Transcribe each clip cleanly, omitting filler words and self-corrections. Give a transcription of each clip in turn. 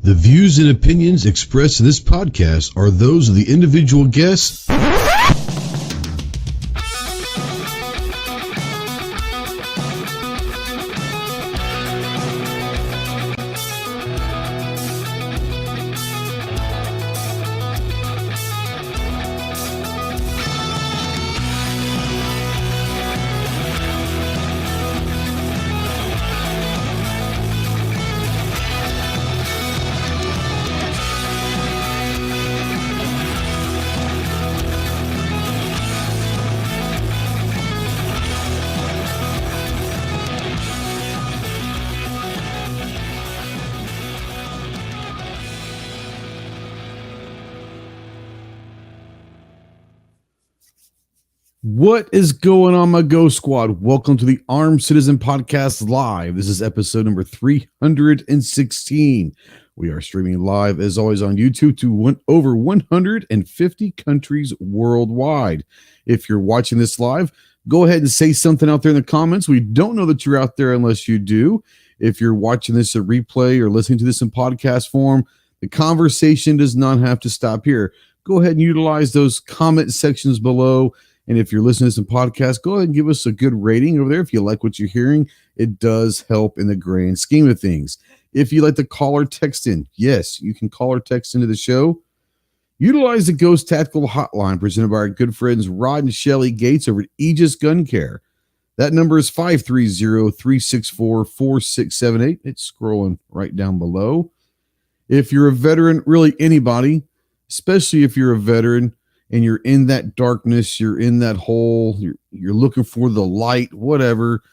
The views and opinions expressed in this podcast are those of the individual guests. What is going on, my Ghost Squad? Welcome to the Armed Citizen Podcast Live. This is episode number 316. We are streaming live, as always, on YouTube to over 150 countries worldwide. If you're watching this live, go ahead and say something out there in the comments. We don't know that you're out there unless you do. If you're watching this at replay or listening to this in podcast form, the conversation does not have to stop here. Go ahead and utilize those comment sections below. And if you're listening to some podcasts, go ahead and give us a good rating over there. If you like what you're hearing, it does help in the grand scheme of things. If you like to call or text in, yes, you can call or text into the show. Utilize the Ghost Tactical Hotline presented by our good friends Rod and Shelly Gates over at Aegis Gun Care. That number is 530-364-4678. It's scrolling right down below. If you're a veteran, really anybody, especially if you're a veteran, and you're in that darkness, you're in that hole, you're looking for the light, whatever,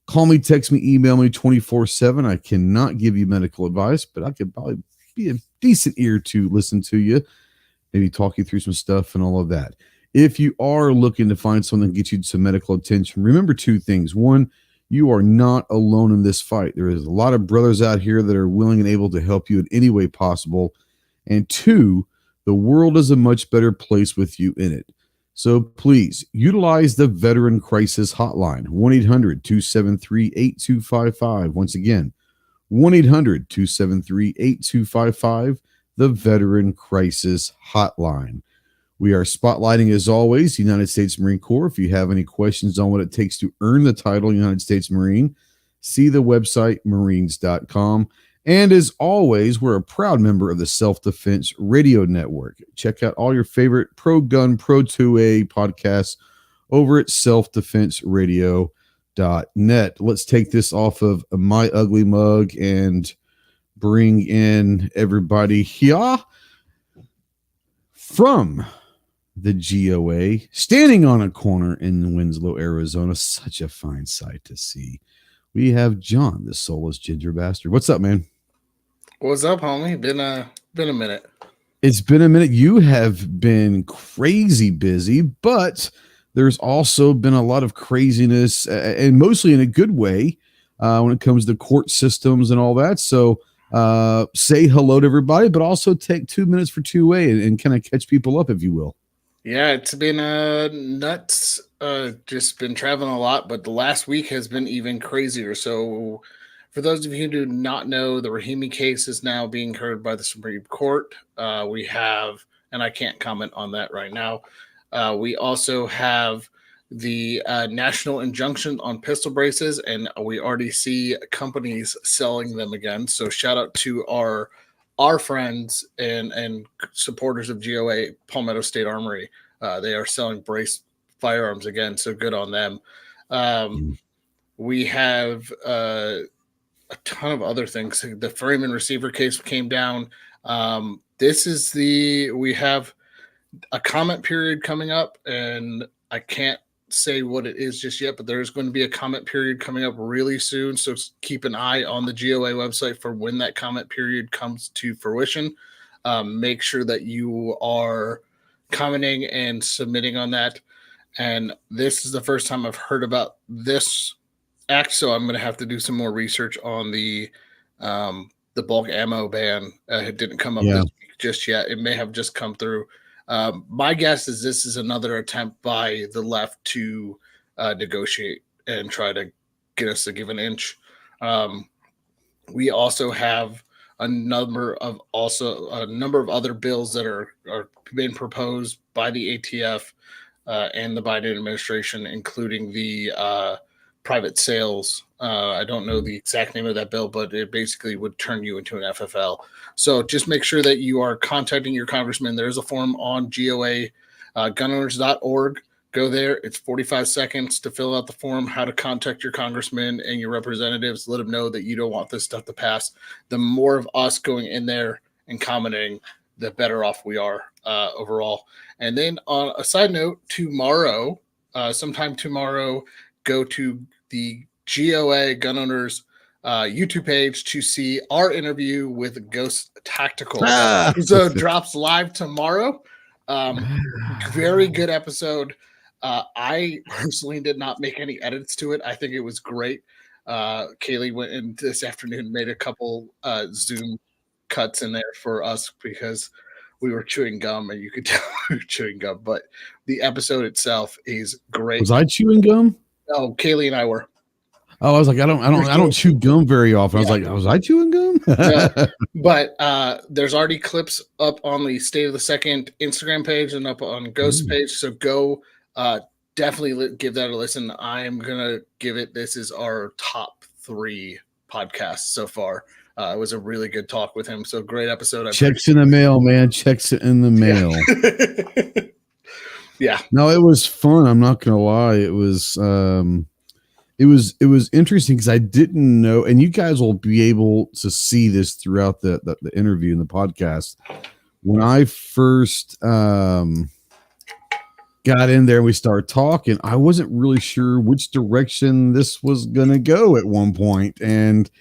call me, text me, email me 24/7. I cannot give you medical advice, but I could probably be a decent ear to listen to you, maybe talk you through some stuff and all of that. If you are looking to find someone that gets you some medical attention, remember two things. One, you are not alone in this fight. There is a lot of brothers out here that are willing and able to help you in any way possible. And two, the world is a much better place with you in it. So please utilize the Veteran Crisis Hotline, 1-800-273-8255. Once again, 1-800-273-8255, the Veteran Crisis Hotline. We are spotlighting, as always, the United States Marine Corps. If you have any questions on what it takes to earn the title United States Marine, see the website marines.com. And as always, we're a proud member of the Self-Defense Radio Network. Check out all your favorite pro-gun, pro-2A podcasts over at selfdefenseradio.net. Let's take this off of my ugly mug and bring in everybody here from the GOA, standing on a corner in Winslow, Arizona. Such a fine sight to see. We have John, the soulless ginger bastard. What's up, man? What's up, homie? Been a minute. It's been a minute. You have been crazy busy, but there's also been a lot of craziness, and mostly in a good way, when it comes to court systems and all that. So say hello to everybody, but also take 2 minutes for 2A and kind of catch people up, if you will. Yeah, it's been nuts. Just been traveling a lot, but the last week has been even crazier. So for those of you who do not know, the Rahimi case is now being heard by the Supreme Court. We have, and I can't comment on that right now, we also have the national injunction on pistol braces, and we already see companies selling them again. So shout out to our friends and supporters of GOA, Palmetto State Armory. They are selling brace firearms again, so good on them. We have a ton of other things. The frame and receiver case came down. We have a comment period coming up, and I can't say what it is just yet, but there's going to be a comment period coming up really soon. So keep an eye on the GOA website for when that comment period comes to fruition. Make sure that you are commenting and submitting on that. And this is the first time I've heard about this act, so I'm going to have to do some more research on the bulk ammo ban. It didn't come up this week just yet. It may have just come through. My guess is this is another attempt by the left to negotiate and try to get us to give an inch. We also have a number of other bills that are being proposed by the ATF and the Biden administration, including the private sales. I don't know the exact name of that bill, but it basically would turn you into an FFL. So just make sure that you are contacting your congressman. There's a form on GOA gunowners.org. Go there. It's 45 seconds to fill out the form, how to contact your congressman and your representatives. Let them know that you don't want this stuff to pass. The more of us going in there and commenting, the better off we are overall. And then on a side note, sometime tomorrow, go to the GOA Gun Owners YouTube page to see our interview with Ghost Tactical. So drops live tomorrow. Very good episode. I personally did not make any edits to it. I think it was great. Kaylee went in this afternoon, made a couple Zoom cuts in there for us because we were chewing gum and you could tell we were chewing gum, but the episode itself is great. Was I chewing gum? Oh, Kaylee and I were. Oh, I was like, I don't chew gum very often. Yeah. I was like, was I chewing gum? But there's already clips up on the State of the Second Instagram page and up on Ghost page. So go definitely give that a listen. I am gonna give it. This is our top 3 podcasts so far. It was a really good talk with him. So great episode. Checks in the mail, man. Checks in the mail. Yeah. No, it was fun. I'm not gonna lie. It was interesting because I didn't know, and you guys will be able to see this throughout the interview and the podcast. When I first got in there and we started talking, I wasn't really sure which direction this was gonna go at one point, and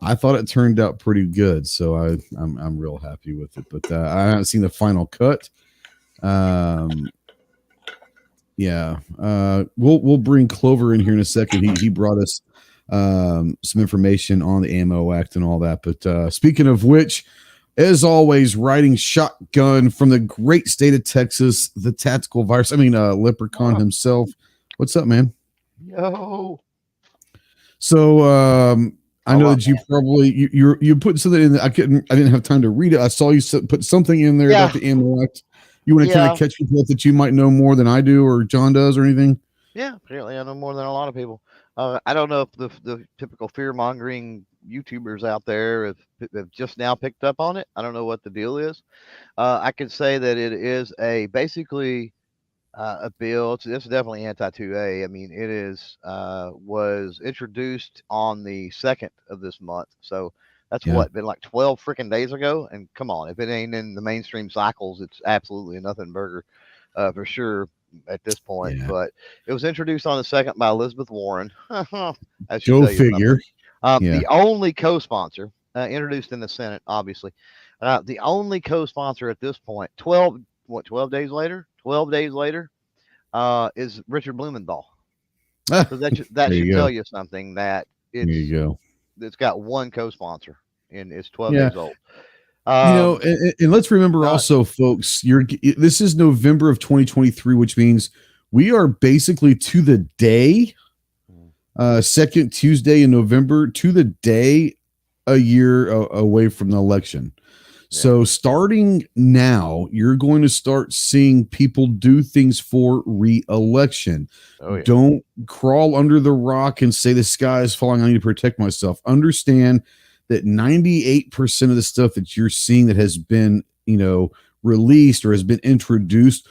I thought it turned out pretty good. So I'm real happy with it. But I haven't seen the final cut. Yeah, we'll bring Clover in here in a second. He brought us some information on the Ammo Act and all that. But speaking of which, as always, riding shotgun from the great state of Texas, the tactical virus. Leprechaun himself. What's up, man? Yo. So I know that you probably you put something in. I didn't have time to read it. I saw you put something in there about the Ammo Act. You want to kind of catch people that you might know more than I do or John does or anything? Yeah, apparently I know more than a lot of people. I don't know if the typical fear-mongering YouTubers out there have just now picked up on it. I don't know what the deal is. I can say that it is basically a bill. It's definitely anti-2A. I mean, it is was introduced on the 2nd of this month. So that's been like 12 freaking days ago. And come on, if it ain't in the mainstream cycles, it's absolutely a nothing burger for sure at this point. Yeah. But it was introduced on the 2nd by Elizabeth Warren. Go figure. The only co-sponsor introduced in the Senate, obviously. The only co-sponsor at this point, 12 days later? 12 days later is Richard Blumenthal. So that should tell you something that it's got one co-sponsor and it's 12 days old. And let's remember also, folks, this is November of 2023, which means we are basically to the day, second Tuesday in November, to the day, a year away from the election. So starting now, you're going to start seeing people do things for re-election. Don't crawl under the rock and say the sky is falling. I need to protect myself. Understand that 98% of the stuff that you're seeing that has been, released or has been introduced,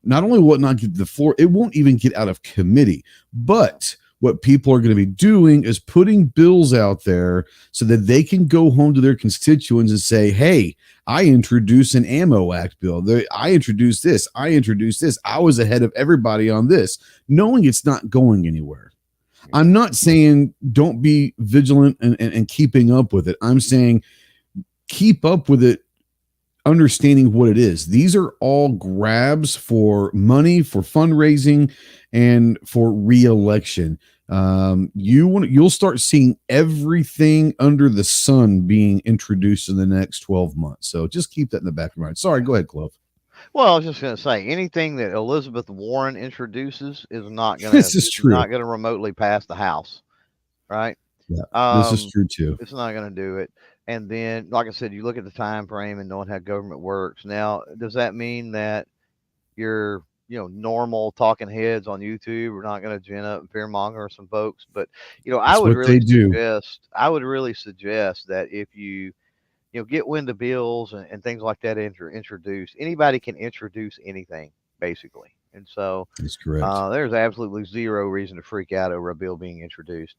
not only will it not get to the floor, it won't even get out of committee. But what people are going to be doing is putting bills out there so that they can go home to their constituents and say, hey, I introduced an Ammo Act bill. I introduced this. I was ahead of everybody on this, knowing it's not going anywhere. I'm not saying don't be vigilant and keeping up with it. I'm saying keep up with it, understanding what it is. These are all grabs for money, for fundraising, and for re-election. You'll start seeing everything under the sun being introduced in the next 12 months. So just keep that in the back of your mind. Sorry, go ahead, Clove. Well, I was just going to say anything that Elizabeth Warren introduces is not going to remotely pass the House, right? Yeah, this is true too. It's not going to do it. And then, like I said, you look at the time frame and knowing how government works. Now, does that mean that your normal talking heads on YouTube are not going to gin up and fearmonger some folks? But I That's would what they do. really suggest that if you get wind of bills and things like that introduced, anybody can introduce anything basically. And so That's correct. there's absolutely zero reason to freak out over a bill being introduced.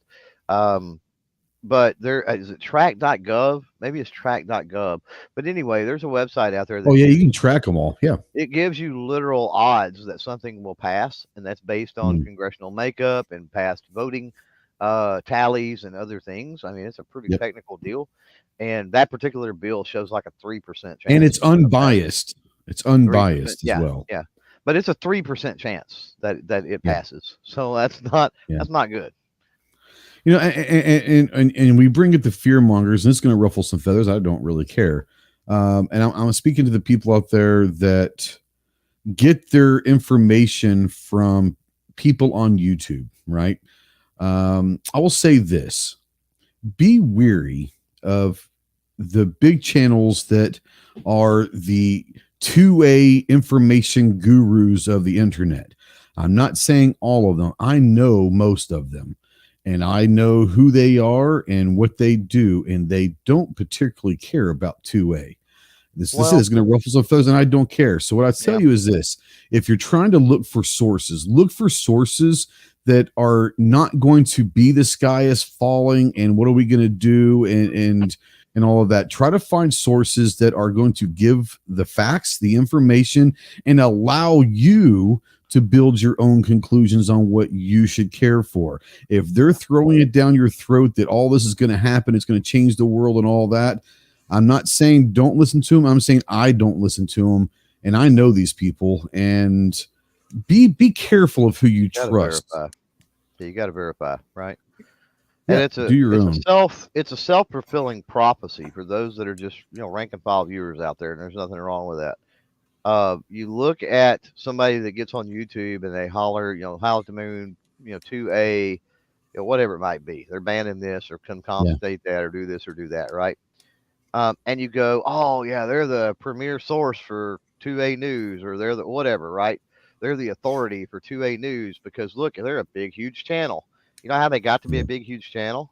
But there is it track.gov, maybe it's track.gov, but anyway, there's a website out there that You can track them all. Yeah, it gives you literal odds that something will pass, and that's based on congressional makeup and past voting tallies and other things. I mean, it's a pretty technical deal, and that particular bill shows like a 3% chance, and it's unbiased. It's unbiased as well. Yeah, but it's a 3% chance that it passes. So that's not good. And we bring it to fear mongers, and it's going to ruffle some feathers. I don't really care. And I'm speaking to the people out there that get their information from people on YouTube, right? I will say this: be weary of the big channels that are the 2A information gurus of the internet. I'm not saying all of them. I know most of them. And I know who they are and what they do, and they don't particularly care about 2A. This is going to ruffle some feathers, and I don't care. So what I tell you is this: if you're trying to look for sources that are not going to be the sky is falling and what are we going to do and all of that. Try to find sources that are going to give the facts, the information, and allow you to build your own conclusions on what you should care for. If they're throwing it down your throat that all this is going to happen, it's going to change the world and all that, I'm not saying don't listen to them. I'm saying I don't listen to them, and I know these people. And be careful of who you trust. You got to verify, right? And it's a self-fulfilling prophecy for those that are just rank and file viewers out there, and there's nothing wrong with that. You look at somebody that gets on YouTube and they holler, howl at the moon, 2A, whatever it might be. They're banning this or can compensate that or do this or do that, right? And you go, oh yeah, they're the premier source for 2A news, or they're the whatever, right? They're the authority for 2A news because look, they're a big, huge channel. You know how they got to be a big, huge channel?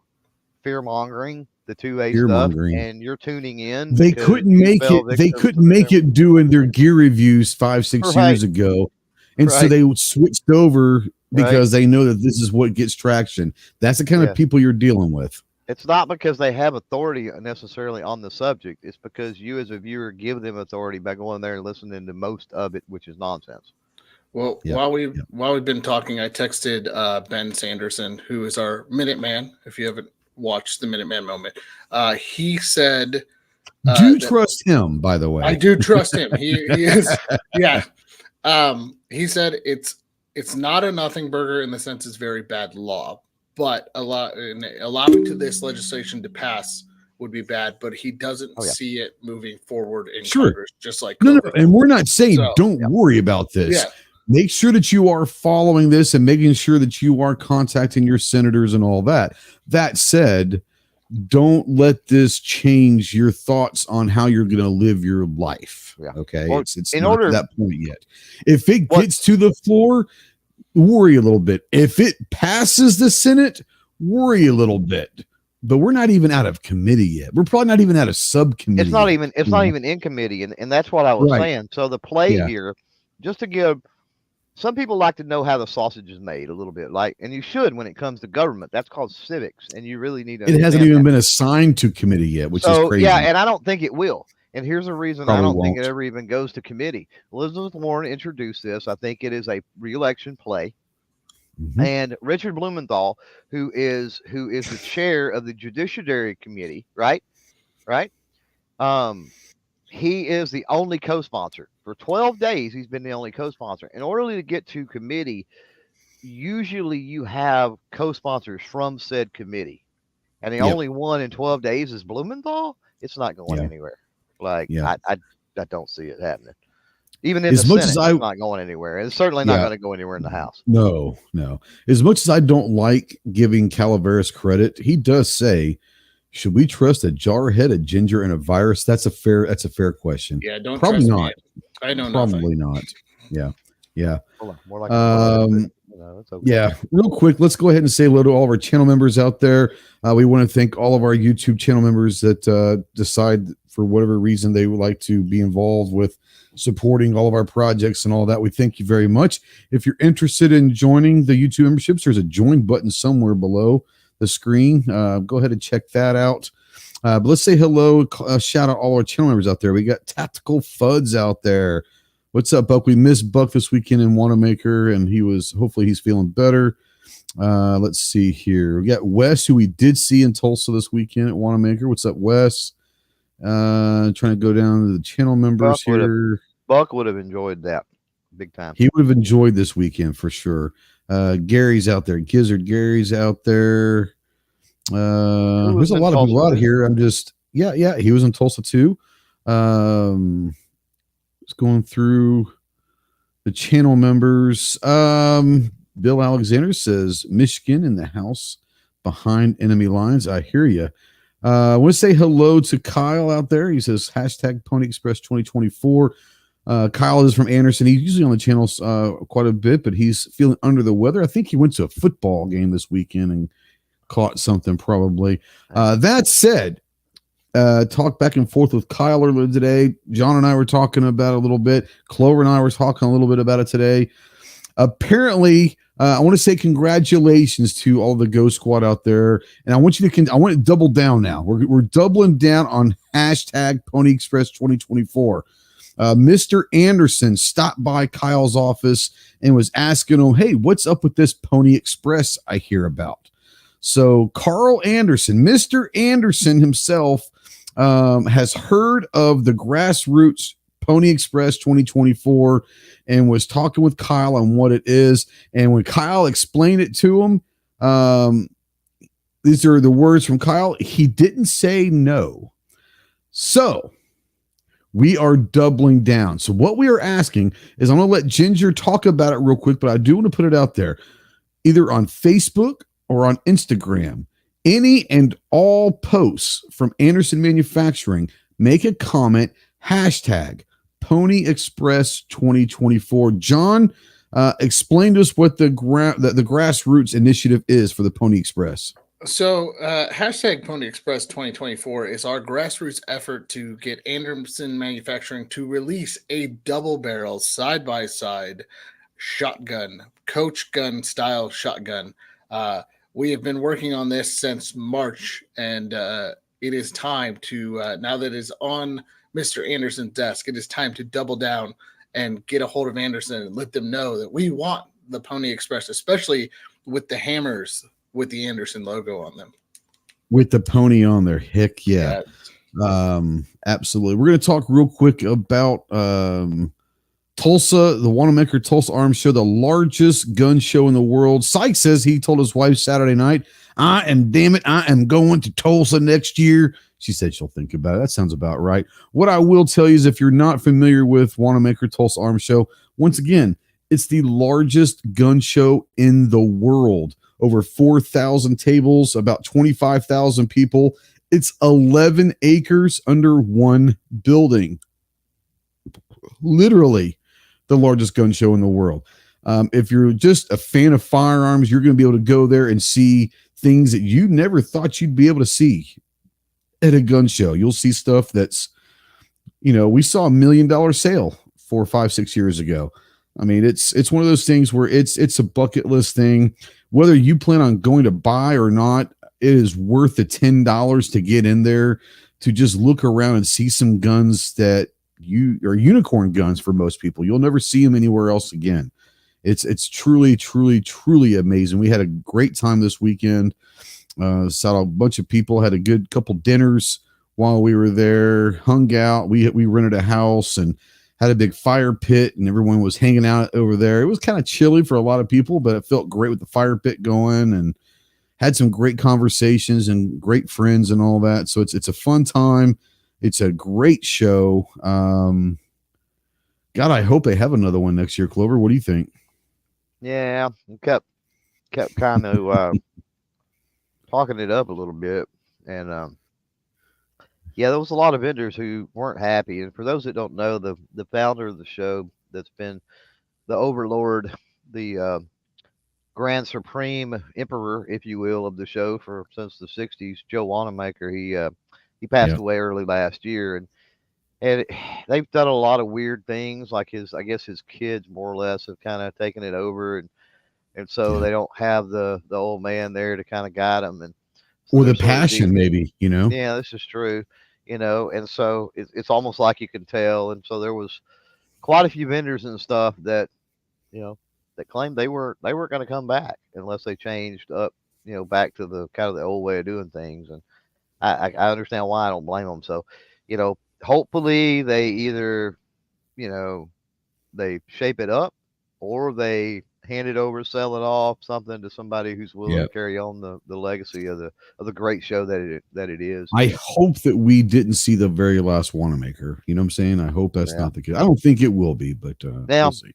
Fear mongering. The 2A stuff, and you're tuning in. They couldn't make it. They couldn't make it doing their gear reviews 5-6 years ago, and so they switched over because they know that this is what gets traction. That's the kind of people you're dealing with. It's not because they have authority necessarily on the subject. It's because you, as a viewer, give them authority by going there and listening to most of it, which is nonsense. Well, while we've been talking, I texted Ben Sanderson, who is our Minuteman. If you haven't watch the Minuteman moment. He said, trust him, by the way. I do trust him. He is. Yeah. He said it's not a nothing burger in the sense it's very bad law, but allowing to this legislation to pass would be bad, but he doesn't see it moving forward in Congress, just like no, and we're not saying don't worry about this. Yeah. Make sure that you are following this and making sure that you are contacting your senators and all that. That said, don't let this change your thoughts on how you're going to live your life. Yeah. Okay. Well, it's not to that point yet. If it gets to the floor, worry a little bit. If it passes the Senate, worry a little bit. But we're not even out of committee yet. We're probably not even out of subcommittee. It's not even in committee. And that's what I was saying. So the play here, just to give, some people like to know how the sausage is made a little bit, and you should when it comes to government. That's called civics, and you really need to. It hasn't even been assigned to committee yet, which is crazy. Yeah, and I don't think it will. And here's the reason I don't think it ever even goes to committee. Elizabeth Warren introduced this. I think it is a re-election play. Mm-hmm. And Richard Blumenthal, who is the chair of the Judiciary Committee, right? He is the only co-sponsor. For 12 days, he's been the only co-sponsor. In order to get to committee, usually you have co-sponsors from said committee. And the only one in 12 days is Blumenthal. It's not going anywhere. I don't see it happening. Even in the Senate, it's not going anywhere. It's certainly not going to go anywhere in the House. No. As much as I don't like giving Calaveras credit, he does say, Should we trust a jarhead, a ginger, and a virus? That's a fair question. Yeah, don't Probably trust not. me. I know Probably nothing. not. Yeah. More like a blood, but, it's okay. Yeah, real quick, let's go ahead and say hello to all of our channel members out there. We want to thank all of our YouTube channel members that decide for whatever reason they would like to be involved with supporting all of our projects and all that. We thank you very much. If you're interested in joining the YouTube memberships, there's a join button somewhere below the screen. Go ahead and check that out. But let's say hello, shout out all our channel members out there. We got Tactical Fuds out there. What's up, Buck? We missed Buck this weekend in Wanamaker, and hopefully he's feeling better. Let's see here. We got Wes, who we did see in Tulsa this weekend at Wanamaker. What's up, Wes? Trying to go down to the channel members here. Buck would have enjoyed that big time. He would have enjoyed this weekend for sure. Gary's out there. Gizzard Gary's out there. There's a lot of people out here. He was in Tulsa too. Going through the channel members. Bill Alexander says Michigan in the house behind enemy lines. I hear you. I want to say hello to Kyle out there. He says hashtag Pony Express 2024. Kyle is from Anderson. He's usually on the channels quite a bit, but he's feeling under the weather. I think he went to a football game this weekend and caught something probably. That said, talk back and forth with Kyle earlier today. John and I were talking about it a little bit. Clover and I were talking a little bit about it today. Apparently, I want to say congratulations to all the Ghost Squad out there, and I want to double down now. We're doubling down on hashtag Pony Express 2024. Mr. Anderson stopped by Kyle's office and was asking him, "Hey, what's up with this Pony Express I hear about?" So Carl Anderson, Mr. Anderson himself, has heard of the grassroots Pony Express 2024 and was talking with Kyle on what it is. And when Kyle explained it to him, these are the words from Kyle. He didn't say no. So we are doubling down. So what we are asking is, I'm going to let Ginger talk about it real quick, but I do want to put it out there, either on Facebook or on Instagram. Any and all posts from Anderson Manufacturing, make a comment, hashtag Pony Express 2024. John, explain to us what the grassroots initiative is for the Pony Express. So hashtag Pony Express 2024 is our grassroots effort to get Anderson Manufacturing to release a double barrel side-by-side shotgun, coach gun style shotgun. We have been working on this since March, and it is time to, now that it's on Mr. Anderson's desk, it is time to double down and get a hold of Anderson and let them know that we want the Pony Express, especially with the hammers with the Anderson logo on them. With the pony on there. Heck yeah. Absolutely. We're going to talk real quick about Tulsa, the Wanamaker Tulsa Arms Show, the largest gun show in the world. Sykes says he told his wife Saturday night, I am going to Tulsa next year. She said she'll think about it. That sounds about right. What I will tell you is, if you're not familiar with Wanamaker Tulsa Arms Show, once again, it's the largest gun show in the world. Over 4,000 tables, about 25,000 people. It's 11 acres under one building. Literally the largest gun show in the world. If you're just a fan of firearms, you're going to be able to go there and see things that you never thought you'd be able to see at a gun show. You'll see stuff that's, we saw $1 million sale 4, 5, 6 years ago. I mean, it's one of those things where it's a bucket list thing. Whether you plan on going to buy or not, it is worth the $10 to get in there to just look around and see some guns that are unicorn guns for most people. You'll never see them anywhere else again. It's truly, truly, truly amazing. We had a great time this weekend. Saw a bunch of people, had a good couple dinners while we were there, hung out. We rented a house and had a big fire pit, and everyone was hanging out over there. It was kind of chilly for a lot of people, but it felt great with the fire pit going, and had some great conversations and great friends and all that. So it's a fun time. It's a great show. God, I hope they have another one next year. Clover, what do you think? Yeah, kept kind of talking it up a little bit, and Yeah, there was a lot of vendors who weren't happy. And for those that don't know, the founder of the show that's been the overlord, the grand supreme emperor, if you will, of the show for since the '60s, Joe Wanamaker, he passed Yeah. away early last year, and they've done a lot of weird things. Like I guess his kids more or less have kind of taken it over, and so Yeah. they don't have the old man there to kind of guide them, and so Or they're the sort of passion, maybe, you know? yeah, this is true, and so it's almost like you can tell, and so there was quite a few vendors and stuff that you know that claimed they weren't going to come back unless they changed up, back to the kind of the old way of doing things, and I understand why. I don't blame them. So, hopefully they either you know they shape it up or they hand it over, sell it off, something to somebody who's willing Yeah. to carry on the legacy of the great show that it is. I hope that we didn't see the very last Wanamaker. You know what I'm saying? I hope that's Yeah. not the case. I don't think it will be, but Now, we'll see.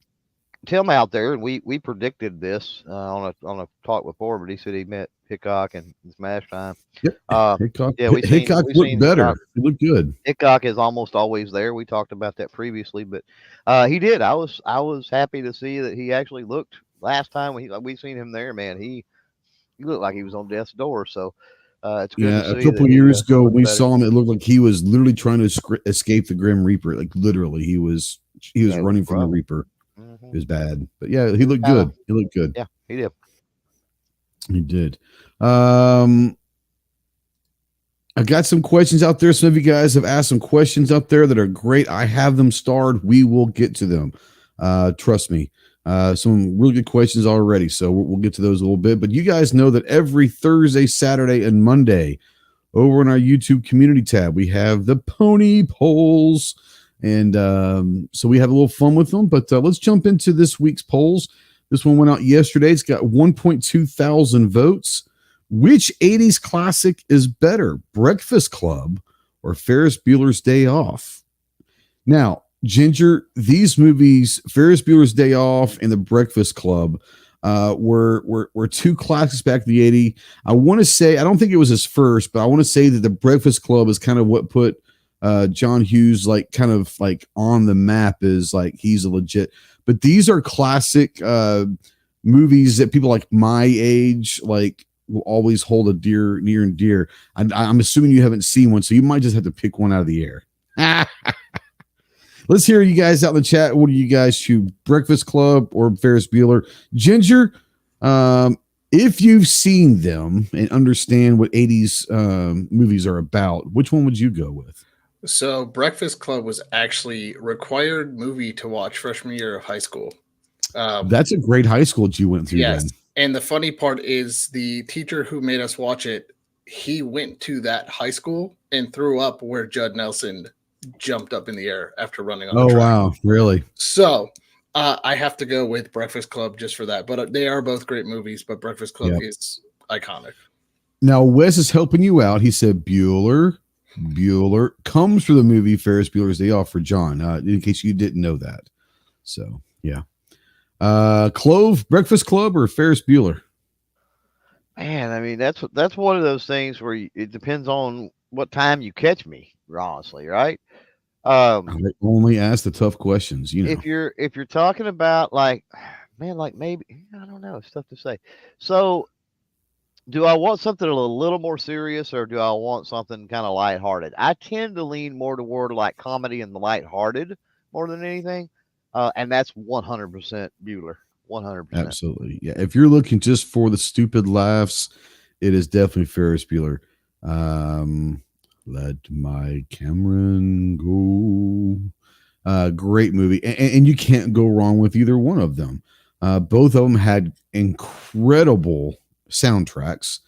Tim out there, and we predicted this on a talk before, but he said he met Hickok and Smash Time. Yep. Uh, Hickok, yeah, we Hickok looked better. Hickok. He looked good. Hickok is almost always there. We talked about that previously, but he did. I was happy to see that he actually looked last time we seen him there. Man, he looked like he was on death's door. So it's good Yeah, to a see couple that he years ago, looked we better. saw him. It looked like he was literally trying to escape the Grim Reaper. Like literally, he was Yeah, he running was from the rough. Reaper. Mhm. It was bad, but yeah, he looked Kinda- good. He looked good. Yeah, he did. He did. I got some questions out there. Some of you guys have asked some questions up there that are great. I have them starred. We will get to them. Trust me. Some really good questions already. So we'll get to those a little bit. But you guys know that every Thursday, Saturday, and Monday over on our YouTube community tab, we have the pony polls. And so we have a little fun with them. But let's jump into this week's polls. This one went out yesterday. It's got 1.2 thousand votes. Which 80s classic is better, Breakfast Club or Ferris Bueller's Day Off? Now, Ginger, these movies, Ferris Bueller's Day Off and The Breakfast Club, were two classics back in the 80s. I want to say, I don't think it was his first, but I want to say that The Breakfast Club is kind of what put John Hughes like kind of like on the map, is like he's a legit. But these are classic movies that people like my age like will always hold a near and dear. I'm assuming you haven't seen one, so you might just have to pick one out of the air. Let's hear you guys out in the chat. What do you guys choose, Breakfast Club or Ferris Bueller? Ginger, if you've seen them and understand what 80s movies are about, which one would you go with? So Breakfast Club was actually required movie to watch freshman year of high school. That's a great high school that you went through. Yes. Then. And the funny part is the teacher who made us watch it, he went to that high school and threw up where Judd Nelson jumped up in the air after running on the track. Wow, really? So I have to go with Breakfast Club just for that. But they are both great movies, but Breakfast Club is iconic. Now, Wes is helping you out. He said Bueller comes from the movie Ferris Bueller's Day Off for John, in case you didn't know that. So, yeah. Clove, Breakfast Club or Ferris Bueller? Man, I mean that's one of those things where it depends on what time you catch me, honestly, right? I only ask the tough questions, you know. If you're talking about like, man, like maybe I don't know, it's tough to say. So, do I want something a little more serious, or do I want something kind of lighthearted? I tend to lean more toward like comedy and the lighthearted more than anything, and that's 100% Bueller. 100%. Absolutely. Yeah. If you're looking just for the stupid laughs, it is definitely Ferris Bueller. Let my Cameron go. Great movie. And you can't go wrong with either one of them. Both of them had incredible soundtracks.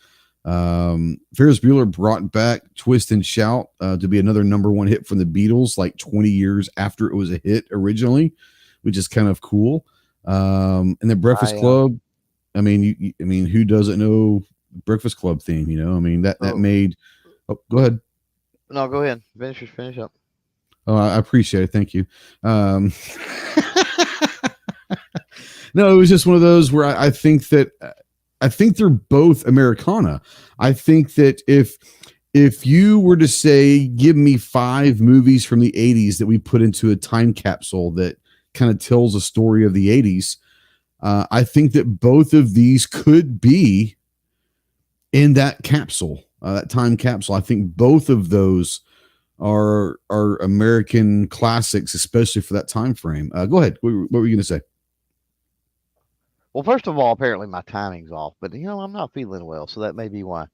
Ferris Bueller brought back Twist and Shout to be another number one hit from the Beatles like 20 years after it was a hit originally, which is kind of cool. And the Breakfast Club, I mean, who doesn't know Breakfast Club theme? You know, I mean that made. Oh, go ahead. No, go ahead. Finish up. Oh, I appreciate it. Thank you. No, it was just one of those where I think they're both Americana. I think that if If you were to say, give me 5 movies from the 80s that we put into a time capsule that kind of tells a story of the 80s, I think that both of these could be in that capsule, that time capsule. I think both of those are American classics, especially for that time frame. Go ahead. What were you going to say? Well, first of all, apparently my timing's off, but I'm not feeling well, so that may be why.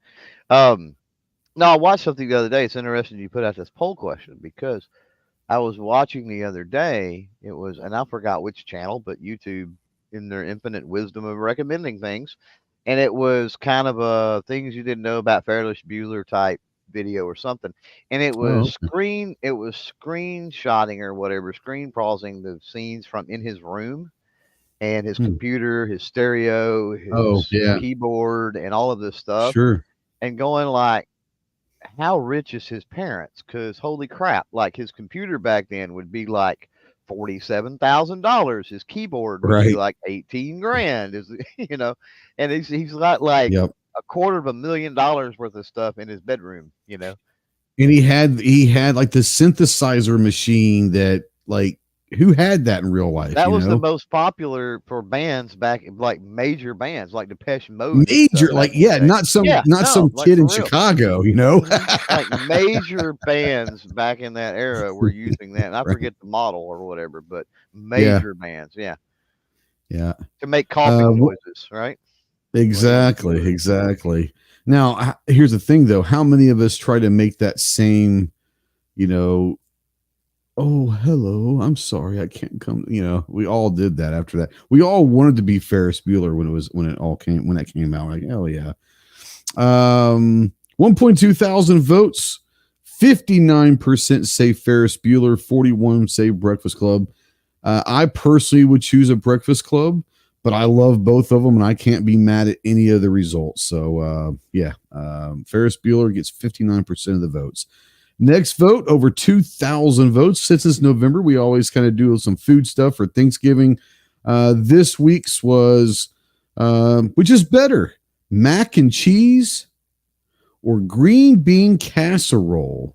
No, I watched something the other day. It's interesting you put out this poll question because I was watching the other day. It was, and I forgot which channel, but YouTube, in their infinite wisdom of recommending things, and it was kind of a things you didn't know about Ferris Bueller type video or something, and it was screenshotting or whatever, screen pausing the scenes from in his room and his computer, his stereo, his keyboard, and all of this stuff, Sure. and going like, how rich is his parents? Because holy crap, like his computer back then would be like $47,000. His keyboard would be like 18 grand. Is and he's got like $250,000 worth of stuff in his bedroom. And he had like the synthesizer machine that like. Who had that in real life? That was the most popular for bands back, like major bands, like Depeche Mode. Major, like not some kid in Chicago, like major bands back in that era were using that. And I forget the model or whatever, but major bands, yeah, to make coughing noises, right? Exactly. Now, here's the thing, though: how many of us try to make that same, oh, hello, I'm sorry, I can't come. We all did that after that. We all wanted to be Ferris Bueller when that came out. Like, hell yeah. 1.2 thousand votes, 59% say Ferris Bueller, 41 say Breakfast Club. I personally would choose a Breakfast Club, but I love both of them, and I can't be mad at any of the results. So, Ferris Bueller gets 59% of the votes. Next vote, over 2,000 votes. Since it's November, we always kind of do some food stuff for Thanksgiving. This week's was, which is better, mac and cheese or green bean casserole?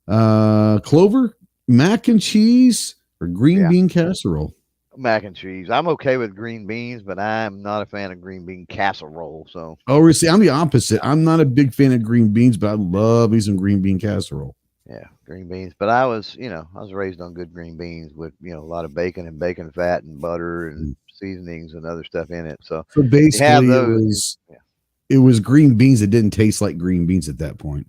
Clover, mac and cheese or green bean casserole? Mac and cheese. I'm okay with green beans, but I'm not a fan of green bean casserole. So, see, I'm the opposite. I'm not a big fan of green beans, but I love me some green bean casserole. Yeah, green beans. But I was raised on good green beans with, a lot of bacon and bacon fat and butter and seasonings and other stuff in it. So basically it was green beans that didn't taste like green beans at that point.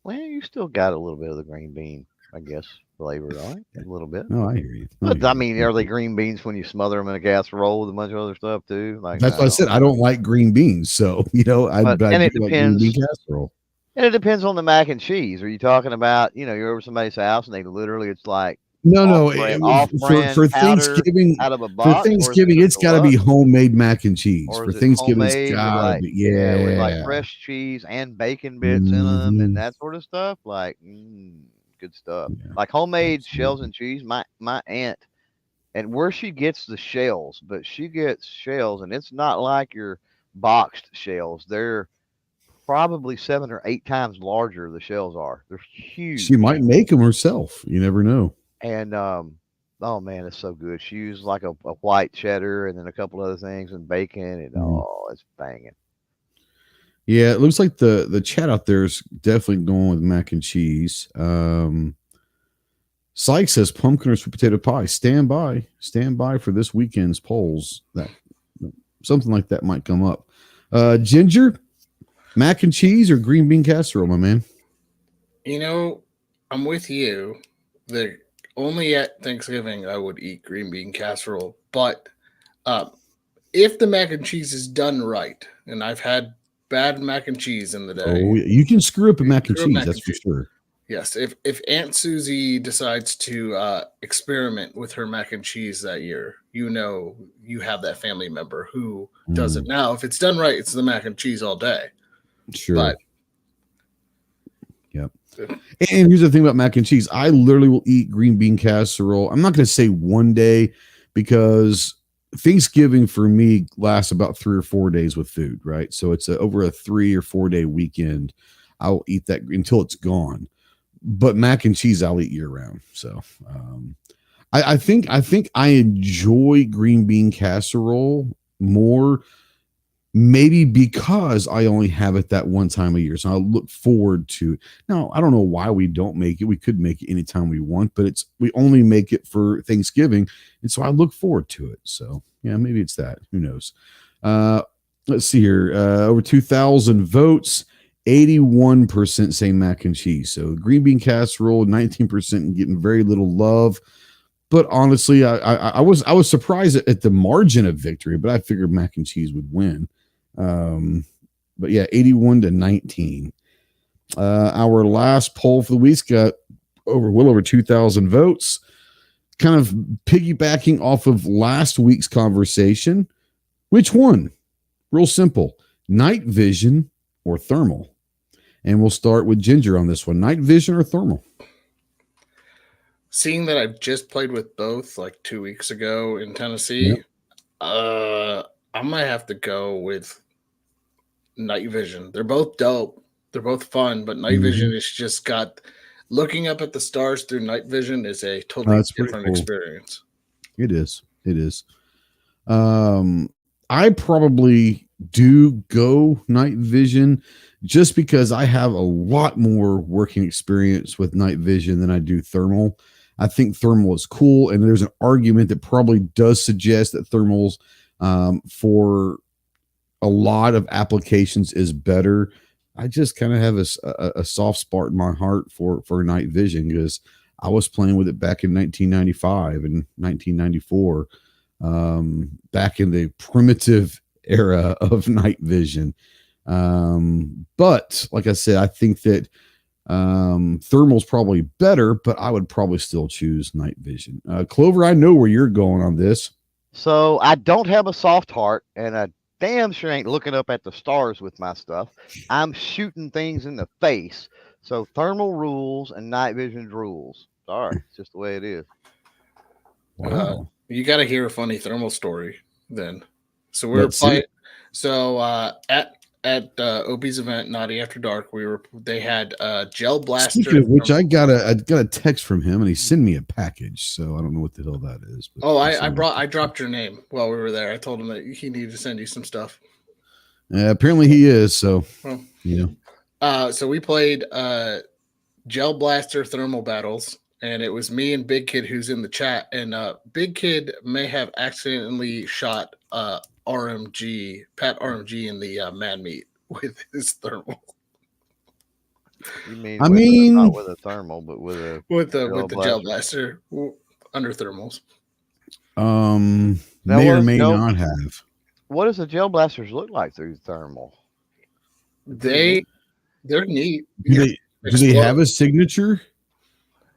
Well, you still got a little bit of the green bean, I guess, flavor, right? A little bit. No, I hear you. But I mean, are they green beans when you smother them in a casserole with a bunch of other stuff too? Like that's what I said. I don't like green beans, so it depends. Like green bean casserole. And it depends on the mac and cheese. Are you talking about, you're over somebody's house and they literally, it's like for Thanksgiving out of a box. For Thanksgiving, it's got to be homemade mac and cheese. For Thanksgiving, it's got with like fresh cheese and bacon bits in them and that sort of stuff. Like, good stuff. Like homemade shells and cheese. My aunt, and where she gets the shells, but she gets shells, and it's not like your boxed shells. They're probably 7 or 8 times larger. The shells are. They're huge. She might make them herself. You never know. And oh man, it's so good. She used like a white cheddar and then a couple other things and bacon, and it's banging. Yeah, it looks like the chat out there is definitely going with mac and cheese. Sykes says pumpkin or sweet potato pie. Stand by for this weekend's polls. That something like that might come up. Ginger, mac and cheese or green bean casserole, my man? I'm with you. Only at Thanksgiving I would eat green bean casserole, but if the mac and cheese is done right, and I've had bad mac and cheese in the day. Oh, you can screw up a mac and cheese, that's for sure. Yes, if Aunt Susie decides to experiment with her mac and cheese that year, you have that family member who does it. Now, if it's done right, it's the mac and cheese all day. Sure. But, yep. And here's the thing about mac and cheese. I literally will eat green bean casserole. I'm not going to say one day because Thanksgiving for me lasts about 3 or 4 days with food, right? So it's over a 3 or 4 day weekend. I'll eat that until it's gone. But mac and cheese I'll eat year round. So I think I enjoy green bean casserole more, maybe because I only have it that one time a year. So I look forward to it. Now, I don't know why we don't make it. We could make it anytime we want, but we only make it for Thanksgiving. And so I look forward to it. So yeah, maybe it's that. Who knows? Let's see here. Over 2,000 votes. 81% say mac and cheese. So green bean casserole, 19% getting very little love. But honestly, I was surprised at the margin of victory, but I figured mac and cheese would win. But yeah, 81-19. Our last poll for the week's got well over 2,000 votes. Kind of piggybacking off of last week's conversation. Which one? Real simple. Night vision or thermal? And we'll start with Ginger on this one. Night vision or thermal? Seeing that I've just played with both like 2 weeks ago in Tennessee, I might have to go with night vision. They're both dope. They're both fun, but night vision is just got looking up at the stars through night vision is a totally different experience. It is. I probably do go night vision just because I have a lot more working experience with night vision than I do thermal. I think thermal is cool, and there's an argument that probably does suggest that thermals for a lot of applications is better. I just kind of have a soft spot in my heart for night vision because I was playing with it back in 1995 and 1994, back in the primitive era of night vision. But like I said, I think that thermal's probably better, but I would probably still choose night vision. Clover, I know where you're going on this. So I don't have a soft heart, and I damn sure ain't looking up at the stars with my stuff. I'm shooting things in the face. So thermal rules and night vision rules. Sorry, it's just the way it is. Wow. You got to hear a funny thermal story then. So we were playing. So at Opie's event, Naughty After Dark, they had Gel Blaster. Speaking of which, I got a text from him, and he sent me a package. So I don't know what the hell that is. But I dropped your name while we were there. I told him that he needed to send you some stuff. Apparently he is. So So we played Gel Blaster thermal battles, and it was me and Big Kid who's in the chat, and Big Kid may have accidentally shot Pat RMG in the man meat with his thermal. You mean not with a thermal, but with the Gel Blaster under thermals. May or may not have. What does the Gel Blasters look like through thermal? They're neat. Do they have a signature?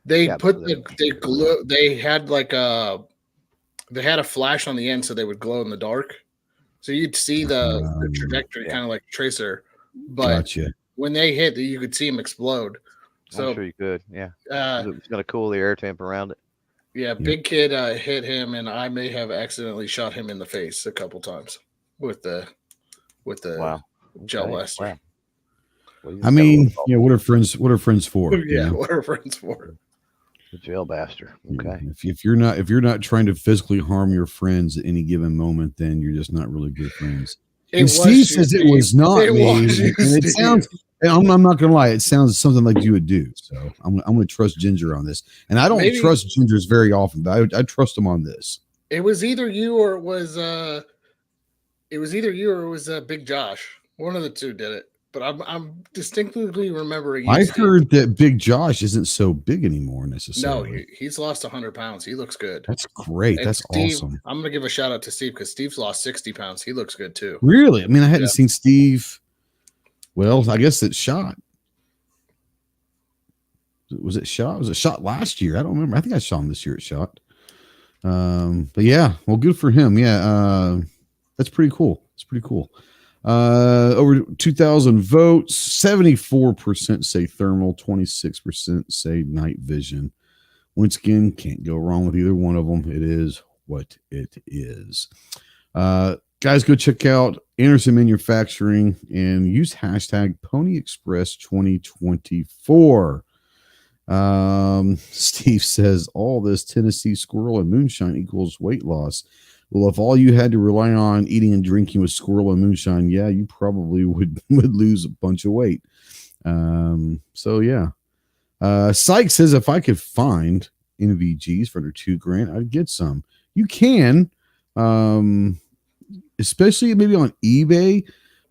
They glue. They had a flash on the end, so they would glow in the dark. So you'd see the trajectory, kind of like Tracer, but when they hit, you could see them explode. So I'm sure you could, yeah. It's going to cool the air temp around it. Yeah, Big Kid hit him, and I may have accidentally shot him in the face a couple times with the Gel Blaster. Wow. Well, I mean, what are friends for? Yeah, what are friends for? The Gel Blaster. Okay. If you're not trying to physically harm your friends at any given moment, then you're just not really good friends. And Steve says it was not me. And it sounds. I'm not gonna lie. It sounds something like you would do. So I'm gonna trust Ginger on this. And I don't trust Gingers very often, but I trust him on this. It was either you or it was Big Josh. One of the two did it. But I'm distinctly remembering. I heard that Big Josh isn't so big anymore necessarily. No, he's lost 100 pounds. He looks good. That's great. And that's Steve, awesome. I'm going to give a shout out to Steve because Steve's lost 60 pounds. He looks good too. Really? I mean, I hadn't seen Steve. Well, I guess it's shot. Was it shot? Was it shot last year? I don't remember. I think I saw him this year at shot. But yeah, well, good for him. Yeah, that's pretty cool. It's pretty cool. Over 2,000 votes, 74% say thermal, 26% say night vision. Once again, can't go wrong with either one of them. It is what it is. Guys, go check out Anderson Manufacturing and use hashtag PonyExpress2024. Steve says all this Tennessee squirrel and moonshine equals weight loss. Well, if all you had to rely on eating and drinking was squirrel and moonshine, yeah, you probably would lose a bunch of weight. So yeah. Syke says if I could find NVGs for under $2,000, I'd get some. You can, especially maybe on eBay.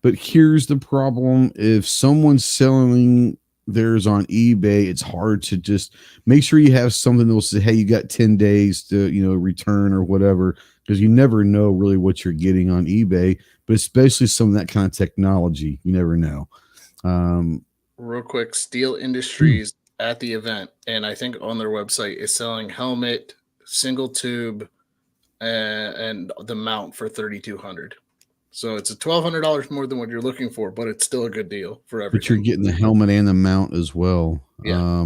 But here's the problem: if someone's selling theirs on eBay, it's hard to just make sure you have something that will say, "Hey, you got 10 days to return or whatever," because you never know really what you're getting on eBay. But especially some of that kind of technology, you never know. Real quick, Steel Industries at the event, and I think on their website, is selling helmet, single tube, and the mount for $3,200. So it's $1,200 more than what you're looking for, but it's still a good deal for everything. But you're getting the helmet and the mount as well. Yeah.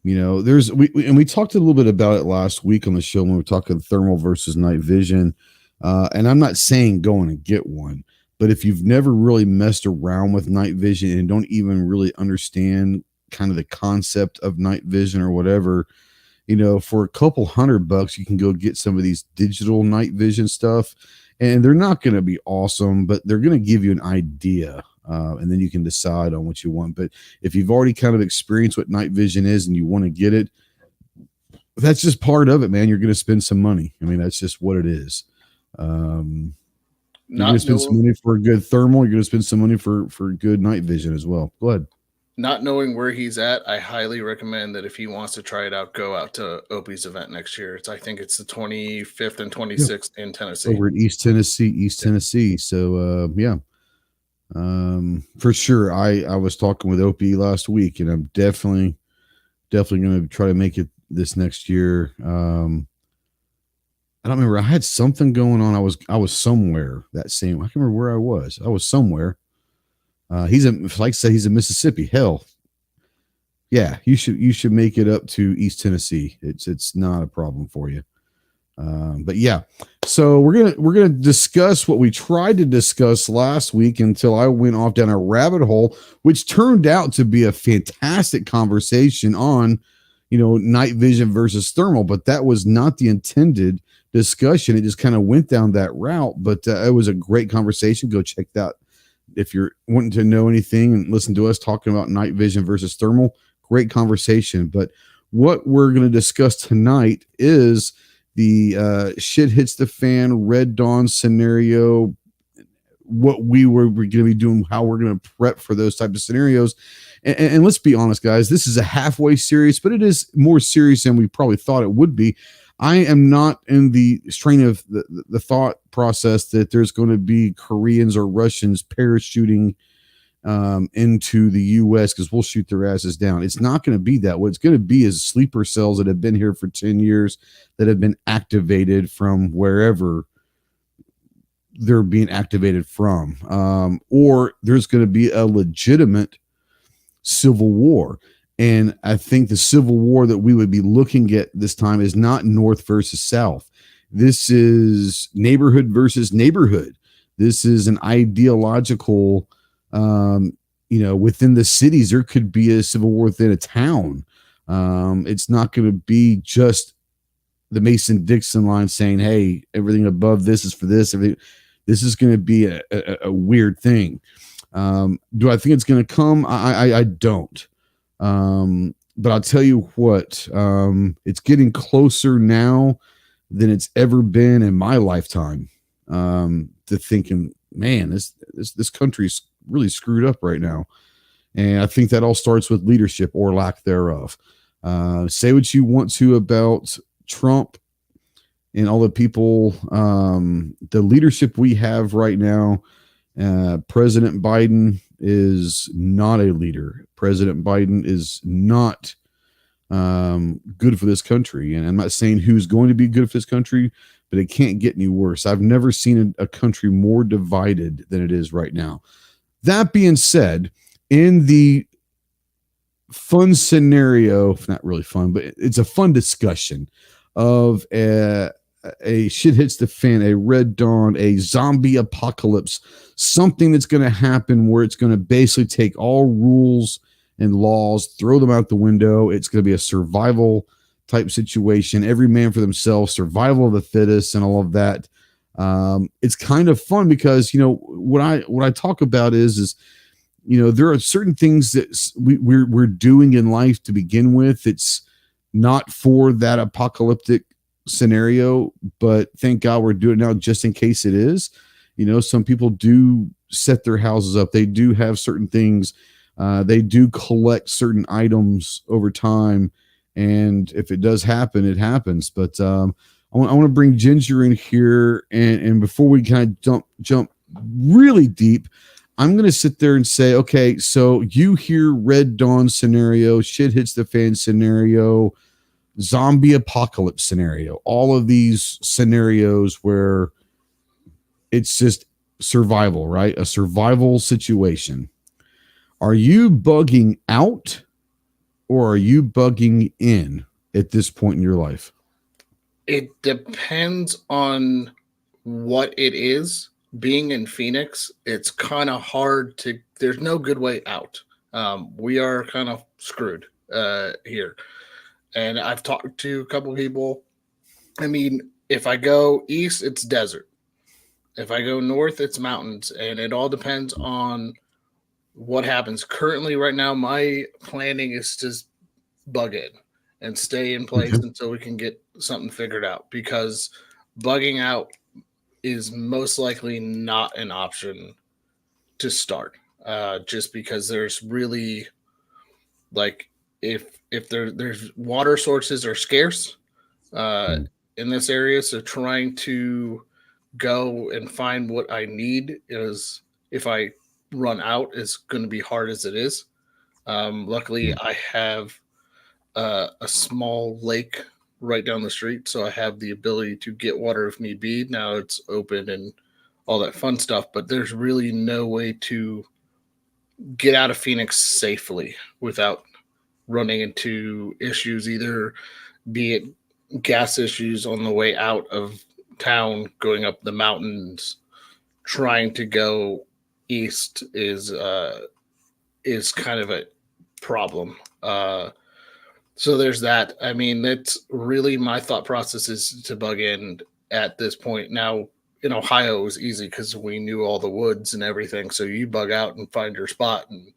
We talked a little bit about it last week on the show when we were talking thermal versus night vision. And I'm not saying go in and get one, but if you've never really messed around with night vision and don't even really understand kind of the concept of night vision or whatever, for a couple $100, you can go get some of these digital night vision stuff, and they're not going to be awesome, but they're going to give you an idea. And then you can decide on what you want. But if you've already kind of experienced what night vision is and you want to get it, that's just part of it, man. You're going to spend some money. I mean, that's just what it is. You're going to spend some money for a good thermal. You're going to spend some money for good night vision as well. Go ahead. Not knowing where he's at, I highly recommend that if he wants to try it out, go out to Opie's event next year. I think it's the 25th and 26th in Tennessee. Over in East Tennessee. So, yeah. For sure. I was talking with Opie last week, and I'm definitely going to try to make it this next year. I don't remember. I had something going on. I was somewhere I can't remember where I was. I was somewhere. He's in Mississippi. Hell, yeah, you should make it up to East Tennessee. It's not a problem for you. But yeah, so we're gonna discuss what we tried to discuss last week until I went off down a rabbit hole, which turned out to be a fantastic conversation on, night vision versus thermal. But that was not the intended discussion. It just kind of went down that route. But it was a great conversation. Go check that. If you're wanting to know anything and listen to us talking about night vision versus thermal, great conversation. But what we're going to discuss tonight is the shit hits the fan, Red Dawn scenario, what we were going to be doing, how we're going to prep for those types of scenarios. And let's be honest, guys, this is a halfway serious, but it is more serious than we probably thought it would be. I am not in the strain of the thought process that there's going to be Koreans or Russians parachuting into the U.S. because we'll shoot their asses down. It's not going to be that. What it's going to be is sleeper cells that have been here for 10 years that have been activated from wherever they're being activated from. Or there's going to be a legitimate civil war. And I think the civil war that we would be looking at this time is not North versus South. This is neighborhood versus neighborhood. This is an ideological, within the cities, there could be a civil war within a town. It's not going to be just the Mason-Dixon line saying, hey, everything above this is for this. Everything. This is going to be a weird thing. Do I think it's going to come? I don't. But I'll tell you what, it's getting closer now than it's ever been in my lifetime, to thinking, man, this country's really screwed up right now. And I think that all starts with leadership or lack thereof. Say what you want to about Trump and all the people, the leadership we have right now. President Biden is not a leader. President Biden is not good for this country. And I'm not saying who's going to be good for this country, but it can't get any worse. I've never seen a country more divided than it is right now. That being said, in the fun scenario, not really fun, but it's a fun discussion of a a shit hits the fan, a red dawn, a zombie apocalypse, something that's going to happen where it's going to basically take all rules and laws, throw them out the window. It's going to be a survival type situation, every man for themselves, survival of the fittest, and all of that. It's kind of fun because, you know, what I talk about is, you know, there are certain things that we're doing in life to begin with. It's not for that apocalyptic scenario, but thank God we're doing it now just in case it is. You know, some people do set their houses up. They do have certain things. They do collect certain items over time. And if it does happen, it happens. But I want to bring Ginger in here. And before we kind of jump really deep, I'm going to sit there and say, okay, so you hear Red Dawn scenario, shit hits the fan scenario, zombie apocalypse scenario, all of these scenarios where it's just survival, right? A survival situation. Are you bugging out or are you bugging in at this point in your life? It depends on what it is. Being in Phoenix, it's kind of hard to, there's no good way out. We are kind of screwed here. And I've talked to a couple of people. I mean, if I go east, it's desert. If I go north, it's mountains. And it all depends on what happens. Currently, right now, my planning is to bug in and stay in place until we can get something figured out. Because bugging out is most likely not an option to start. Just because there's really, like, if there's water sources are scarce in this area, so trying to go and find what I need is, if I run out, is going to be hard as it is. Luckily, I have a small lake right down the street, so I have the ability to get water if need be. Now it's open and all that fun stuff, but there's really no way to get out of Phoenix safely without running into issues, either be it gas issues on the way out of town, going up the mountains, trying to go east is kind of a problem. So there's that. I mean, that's really my thought process, is to bug in at this point. Now, in Ohio, it was easy because we knew all the woods and everything. So you bug out and find your spot and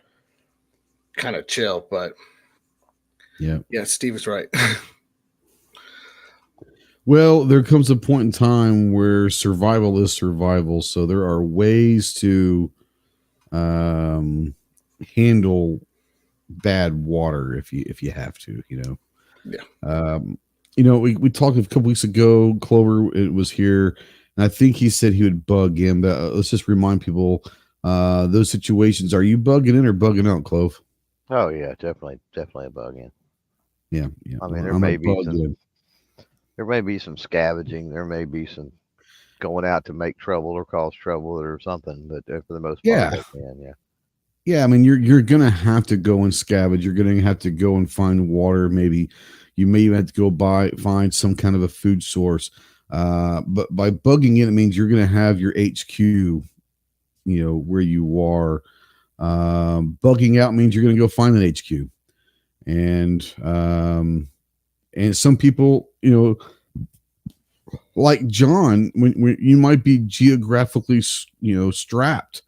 kind of chill. But yeah, Steve is right. Well, there comes a point in time where survival is survival. So there are ways to handle bad water if you have to, you know. Yeah. You know, we talked a couple weeks ago, Clover, it was here, and I think he said he would bug in, but let's just remind people those situations. Are you bugging in or bugging out, Clove? Oh yeah, definitely a bug in. Yeah. I mean, there may be some scavenging, there may be some going out to make trouble or cause trouble or something, but for the most part, they can, Yeah, I mean, you're gonna have to go and scavenge. You're gonna have to go and find water. Maybe you may even have to go find some kind of a food source. But by bugging in, it means you're gonna have your HQ, you know, where you are. Bugging out means you're gonna go find an HQ, and some people, you know, like John, when you might be geographically, you know, strapped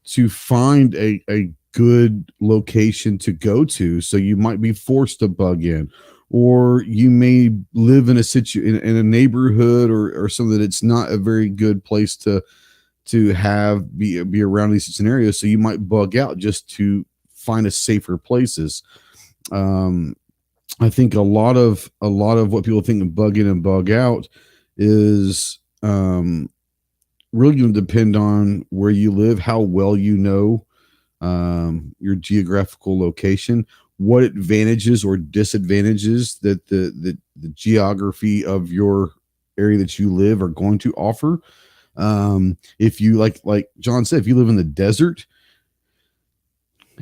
to find a good location to go to. So you might be forced to bug in, or you may live in in a neighborhood or something that it's not a very good place to be around these scenarios. So you might bug out just to find a safer places. I think a lot of what people think of bug in and bug out is really going to depend on where you live, how well you know your geographical location, what advantages or disadvantages that the geography of your area that you live are going to offer. If you like John said, if you live in the desert,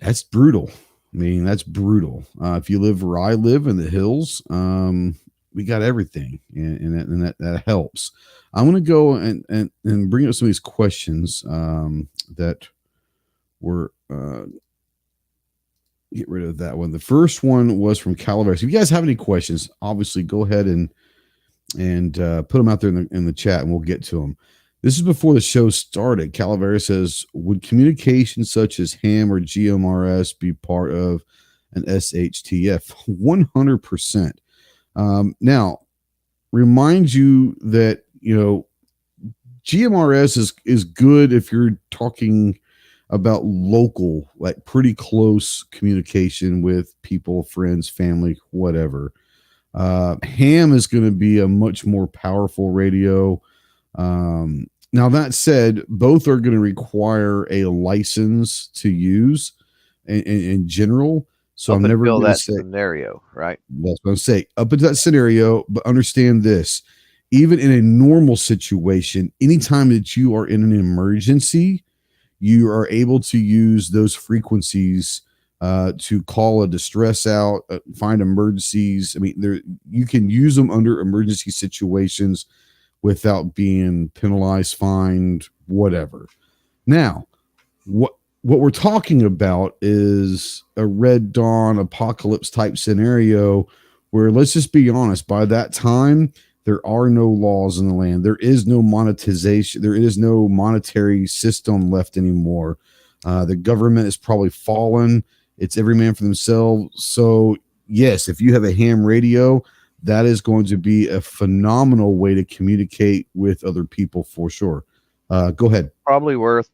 that's brutal. I mean, that's brutal. If you live where I live in the hills, we got everything, and that helps. I'm going to go and bring up some of these questions that were get rid of that one. The first one was from Calaveras. If you guys have any questions, obviously go ahead and put them out there in the chat, and we'll get to them. This is before the show started. Calaveras says, would communication such as ham or GMRS be part of an SHTF? 100%. Now, remind you that, GMRS is good if you're talking about local, like pretty close communication with people, friends, family, whatever. Ham is going to be a much more powerful radio. Now, that said, both are going to require a license to use in general. So I'm never going to say scenario, right? That's what I'm saying. Up into that scenario, but understand this: even in a normal situation, anytime that you are in an emergency, you are able to use those frequencies to call a distress out, find emergencies. I mean, you can use them under emergency situations without being penalized, fined, whatever. Now, what we're talking about is a Red Dawn apocalypse type scenario where, let's just be honest, by that time, there are no laws in the land. There is no monetization. There is no monetary system left anymore. The government is probably fallen. It's every man for themselves. So yes, if you have a ham radio, that is going to be a phenomenal way to communicate with other people for sure. Go ahead. Probably worth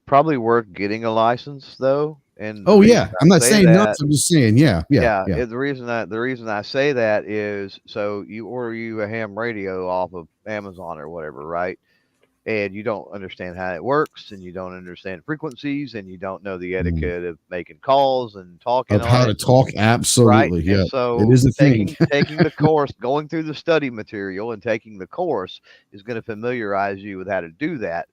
getting a license though. And I'm not saying nuts. I'm just saying, yeah. The reason I say that is so you order you a ham radio off of Amazon or whatever, right? And you don't understand how it works, and you don't understand frequencies, and you don't know the etiquette of making calls and talking of how to talk. Absolutely, right? Yeah. And so it is a thing. taking the course, going through the study material, and taking the course is going to familiarize you with how to do that.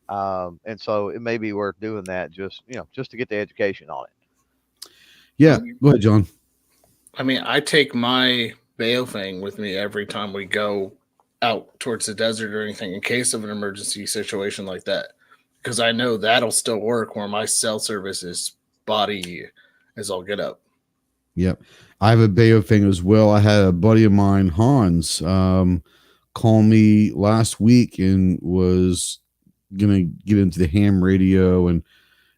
And so it may be worth doing that just to get the education on it. Yeah, go ahead, John. I mean, I take my Baofeng with me every time we go out towards the desert or anything in case of an emergency situation like that, because I know that'll still work where my cell service is spotty as all get up. Yep. I have a Baofeng as well. I had a buddy of mine, Hans, call me last week and was gonna get into the ham radio, and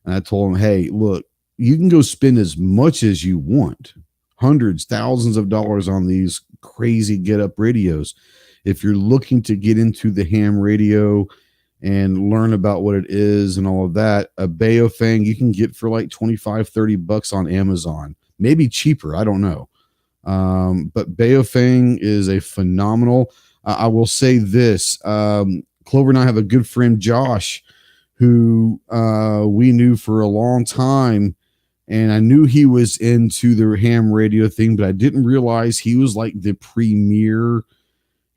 I told him, hey, look, you can go spend as much as you want, hundreds, thousands of dollars on these crazy get up radios. If you're looking to get into the ham radio and learn about what it is and all of that, a Baofeng you can get for like $25-$30 on Amazon, maybe cheaper, I don't know. But Baofeng is a phenomenal. I will say this: Clover and I have a good friend, Josh, who we knew for a long time, and I knew he was into the ham radio thing, but I didn't realize he was like the premier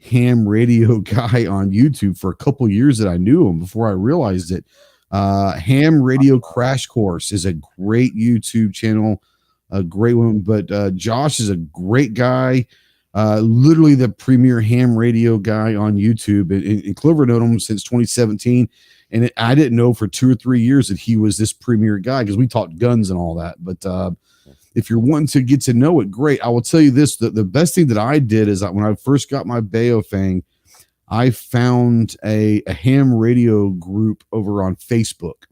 ham radio guy on YouTube for a couple years that I knew him before I realized it. Ham Radio Crash Course is a great YouTube channel, a great one, but Josh is a great guy. Literally the premier ham radio guy on YouTube, and Clover known him since 2017. And I didn't know for 2 or 3 years that he was this premier guy because we talked guns and all that. But if you're wanting to get to know it, great. I will tell you this: the best thing that I did is that when I first got my Baofeng, I found a ham radio group over on Facebook,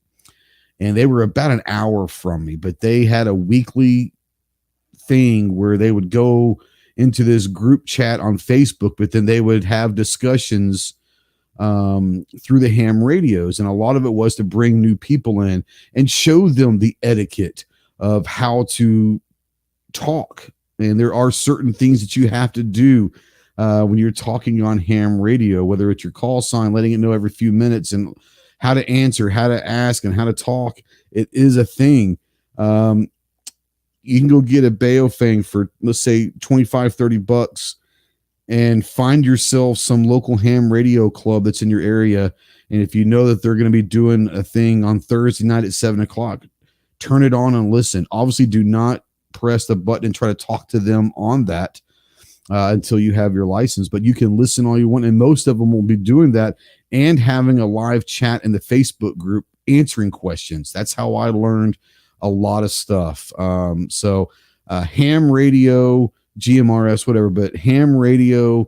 and they were about an hour from me, but they had a weekly thing where they would go into this group chat on Facebook, but then they would have discussions through the ham radios. And a lot of it was to bring new people in and show them the etiquette of how to talk. And there are certain things that you have to do when you're talking on ham radio, whether it's your call sign, letting it know every few minutes, and how to answer, how to ask, and how to talk. It is a thing. You can go get a Baofeng for, let's say, $25-$30 and find yourself some local ham radio club that's in your area. And if you know that they're going to be doing a thing on Thursday night at 7:00, turn it on and listen. Obviously, do not press the button and try to talk to them on that. until you have your license. But you can listen all you want, and most of them will be doing that and having a live chat in the Facebook group answering questions. That's how I learned a lot of stuff. So ham radio, GMRS, whatever, but ham radio,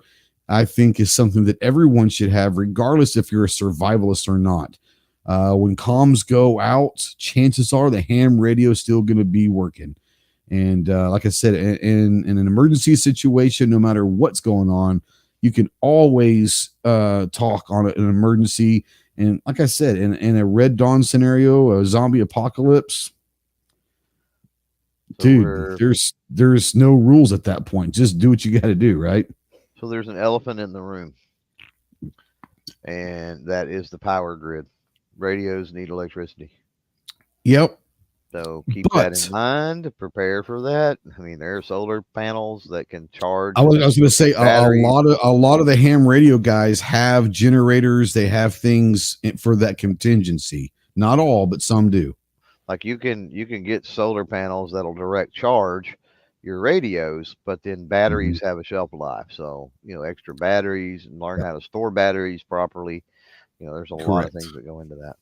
I think, is something that everyone should have, regardless if you're a survivalist or not. When comms go out, chances are the ham radio is still going to be working. And like I said, in an emergency situation, no matter what's going on, you can always talk on an emergency. And like I said, in a Red Dawn scenario, a zombie apocalypse, So dude, there's no rules at that point. Just do what you got to do, right? So there's an elephant in the room, and that is the power grid. Radios need electricity. Yep. So keep that in mind. Prepare for that. I mean, there are solar panels that can charge. I was going to say a lot of the ham radio guys have generators. They have things for that contingency. Not all, but some do. Like you can get solar panels that'll direct charge your radios, but then batteries have a shelf life. So, extra batteries, and learn how to store batteries properly. There's a lot of things that go into that.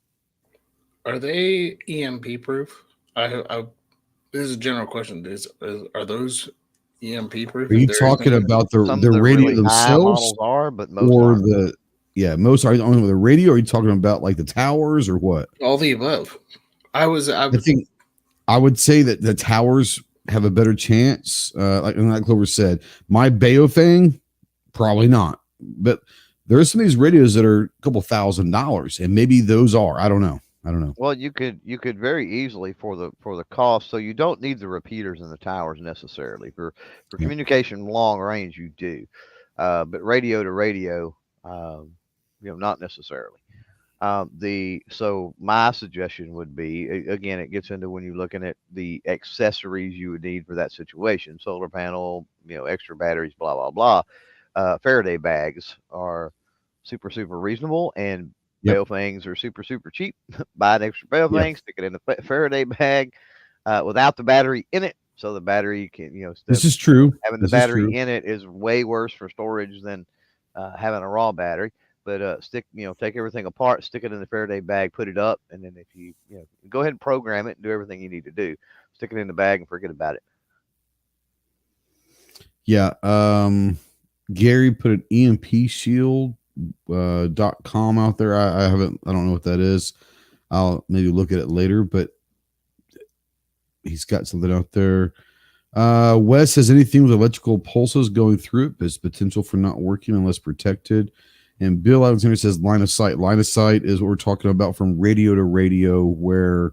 Are they EMP proof? This is a general question. Are those EMP proof? Are you talking about the radio really themselves? Are, but most or aren't. Most are on the radio. Are you talking about like the towers or what? All the above. I think I would say that the towers have a better chance. Like Clover said, my Baofeng, probably not. But there's some of these radios that are a couple $1,000, and maybe those are. I don't know. Well, you could very easily for the cost. So you don't need the repeaters in the towers necessarily for communication long range. You do, but radio to radio, not necessarily. So my suggestion would be, again, it gets into when you're looking at the accessories you would need for that situation: solar panel, extra batteries, blah blah blah. Faraday bags are super reasonable, and Baofengs are super cheap. Buy an extra Baofeng, stick it in a Faraday bag without the battery in it, so the battery can, this is true. Having the battery in it is way worse for storage than having a raw battery. But take everything apart, stick it in the Faraday bag, put it up, and then if you go ahead and program it and do everything you need to do. Stick it in the bag and forget about it. Yeah. Gary put an EMP shield .com out there. I don't know what that is. I'll maybe look at it later, but he's got something out there. Wes says anything with electrical pulses going through it is potential for not working unless protected. And Bill Alexander says line of sight. Line of sight is what we're talking about from radio to radio, where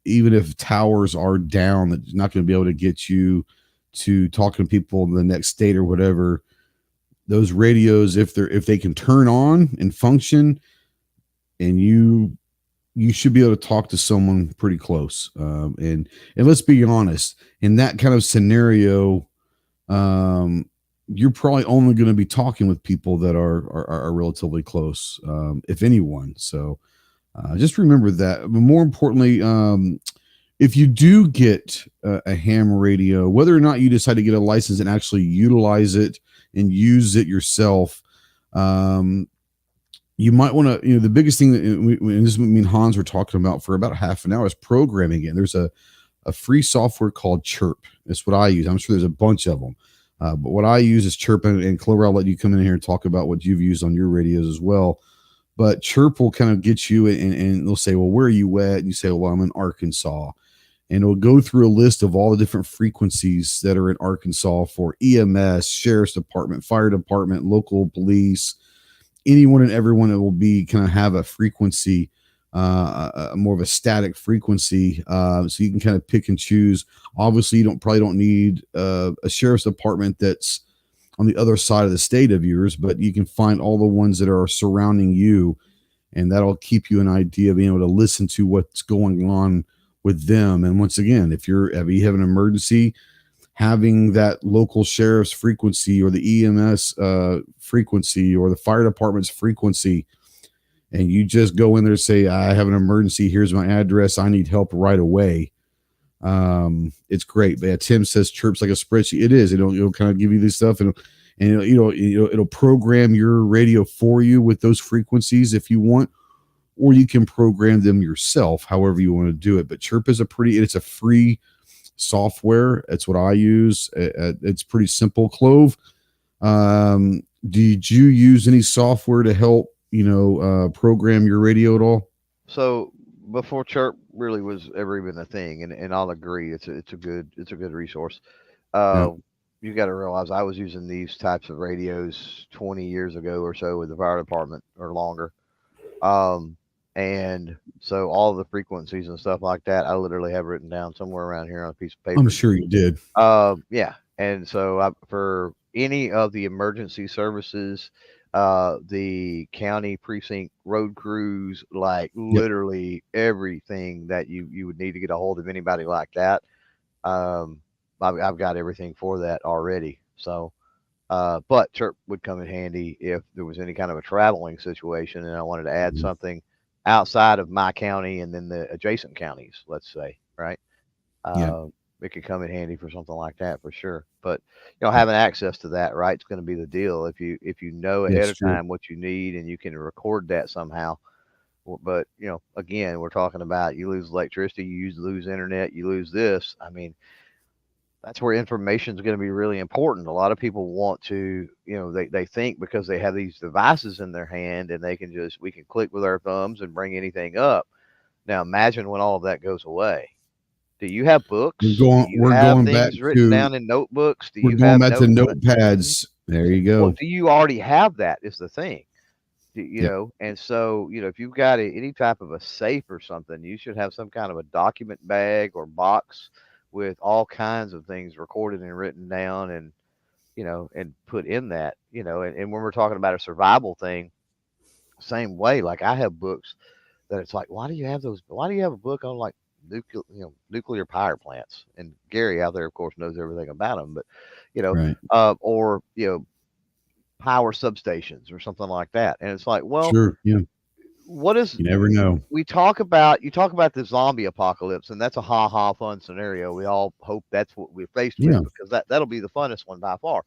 even if towers are down, it's not going to be able to get you to talking to people in the next state or whatever. Those radios, if they can turn on and function, and you should be able to talk to someone pretty close. And let's be honest, in that kind of scenario, you're probably only going to be talking with people that are relatively close, if anyone. So just remember that. But more importantly, if you do get a ham radio, whether or not you decide to get a license and actually utilize it and use it yourself, you might want to, the biggest thing that this is what me and Hans were talking about for about half an hour is programming it. There's a free software called Chirp. That's what I use. I'm sure there's a bunch of them. But what I use is Chirp, and Clover, I'll let you come in here and talk about what you've used on your radios as well. But Chirp will kind of get you, and they'll say, well, where are you at? And you say, well, I'm in Arkansas. And it'll go through a list of all the different frequencies that are in Arkansas for EMS, Sheriff's Department, Fire Department, local police, anyone and everyone that will be kind of have a frequency, more of a static frequency. So you can kind of pick and choose. Obviously, you probably don't need a Sheriff's Department that's on the other side of the state of yours, but you can find all the ones that are surrounding you, and that'll keep you an idea of being able to listen to what's going on with them. And once again, if you have an emergency, having that local sheriff's frequency or the EMS frequency or the fire department's frequency, and you just go in there and say, I have an emergency, here's my address, I need help right away. It's great. But yeah, Tim says chirp's like a spreadsheet. It is. It'll kind of give you this stuff, and it'll program your radio for you with those frequencies if you want, or you can program them yourself, however you want to do it. But Chirp is it's a free software. That's what I use. It's pretty simple. Clove, did you use any software to help program your radio at all? So before Chirp really was ever even a thing, and I'll agree, it's a good resource. You got to realize I was using these types of radios 20 years ago or so with the fire department or longer. And so all the frequencies and stuff like that, I literally have written down somewhere around here on a piece of paper. I'm sure you did. Yeah. And so for any of the emergency services, the county precinct road crews, like literally everything that you would need to get a hold of anybody like that. I've got everything for that already. So, but Chirp would come in handy if there was any kind of a traveling situation and I wanted to add something outside of my county and then the adjacent counties, let's say, right? It could come in handy for something like that for sure. But having access to that, right, it's going to be the deal. If you know ahead of time what you need and you can record that somehow. But again, we're talking about you lose electricity, you lose internet, you lose this. I mean, that's where information is going to be really important. A lot of people want to, they think because they have these devices in their hand and we can click with our thumbs and bring anything up. Now imagine when all of that goes away. Do you have books? We're going back written down in notebooks? We're going back to notepads. There you go. Well, do you already have that is the thing. And so, if you've got any type of a safe or something, you should have some kind of a document bag or box with all kinds of things recorded and written down and, and put in that, and when we're talking about a survival thing, same way, like I have books that it's like, why do you have a book on like nuclear power plants? And Gary out there, of course, knows everything about them, but, or, power substations or something like that. And it's like, well, sure, yeah. What is, you never know. You talk about the zombie apocalypse, and that's a fun scenario. We all hope that's what we're faced with, because that'll be the funnest one by far.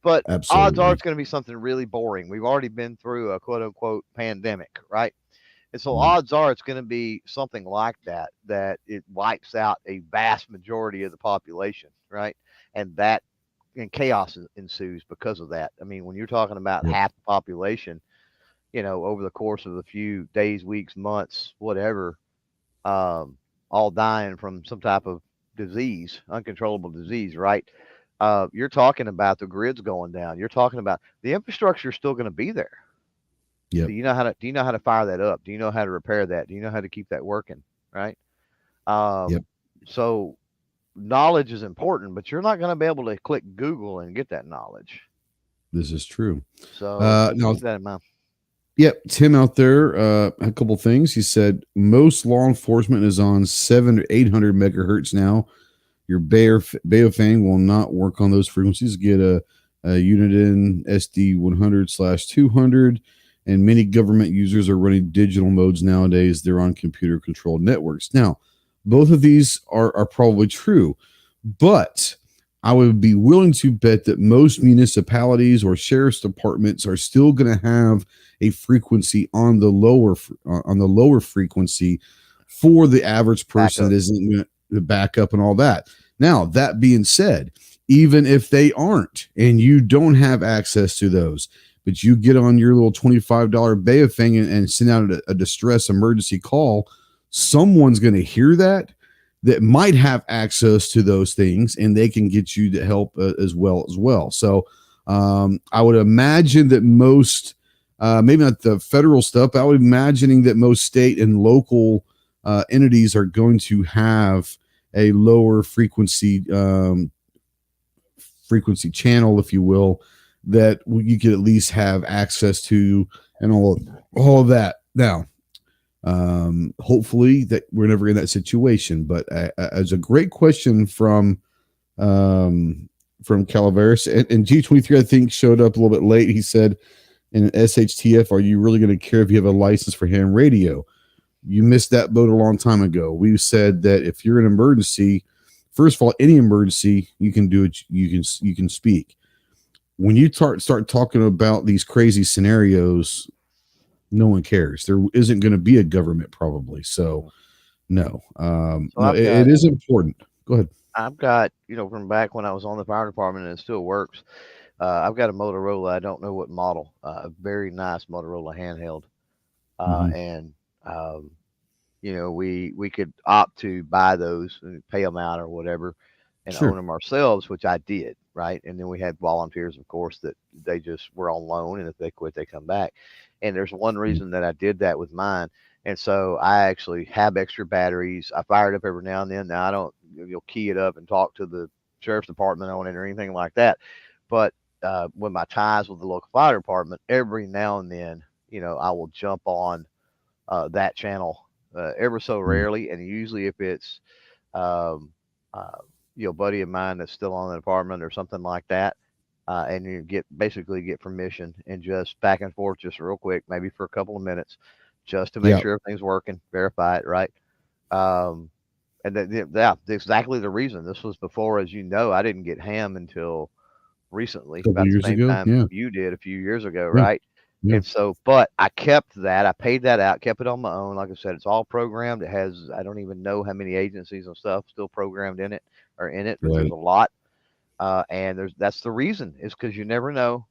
But absolutely, odds are it's going to be something really boring. We've already been through a quote unquote pandemic, right? And so odds are it's going to be something like that it wipes out a vast majority of the population, right? And chaos ensues because of that. I mean, when you're talking about half the population, over the course of a few days, weeks, months, whatever, all dying from some type of disease, uncontrollable disease, right? You're talking about the grids going down. You're talking about the infrastructure is still going to be there. Yeah. Do you know how to fire that up? Do you know how to repair that? Do you know how to keep that working? Right. So knowledge is important, but you're not going to be able to click Google and get that knowledge. This is true. So keep that in mind. Yep. Tim out there, a couple things. He said most law enforcement is on 700 to 800 megahertz now. Your Baofeng will not work on those frequencies. Get a unit in SD 100/200, and many government users are running digital modes nowadays. They're on computer controlled networks. Now, both of these are probably true, but I would be willing to bet that most municipalities or sheriff's departments are still going to have a frequency on the lower frequency for the average person that isn't going to back up and all that. Now, that being said, even if they aren't and you don't have access to those, but you get on your little $25 Baofeng and send out a distress emergency call, someone's going to hear that might have access to those things, and they can get you the help as well. So I would imagine that most, maybe not the federal stuff, but I would imagining that most state and local entities are going to have a lower frequency channel, if you will, that you could at least have access to, and all of that. Now, hopefully that we're never in that situation, but as a great question from Calaveras, and G23 I think showed up a little bit late. He said, in an SHTF, are you really going to care if you have a license for ham radio? you missed that boat a long time ago. We said that if you're in an emergency, first of all, any emergency, you can do it. You can speak. When you start talking about these crazy scenarios, no one cares. There isn't going to be a government probably. So no, So no, it is important. Go ahead. I've got, from back when I was on the fire department, and it still works. I've got a Motorola. I don't know what model. A very nice Motorola handheld, Mhm. and um, we could opt to buy those and pay them out or whatever, and own Sure. them ourselves, which I did, right? And then we had volunteers, of course, that they just were on loan, and if they quit, they come back. And there's one Mhm. reason that I did that with mine. And so I actually have extra batteries. I fire it up every now and then. Now I don't, you'll key it up and talk to the sheriff's department on it or anything like that. But with my ties with the local fire department, every now and then, I will jump on that channel ever so Mhm. rarely. And usually if it's, um, uh, buddy of mine that's still on the department or something like that, and you basically get permission and just back and forth, just real quick, maybe for a couple of minutes, just to make Yeah. sure everything's working, verify it, right? Um, and that's exactly the reason. This was before, as you know, I didn't get ham until recently, A couple about the years same ago. time Yeah. you did a few years ago, Yeah. right? Yeah. And so, but I kept that. I paid that out, kept it on my own. Like I said, it's all programmed. It has, I don't even know how many agencies and stuff still programmed in it or in it, but there's Right. a lot. And that's the reason is because you never know.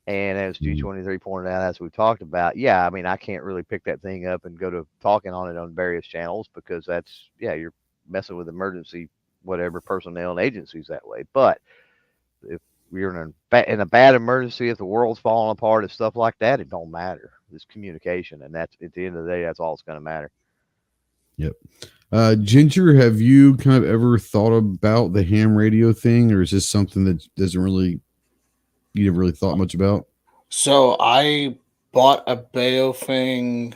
And as Mhm. G23 pointed out, as we talked about, yeah, I mean, I can't really pick that thing up and go to talking on it on various channels because that's, yeah, you're messing with emergency, whatever personnel and agencies that way. But if we're in a bad emergency, if the world's falling apart and stuff like that, it don't matter. It's communication, and that's at the end of the day, that's all it's going to matter. Yep. Ginger, have you kind of ever thought about the ham radio thing, or is this something that doesn't really you never really thought much about? So I bought a Bayo thing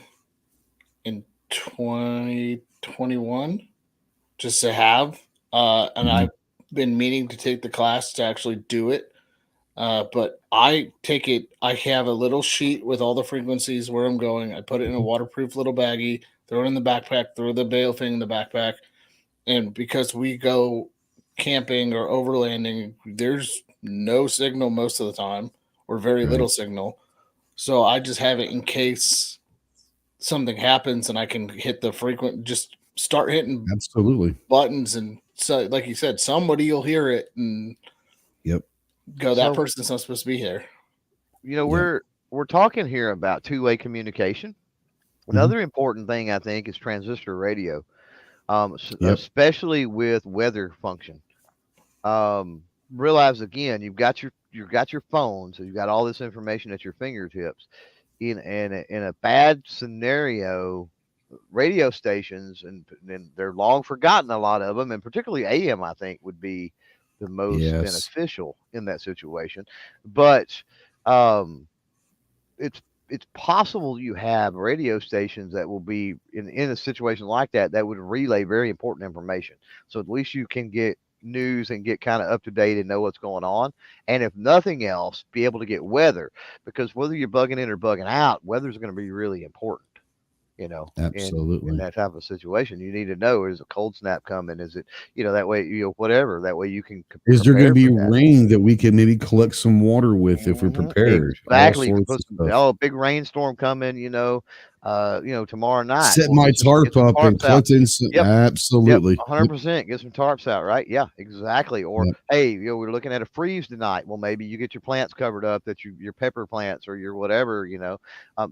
in 2021 just to have, and Mhm. I've been meaning to take the class to actually do it. But I take it, I have a little sheet with all the frequencies where I'm going. I put it in a Mhm. waterproof little baggie, throw it in the backpack, throw the bail thing in the backpack. And because we go camping or overlanding, there's no signal most of the time or very Right. little signal. So I just have it in case something happens and I can hit the frequent, just start hitting Absolutely. buttons. And so, like you said, somebody will hear it and Yep. go, that So, person's not supposed to be here. Yep. we're talking here about two-way communication. Mhm. Another important thing I think is transistor radio, Yep. especially with weather function. Um, Realize again, you've got your phone, so you've got all this information at your fingertips. In a bad scenario, radio stations and they're long forgotten, a lot of them, and particularly AM, I think would be the most Yes. beneficial in that situation. But um, it's it's possible you have radio stations that will be in a situation like that that would relay very important information. So at least you can get news and get kind of up to date and know what's going on. And if nothing else, be able to get weather because whether you're bugging in or bugging out, weather's going to be really important. In Absolutely. that type of situation, you need to know: is a cold snap coming? Is it that way? Whatever. That way you can Is there going to prepare be for that. rain that we can maybe collect some water with if we're prepared? All Exactly. You can sorts put of some stuff. oh, big rainstorm coming, tomorrow night. Set Well, my get tarp some up and tarps out. collect in some. Yep. Yep. Absolutely. Yep. 100%. Get some tarps out, right? Yeah, exactly. Or Yep. hey, we're looking at a freeze tonight. Well, maybe you get your plants covered up that your pepper plants or your whatever,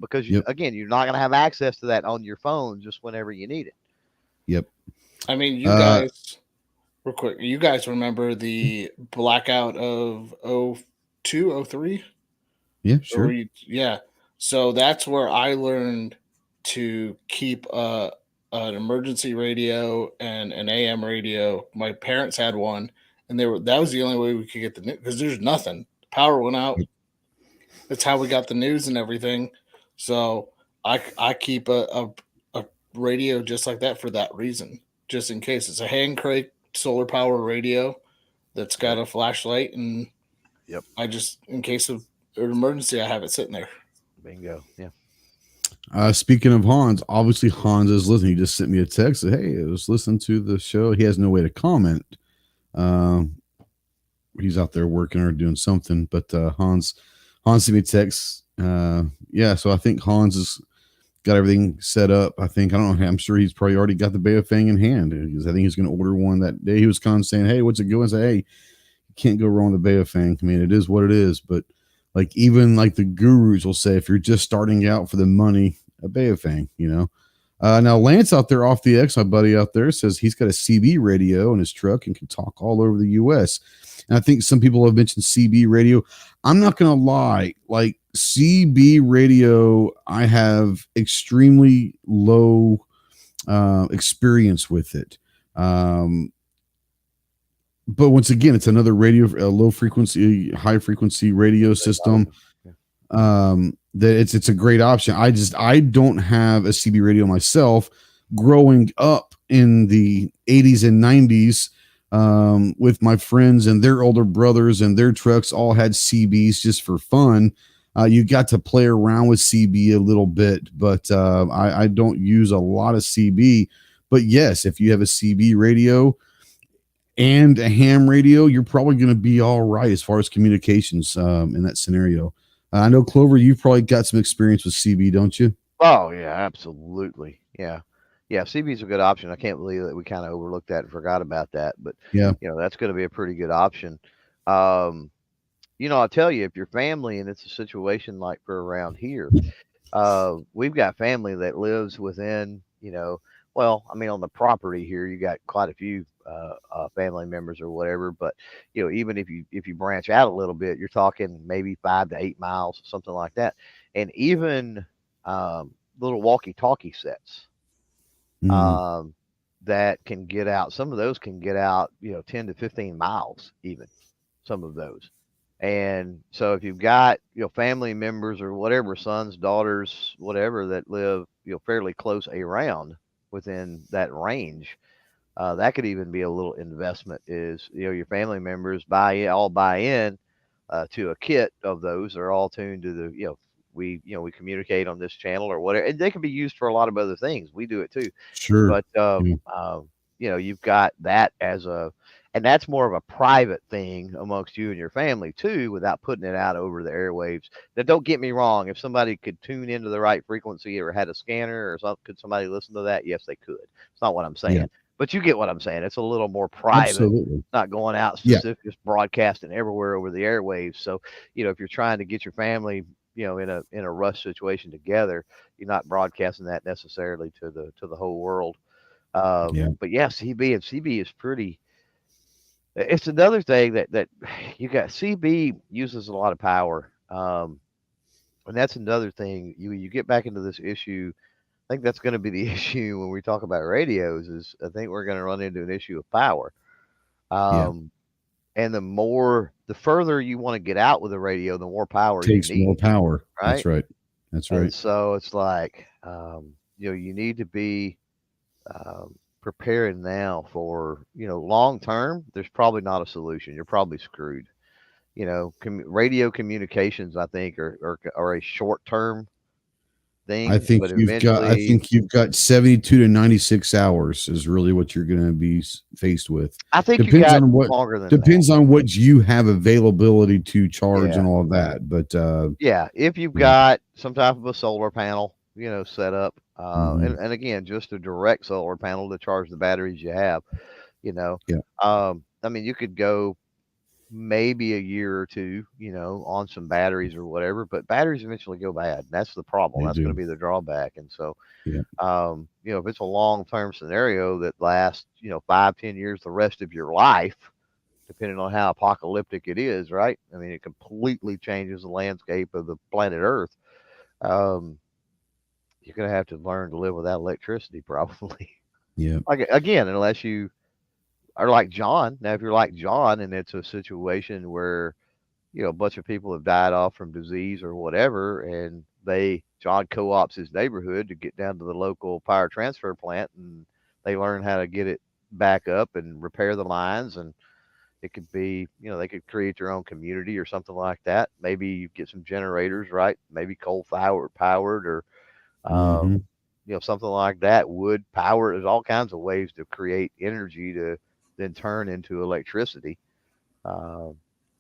because Yep. again, you're not going to have access to that on your phone just whenever you need it. Yep. I mean, you Uh, guys, real quick, you guys remember the blackout of 02, 03? yeah, Or sure. yeah. So that's where I learned to keep an emergency radio and an AM radio. My parents had one, and that was the only way we could get the news because there's nothing. Power went out. Yep. That's how we got the news and everything. So I keep a radio just like that for that reason, just in case. It's a hand crank solar power radio that's got Yep. a flashlight, and Yep. I just in case of an emergency, I have it sitting there. Bingo. Yeah. Speaking of Hans, obviously Hans is listening. He just sent me a text. Said, hey, I was listening to the show. He has no way to comment. Um, he's out there working or doing something. But Hans sent me a text. Yeah, so I think Hans has got everything set up. I think I don't know. I'm sure he's probably already got the Baofeng in hand because I think he's going to order one that day. He was kind of saying, "Hey, what's it going?" I say, "Hey, you can't go wrong with the Baofeng. I mean, it is what it is." But like even like the gurus will say, if you're just starting out for the money, a Baofeng, you know. Now Lance out there off the X, my buddy out there says he's got a CB radio in his truck and can talk all over the U.S. And I think some people have mentioned CB radio. I'm not gonna lie, like CB radio, I have extremely low experience with it. But once again, it's another radio, low frequency, high frequency radio system. That it's a great option. I don't have a CB radio myself. Growing up in the 80s and 90s, with my friends and their older brothers and their trucks all had CBs just for fun. You got to play around with CB a little bit, but I don't use a lot of CB. But yes, if you have a CB radio and a ham radio, you're probably going to be all right as far as communications in that scenario. I know Clover, you've probably got some experience with CB, don't you? Oh yeah, absolutely. Yeah. Yeah, CB is a good option. I can't believe that we kind of overlooked that and forgot about that, but Yeah, that's going to be a pretty good option. Um, I'll tell you, if your family and it's a situation like for around here, we've got family that lives within, well, I mean, on the property here, you got quite a few family members or whatever. But even if you branch out a little bit, you're talking maybe 5 to 8 miles, something like that, and even little walkie-talkie sets mm, um, that can get out. Some of those can get out, 10 to 15 miles, even some of those. And so if you've got, family members or whatever, sons, daughters, whatever, that live, fairly close around within that range, that could even be a little investment. Is your family members buy in to a kit of those. They're all tuned to the we communicate on this channel or whatever, and they can be used for a lot of other things. We do it too, sure. but Yeah, you've got that as a, and that's more of a private thing amongst you and your family too, without putting it out over the airwaves. Now, don't get me wrong. If somebody could tune into the right frequency or had a scanner or something, could somebody listen to that? Yes, they could. It's not what I'm yeah, saying, but you get what I'm saying. It's a little more private, absolutely. not going out Yeah, specific, just broadcasting everywhere over the airwaves. So, if you're trying to get your family, in a rush situation together, you're not broadcasting that necessarily to the whole world. yeah. But yeah, CB is pretty. It's another thing that you got. CB uses a lot of power, and that's another thing. You get back into this issue. I think that's going to be the issue when we talk about radios. Is I think we're going to run into an issue of power. Yeah. Um, and the further you want to get out with a radio, the more power you Takes more need, power. That's right? right. That's And right. so it's like, you need to be preparing now for, long term. There's probably not a solution. You're probably screwed. Radio communications, I think, are a short term thing, but I eventually, think you've got 72 to 96 hours is really what you're going to be faced with. I think you Depends got on what longer than that. depends on what you have availability to charge Yeah. and all of that. But Yeah. If you've yeah. got some type of a solar panel, set up, Hmm. and again, just a direct solar panel to charge the batteries you have, you know, Yeah. I mean, you could go maybe a year or two, on some batteries or whatever, but batteries eventually go bad. And that's the problem. They That's going do. to be the drawback. And so, Yeah. if it's a long term scenario that lasts, 5, 10 years, the rest of your life, depending on how apocalyptic it is, right? I mean, it completely changes the landscape of the planet Earth. Um, you're going to have to learn to live without electricity, probably. Yeah. Like, again, unless you are like John. Now, if you're like John and it's a situation where, a bunch of people have died off from disease or whatever, and John co-ops his neighborhood to get down to the local power transfer plant, and they learn how to get it back up and repair the lines, and it could be, they could create their own community or something like that. Maybe you get some generators, right? Maybe coal powered or Mm-hmm. Something like that would power. There's all kinds of ways to create energy to then turn into electricity. Um,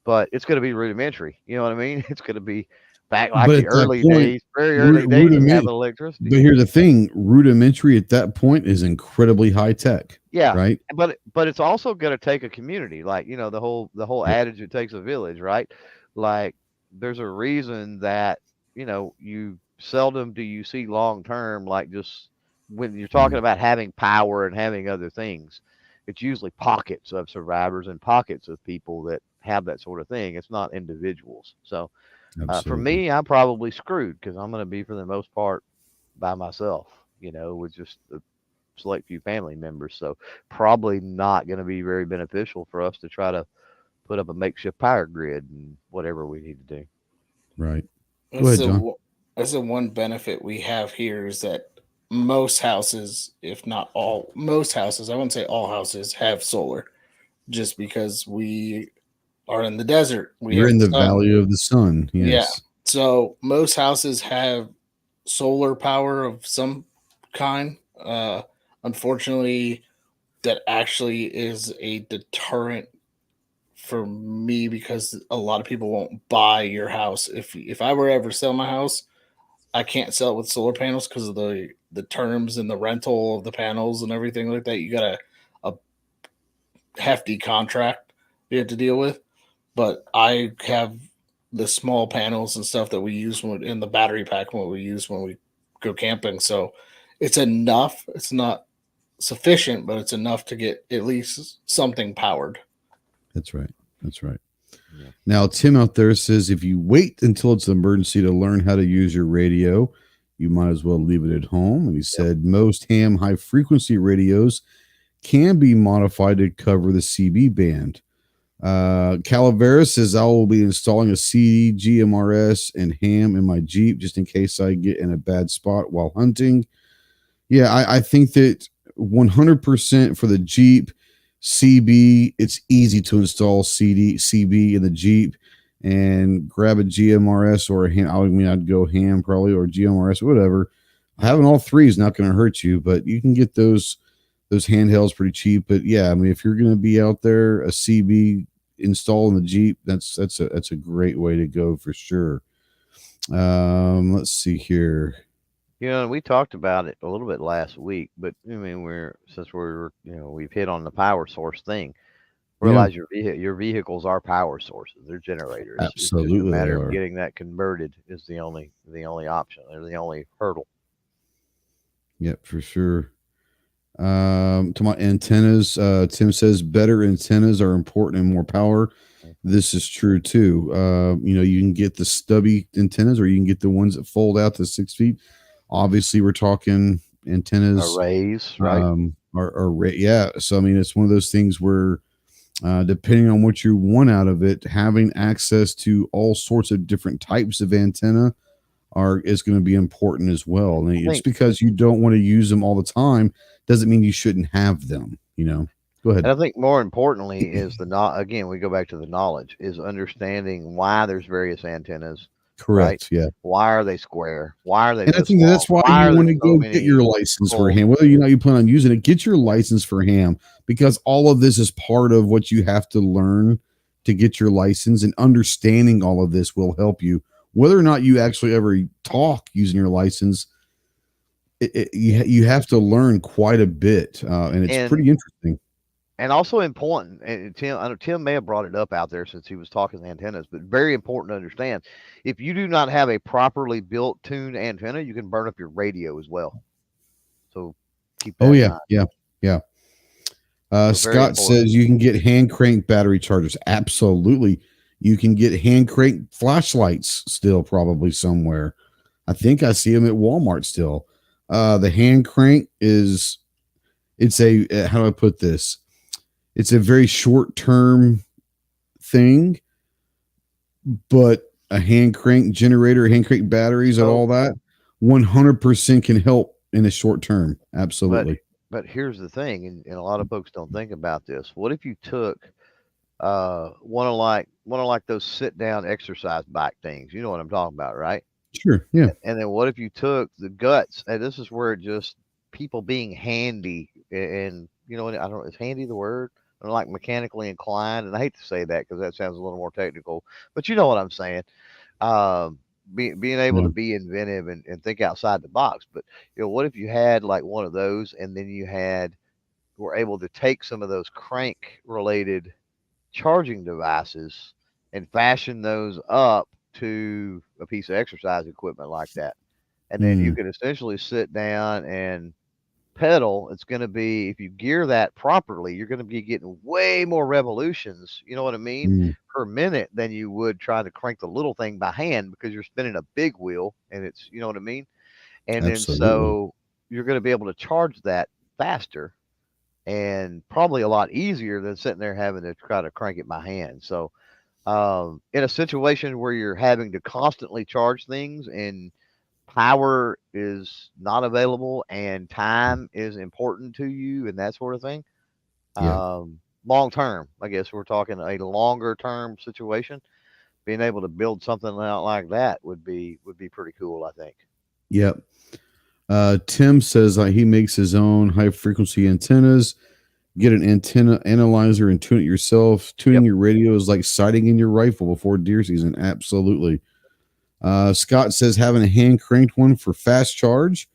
but it's going to be rudimentary. You know what I mean? It's going to be back like But the at that early point, days, very early days of having electricity. but here's the thing: rudimentary at that point is incredibly high tech, Yeah, right? but it's also going to take a community, like the whole Yep. adage, it takes a village, right? Like there's a reason that you seldom do you see long term, like just when you're talking Mhm. about having power and having other things, it's usually pockets of survivors and pockets of people that have that sort of thing. It's not individuals. So for Absolutely. me, I'm probably screwed because I'm going to be for the most part by myself, with just select few family members. So probably not going to be very beneficial for us to try to put up a makeshift power grid and whatever we need to do. Right. Go That's ahead, the John. that's the one benefit we have here is that most houses, if not all, most houses, I wouldn't say all houses, have solar. Just because we are in the desert, we You're have in the the sun. valley of the sun. Yeah, Yes. so most houses have solar power of some kind. Unfortunately, that actually is a deterrent for me because a lot of people won't buy your house. If I were to ever sell my house, I can't sell it with solar panels because of the terms and the rental of the panels and everything like that. You got a hefty contract you have to deal with. But I have the small panels and stuff that we use in the battery pack when we use when we go camping. So it's enough. It's not sufficient, but it's enough to get at least something powered. That's right. That's right. Yeah. Now, Tim out there says if you wait until it's an emergency to learn how to use your radio, you might as well leave it at home. And he Yep. said most ham high frequency radios can be modified to cover the CB band. Calavera says I will be installing a CD, GMRS, and ham in my Jeep just in case I get in a bad spot while hunting. Yeah, I think that 100% for the Jeep CB, it's easy to install CB in the Jeep and grab a GMRS or a ham. I mean, I'd go ham probably or GMRS, whatever. Having all three is not going to hurt you, but you can get those handhelds pretty cheap. But yeah, I mean, if you're going to be out there, a CB install in the Jeep, that's a great way to go for sure. Let's see here. We talked about it a little bit last week, but I mean, we've hit on the power source thing. Yeah, Realize your vehicles are power sources. They're generators. It's just a absolutely they matter of are. getting that converted is the only option. They're the only hurdle. Yep, for sure. To my antennas, Tim says better antennas are important and more power. This is true too. You can get the stubby antennas or you can get the ones that fold out to 6 feet. Obviously, we're talking antennas. Arrays, right? Yeah. So I mean, it's one of those things where, depending on what you want out of it, having access to all sorts of different types of antenna is going to be important as well. And I it's think, because you don't want to use them all the time doesn't mean you shouldn't have them. Go ahead. and I think more importantly is again, we go back to the knowledge, is understanding why there's various antennas, right? Correct. Yeah. Why are they square? Why are they And I this think long? that's why Why you are there want to so go get many your license for poles? ham. Whether you plan on using it, get your license for ham because all of this is part of what you have to learn to get your license, and understanding all of this will help you. Whether or not you actually ever talk using your license, you have to learn quite a bit, and it's And pretty interesting. also important, and Tim, I know Tim may have brought it up out there since he was talking antennas, but very important to understand. If you do not have a properly built tuned antenna, you can burn up your radio as well. So keep Oh that in yeah, mind. yeah, yeah. So very Scott important. says you can get hand crank battery chargers. Absolutely. You can get hand crank flashlights still probably somewhere. I think I see them at Walmart still. The hand crank it's a, how do I put this? It's a very short term thing, but a hand crank generator, hand crank batteries, and So, all that 100% can help in the short term. but Absolutely. here's the thing, and a lot of folks don't think about this. What if you took one of like those sit down exercise bike things? You know what I'm talking about, right? Sure. Yeah. And then what if you took the guts? And this is where just people being handy and you know, I don't know, is handy the word? Or like mechanically inclined, and I hate to say that because that sounds a little more technical, but you know what I'm saying. Um, being able Yeah. to be inventive and think outside the box. But you know, what if you had like one of those, and then you were able to take some of those crank related charging devices and fashion those up to a piece of exercise equipment like that. And then you Mm, could essentially sit down and pedal. It's going to be, if you gear that properly, you're going to be getting way more revolutions, you know what I mean, mm, per minute than you would trying to crank the little thing by hand because you're spinning a big wheel and it's, you know what I mean? And then absolutely. so you're going to be able to charge that faster and probably a lot easier than sitting there having to try to crank it by hand. So, in a situation where you're having to constantly charge things and power is not available and time is important to you and that sort of thing, Yeah. long term, I guess we're talking a longer term situation. Being able to build something out like that would be pretty cool, I think. Yep. Tim says he makes his own high frequency antennas. Get an antenna analyzer and tune it yourself. Tuning Yep. your radio is like sighting in your rifle before deer season. Absolutely. Scott says having a hand cranked one for fast charge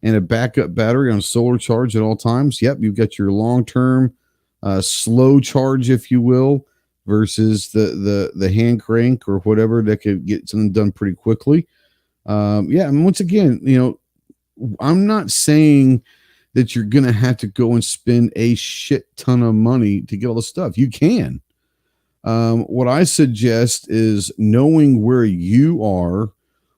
and a backup battery on solar charge at all times. Yep, you've got your long term slow charge, if you will, versus the hand crank or whatever that could get something done pretty quickly. Yeah, and once again, I'm not saying that you're going to have to go and spend a shit ton of money to get all the stuff. You can. What I suggest is knowing where you are,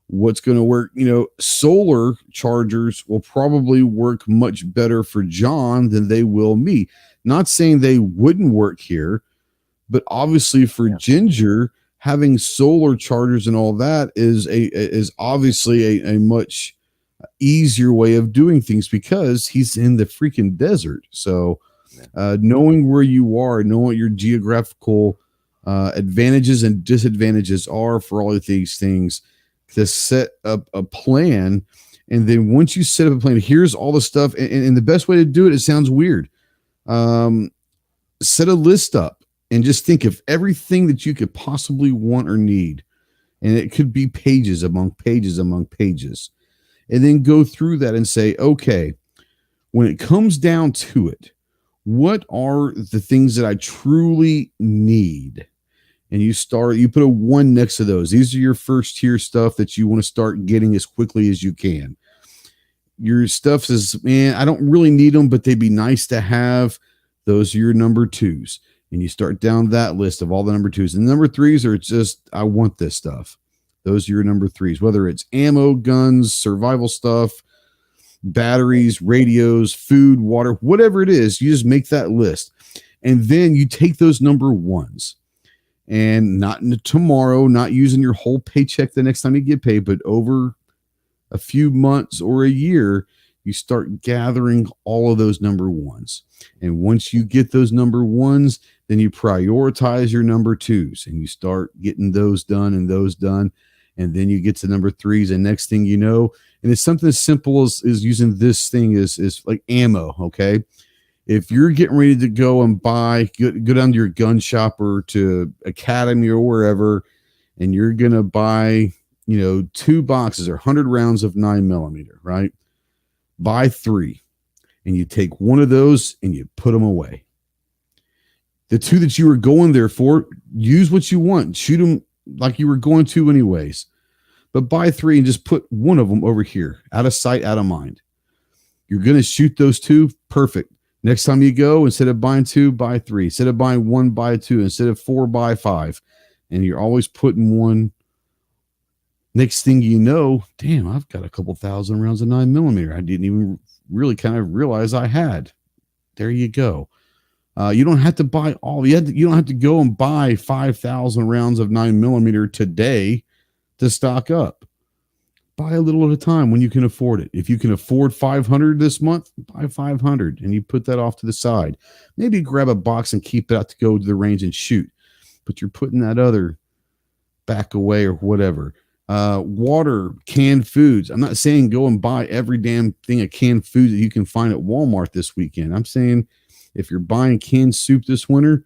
what's going to work. Solar chargers will probably work much better for John than they will me. Not saying they wouldn't work here, but obviously for Yeah. Ginger, having solar chargers and all that is obviously a much easier way of doing things because he's in the freaking desert. So knowing where you are, knowing what your geographical advantages and disadvantages are for all of these things, to set up a plan. And then once you set up a plan, here's all the stuff. And the best way to do it, it sounds weird. Set a list up and just think of everything that you could possibly want or need. And it could be pages among pages among pages. And then go through that and say, okay, when it comes down to it, what are the things that I truly need? And you put a 1 next to those. These are your first tier stuff that you want to start getting as quickly as you can. Your stuff says, man, I don't really need them, but they'd be nice to have. Those are your number 2s. And you start down that list of all the number 2s. And number 3s are just, I want this stuff. Those are your number 3s, whether it's ammo, guns, survival stuff, batteries, radios, food, water, whatever it is, you just make that list. And then you take those number 1s. And not tomorrow, not using your whole paycheck the next time you get paid, but over a few months or a year, you start gathering all of those number 1s. And once you get those number 1s, then you prioritize your number 2s and you start getting those done and those done. And then you get to number 3s. And next thing you know, and it's something as simple as using this thing is like ammo. Okay. If you're getting ready to go and go down to your gun shop or to Academy or wherever, and you're going to buy, 2 boxes or 100 rounds of 9mm, right? Buy 3 and you take one of those and you put them away. The 2 that you were going there for, use what you want, shoot them like you were going to anyways, but buy 3 and just put one of them over here, out of sight, out of mind. You're going to shoot those 2. Perfect. Next time you go, instead of buying 2, buy 3. Instead of buying 1, buy 2. Instead of 4, buy 5. And you're always putting one. Next thing you know, damn, I've got a couple thousand rounds of 9mm. I didn't even really kind of realize I had. There you go. You don't have to buy all. You don't have to go and buy 5,000 rounds of 9mm today to stock up. Buy a little at a time when you can afford it. If you can afford 500 this month, buy 500 and you put that off to the side. Maybe grab a box and keep it out to go to the range and shoot, but you're putting that other back away or whatever. Water, canned foods. I'm not saying go and buy every damn thing of canned food that you can find at Walmart this weekend. I'm saying if you're buying canned soup this winter,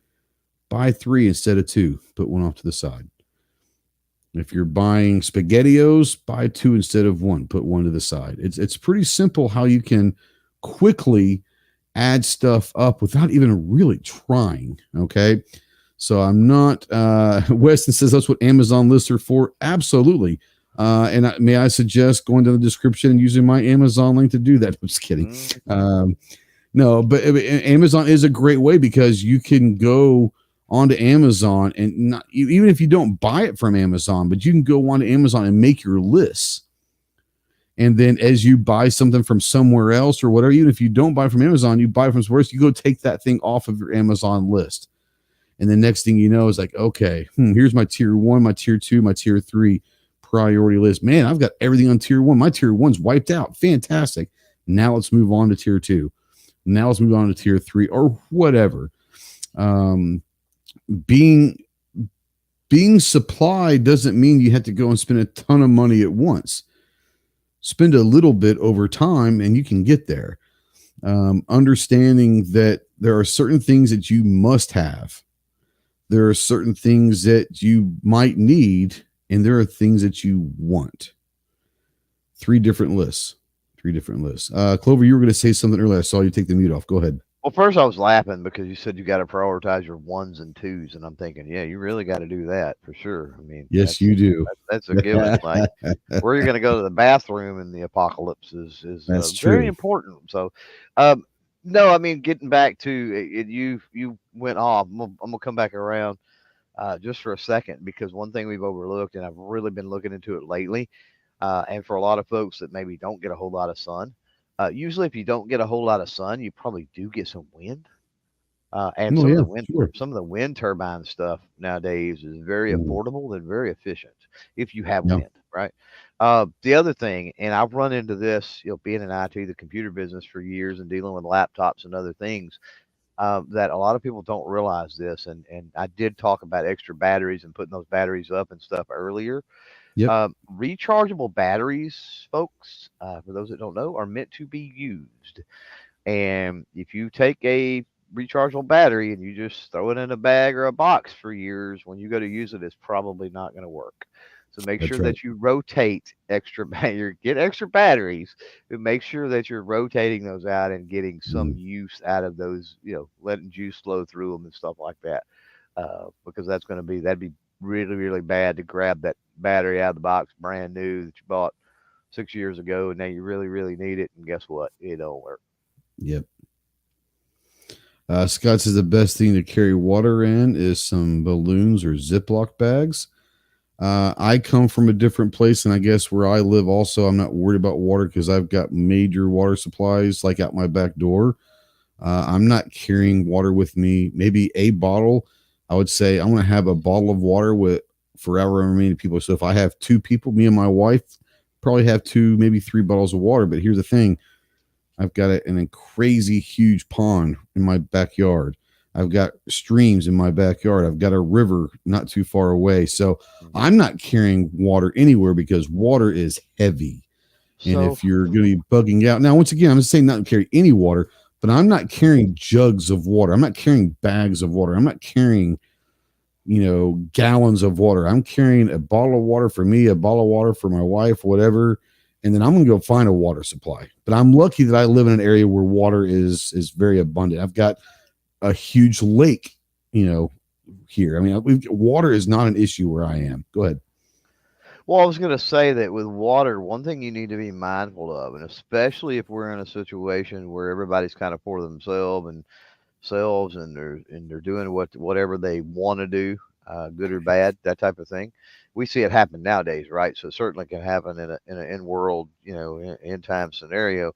buy 3 instead of 2. Put one off to the side. If you're buying SpaghettiOs, buy 2 instead of 1. Put 1 to the side. It's pretty simple how you can quickly add stuff up without even really trying. Okay. So I'm not, Weston says that's what Amazon lists are for. Absolutely. May I suggest going to the description and using my Amazon link to do that? I'm just kidding. No, but Amazon is a great way because you can go onto Amazon and not, even if you don't buy it from Amazon, but you can go onto Amazon and make your lists. And then as you buy something from somewhere else or whatever, even if you don't buy from Amazon, you buy from somewhere else, you go take that thing off of your Amazon list. And the next thing you know is like, okay, here's my tier 1, my tier 2, my tier 3 priority list. Man, I've got everything on tier 1. My tier 1's wiped out. Fantastic. Now let's move on to tier 2. Now let's move on to tier 3 or whatever. Being supplied doesn't mean you have to go and spend a ton of money at once. Spend a little bit over time and you can get there. Understanding that there are certain things that you must have. There are certain things that you might need, and there are things that you want. 3 different lists. Clover, you were going to say something earlier. I saw you take the mute off. Go ahead. Well, first I was laughing because you said you got to prioritize your 1s and 2s, and I'm thinking, yeah, you really got to do that for sure. I mean, yes, you do. That's a given. Like where you're going to go to the bathroom in the apocalypse is very important. So, no, I mean, getting back to it, you went off. I'm gonna come back around just for a second because one thing we've overlooked, and I've really been looking into it lately, and for a lot of folks that maybe don't get a whole lot of sun. Usually, if you don't get a whole lot of sun, you probably do get some wind. And some of the wind turbine stuff nowadays is very affordable and very efficient if you have wind, right? The other thing, and I've run into this, being in IT, the computer business for years and dealing with laptops and other things, that a lot of people don't realize this. And I did talk about extra batteries and putting those batteries up and stuff earlier. Rechargeable batteries, folks, for those that don't know, are meant to be used. And if you take a rechargeable battery and you just throw it in a bag or a box for years, when you go to use it, it's probably not going to work. So make sure that you rotate extra get extra batteries, and make sure that you're rotating those out and getting some use out of those, letting juice flow through them and stuff like that. Because that'd be really, really bad to grab that battery out of the box brand new that you bought 6 years ago, and now you really, really need it. And guess what? It don't work. Yep. Scott says the best thing to carry water in is some balloons or Ziploc bags. I come from a different place, and I guess where I live also, I'm not worried about water because I've got major water supplies like out my back door. I'm not carrying water with me. Maybe a bottle. I would say I'm going to have a bottle of water with forever many people. So if I have 2 people, me and my wife, probably have 2, maybe 3 bottles of water. But here's the thing. I've got a crazy huge pond in my backyard. I've got streams in my backyard. I've got a river not too far away. So I'm not carrying water anywhere because water is heavy. And if you're going to be bugging out. Now, once again, I'm just saying not to carry any water, but I'm not carrying jugs of water. I'm not carrying bags of water. I'm not carrying, gallons of water. I'm carrying a bottle of water for me, a bottle of water for my wife, whatever. And then I'm going to go find a water supply. But I'm lucky that I live in an area where water is very abundant. I've got a huge lake, here. I mean, water is not an issue where I am. Go ahead. Well, I was going to say that with water, one thing you need to be mindful of, and especially if we're in a situation where everybody's kind of for themselves and they're doing whatever they want to do, good or bad, that type of thing. We see it happen nowadays, right? So it certainly can happen in an in-world, in-time scenario.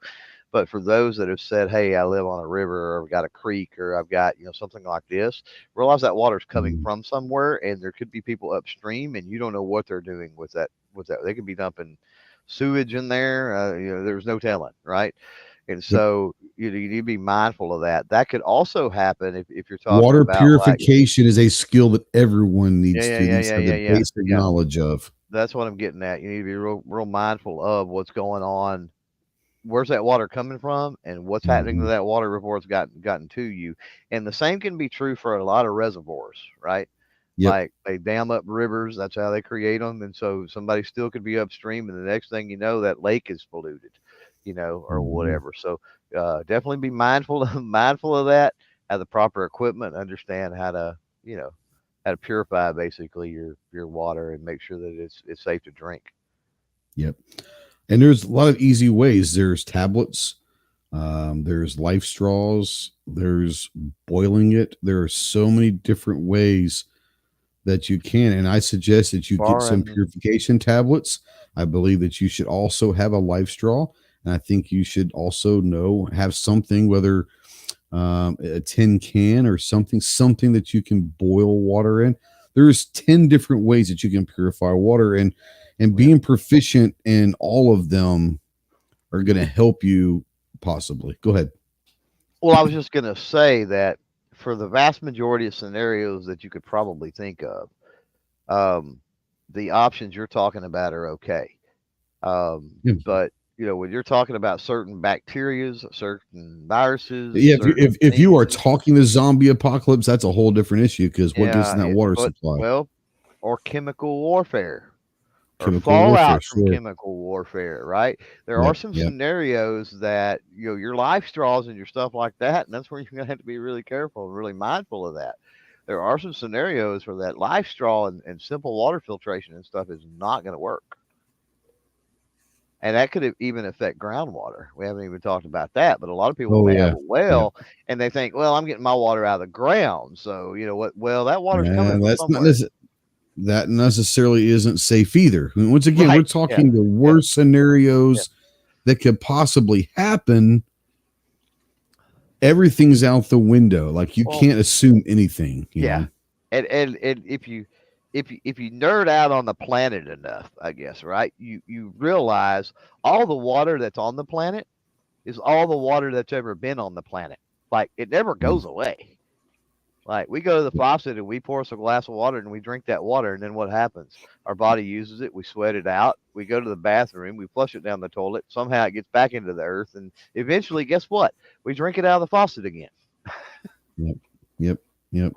But for those that have said, hey, I live on a river or I've got a creek or I've got, something like this, realize that water's coming from somewhere and there could be people upstream and you don't know what they're doing with that. They could be dumping sewage in there. There's no telling, right? And so you need to be mindful of that. That could also happen if you're talking water about purification is a skill that everyone needs to have the basic knowledge of. That's what I'm getting at. You need to be real mindful of what's going on. Where's that water coming from, and what's happening to Mhm. that water before it's gotten to you. And the same can be true for a lot of reservoirs, right? Yep. Like they dam up rivers, that's how they create them, and so somebody still could be upstream, and the next thing you know, that lake is polluted, or Mhm. whatever. So definitely be mindful mindful of that. Have the proper equipment, understand how to purify basically your water and make sure that it's safe to drink. Yep. And there's a lot of easy ways. There's tablets. There's life straws. There's boiling it. There are so many different ways that you can. And I suggest that you get some Barring purification tablets. I believe that you should also have a life straw. And I think you should also have something, whether a tin can or something that you can boil water in. There's 10 different ways that you can purify water, and yeah. being proficient in all of them are going to help you possibly. Go ahead. Well, I was just gonna say that for the vast majority of scenarios that you could probably think of, um, the options you're talking about are okay. Yeah. But when you're talking about certain bacterias, certain viruses, Yeah, certain if you are things, talking the zombie apocalypse, that's a whole different issue because what gets yeah, in that water but supply? well, or chemical warfare, or Chemical warfare, fallout from sure. chemical warfare, right? There are Yep, some yep. scenarios that your life straws and your stuff like that, and that's where you're gonna have to be really careful and really mindful of that. There are some scenarios where that life straw and simple water filtration and stuff is not going to work. And that could even affect groundwater. We haven't even talked about that, but a lot of people Oh may have yeah, a yeah. well and they think, well, I'm getting my water out of the ground. So, you know what? Well, that water's coming Man, from that's not somewhere. that necessarily isn't safe either. I mean, once again, we're Right. Yeah. talking the Yeah. worst Yeah. scenarios that could possibly happen. Everything's out the window. Like you Well, can't assume anything, yeah. And if you nerd out on the planet enough, I guess, right? You realize all the water that's on the planet is all the water that's ever been on the planet. Like it never Mm. goes away. Like we go to the faucet and we pour us a glass of water and we drink that water, and then what happens? Our body uses it, we sweat it out, we go to the bathroom, we flush it down the toilet, somehow it gets back into the earth, and eventually, guess what? We drink it out of the faucet again. Yep, yep, yep.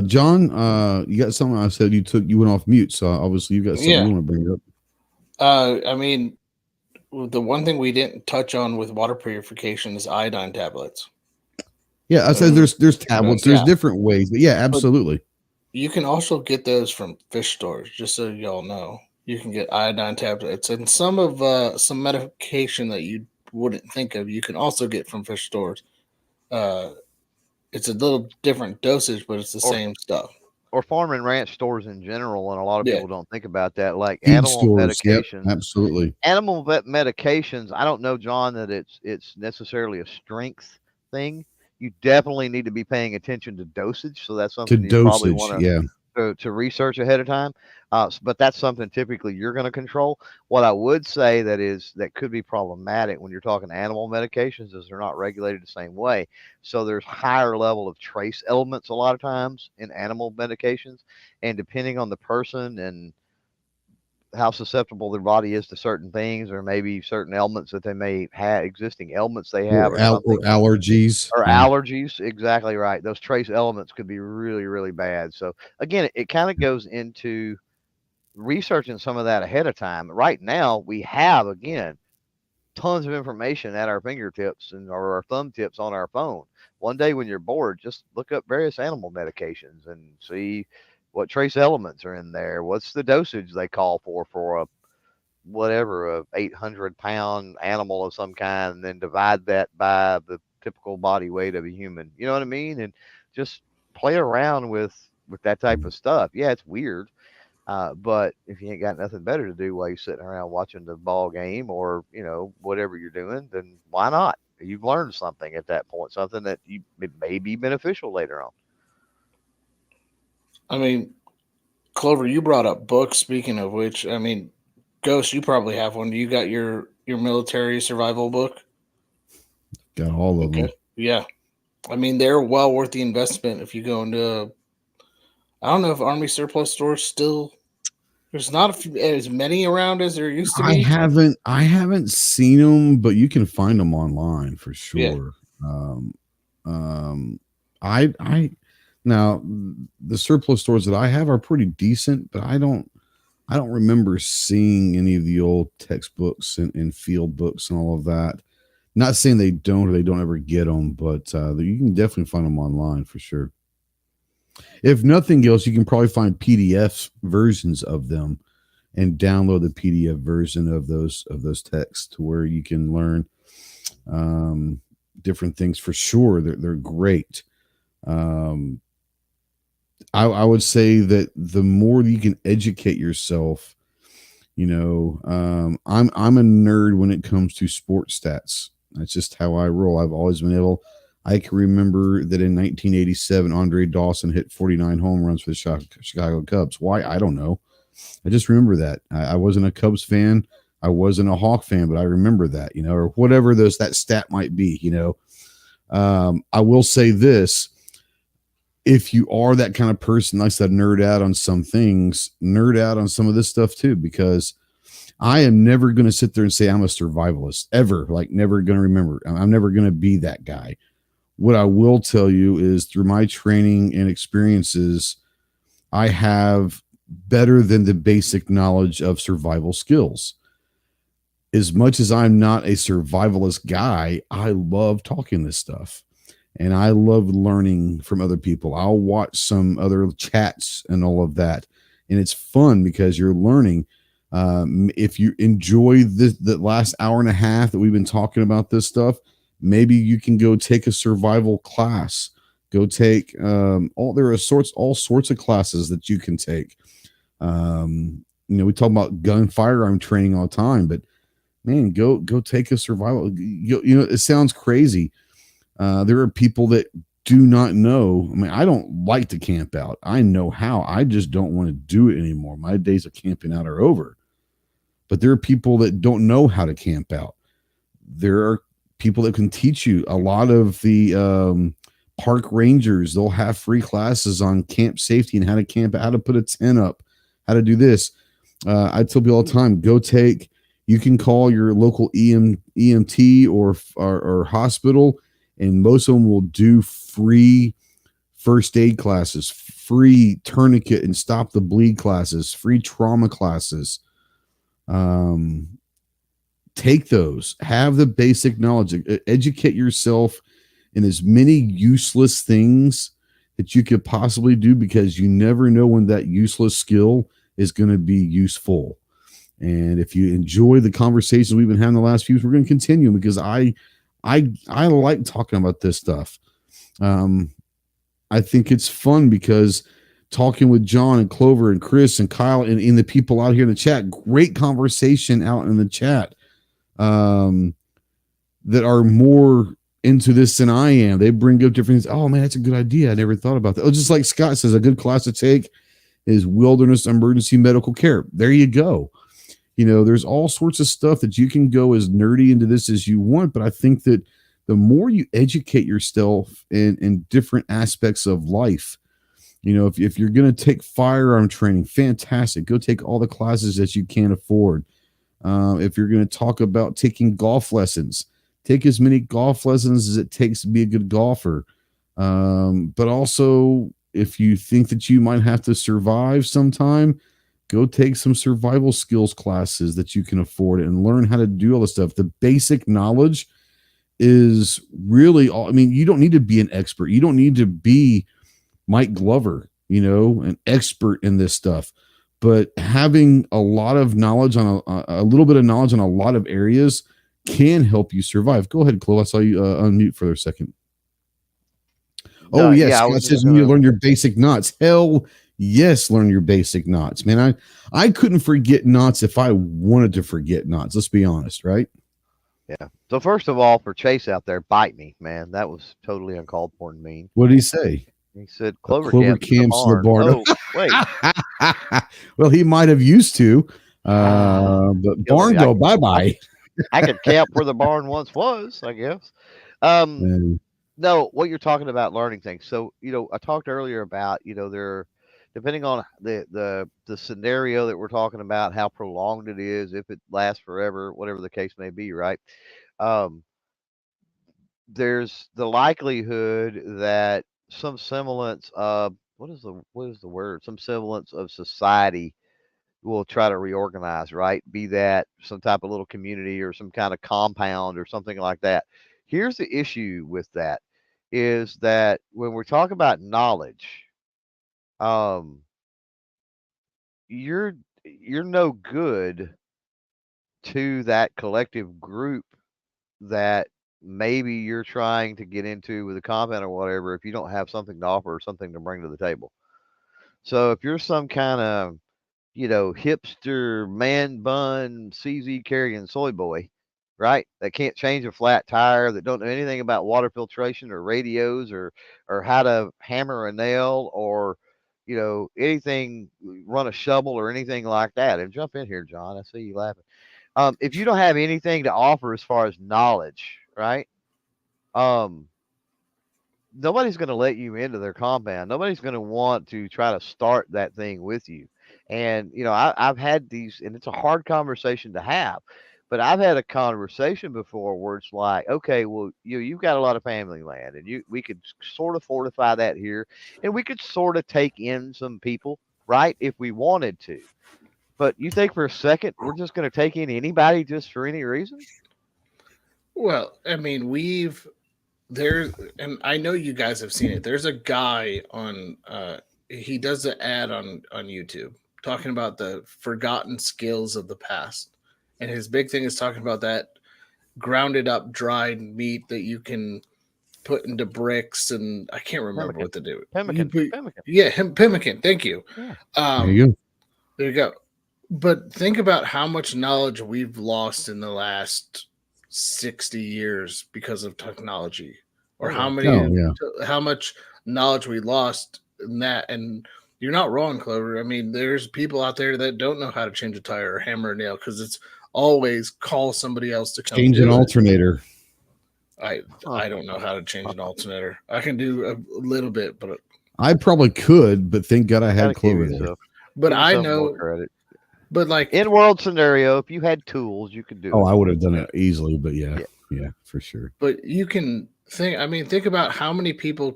John, you got something? I said you went off mute, so obviously you got something Yeah. you want to bring up. I mean, the one thing we didn't touch on with water purification is iodine tablets. Yeah, I said Mm, there's tablets, there's Yeah, different ways, but yeah, but absolutely. you can also get those from fish stores. Just so y'all know, you can get iodine tablets and some medication that you wouldn't think of. You can also get from fish stores. Uh, it's a little different dosage, but it's the or same stuff. or farm and ranch stores in general, and a lot of Yeah, people don't think about that. Like Feed stores, yep, absolutely. animal vet medications. I don't know, John, that it's necessarily a strength thing. You definitely need to be paying attention to dosage, so that's To something you probably dosage, want yeah. to research ahead of time. But that's something typically you're going to control. What I would say that could be problematic when you're talking animal medications is they're not regulated the same way. So there's higher level of trace elements a lot of times in animal medications, and depending on the person and how susceptible their body is to certain things, or maybe certain ailments that they may have, existing ailments they have, or Or something, allergies, or yeah. allergies. Exactly right. Those trace elements could be really, really bad. So again, it kind of goes into researching some of that ahead of time. Right now, we have again tons of information at our fingertips and or our thumb tips on our phone. One day when you're bored, just look up various animal medications and see what trace elements are in there. What's the dosage they call for a whatever a 800-pound animal of some kind, and then divide that by the typical body weight of a human. You know what I mean? And just play around with that type of stuff. Yeah, it's weird, but if you ain't got nothing better to do while you're sitting around watching the ball game or whatever you're doing, then why not? You've learned something at that point, something that it may be beneficial later on. I mean, Clover, you brought up books. Speaking of which, I mean, Ghost, you probably have one. You got your military survival book. Got all of Okay, them. yeah. I mean, they're well worth the investment if you go into. I don't know if Army surplus stores still There's not as many around as there used to I be. haven't seen them, but you can find them online for Yeah. sure. Um, I now the surplus stores that I have are pretty decent, but I don't remember seeing any of the old textbooks and field books and all of that. Not saying they don't or they don't ever get them, but you can definitely find them online for sure. If nothing else, you can probably find PDF versions of them and download the PDF version of those texts to where you can learn different things for sure. They're great. Um, I would say that the more you can educate yourself, I'm a nerd when it comes to sports stats. That's just how I roll. I've always been able. I can remember that in 1987, Andre Dawson hit 49 home runs for the Chicago Cubs. Why? I don't know. I just remember that. I wasn't a Cubs fan. I wasn't a Hawk fan, but I remember that, or whatever that stat might be, I will say this. If you are that kind of person, like I said, nerd out on some things, nerd out on some of this stuff too, because I am never going to sit there and say I'm a survivalist ever, like never going to remember. I'm never going to be that guy. What I will tell you is through my training and experiences, I have better than the basic knowledge of survival skills. As much as I'm not a survivalist guy, I love talking this stuff and I love learning from other people. I'll watch some other chats and all of that. And it's fun because you're learning. If you enjoy the last hour and a half that we've been talking about this stuff, maybe you can go take a survival class. Go take there are all sorts of classes that you can take. We talk about gun firearm training all the time, but man, go take a survival. It sounds crazy. There are people that do not know. I mean, I don't like to camp out. I know how. I just don't want to do it anymore. My days of camping out are over. But there are people that don't know how to camp out. There are people that can teach you. A lot of the park rangers, they'll have free classes on camp safety and how to camp, how to put a tent up, how to do this. I tell people all the time, you can call your local EMT or hospital, and most of them will do free first aid classes, free tourniquet and stop the bleed classes, free trauma classes. Take those, have the basic knowledge, educate yourself in as many useless things that you could possibly do, because you never know when that useless skill is going to be useful. And if you enjoy the conversations we've been having the last few weeks, we're going to continue, because I like talking about this stuff. I think it's fun because talking with John and Clover and Chris and Kyle and the people out here in the chat, great conversation out in the chat, that are more into this than I am. They bring up different things. Oh man, that's a good idea. I never thought about that. Oh, just like Scott says, a good class to take is wilderness emergency medical care. There you go. There's all sorts of stuff that you can go as nerdy into this as you want. But I think that the more you educate yourself in different aspects of life, if you're going to take firearm training, fantastic. Go take all the classes that you can afford. If you're going to talk about taking golf lessons, take as many golf lessons as it takes to be a good golfer. But also, if you think that you might have to survive sometime, go take some survival skills classes that you can afford and learn how to do all this stuff. The basic knowledge is really all. I mean, you don't need to be an expert. You don't need to be Mike Glover, an expert in this stuff. But having a lot of knowledge on a little bit of knowledge on a lot of areas can help you survive. Go ahead, Chloe. I saw you unmute for a second. Oh, yes. Yeah, Scott says you need to learn your basic knots. Hell yes, learn your basic knots. Man, I couldn't forget knots if I wanted to forget knots. Let's be honest, right? Yeah. So first of all, for Chase out there, bite me, man. That was totally uncalled for and mean. What did he say? He said Clover camps in the barn. Oh, wait. Well, he might have used to. But barn go bye-bye. I could camp where the barn once was, I guess. No, what you're talking about, learning things. So, I talked earlier about, there depending on the scenario that we're talking about, how prolonged it is, if it lasts forever, whatever the case may be, right? Um, there's the likelihood that some semblance of what is the word? Some semblance of society will try to reorganize, right? Be that some type of little community or some kind of compound or something like that. Here's the issue with that is that when we're talking about knowledge, um, you're you're no good to that collective group that maybe you're trying to get into with a compound or whatever if you don't have something to offer or something to bring to the table. So if you're some kind of, hipster man bun CZ carrying soy boy, right? That can't change a flat tire, that don't know anything about water filtration or radios or how to hammer a nail or anything, run a shovel or anything like that. And jump in here, John. I see you laughing. If you don't have anything to offer as far as knowledge, right? Um, Nobody's going to let you into their compound. Nobody's going to want to try to start that thing with you. And I've had these, and it's a hard conversation to have. But I've had a conversation before where it's like, okay, well, you've got a lot of family land, and we could sort of fortify that here, and we could sort of take in some people, right, if we wanted to. But you think for a second we're just going to take in anybody just for any reason? Well, I mean, and I know you guys have seen it. There's a guy on, he does an ad on YouTube talking about the forgotten skills of the past. And his big thing is talking about that grounded up dried meat that you can put into bricks, and I can't remember Pemmican. what to do. Pemmican. Yeah, pemmican. Thank you. Yeah. There you go. There you go. But think about how much knowledge we've lost in the last 60 years because of technology, or how much knowledge we lost in that. And you're not wrong, Clover. I mean, there's people out there that don't know how to change a tire or hammer a nail because it's always call somebody else to come change an alternator. I don't know how to change an alternator. I can do a little bit, but I probably could, but thank God I had Clover there. But I know, but like in world scenario, if you had tools, you could do it. Oh, I would have done it easily, but yeah, for sure. But you can think about how many people,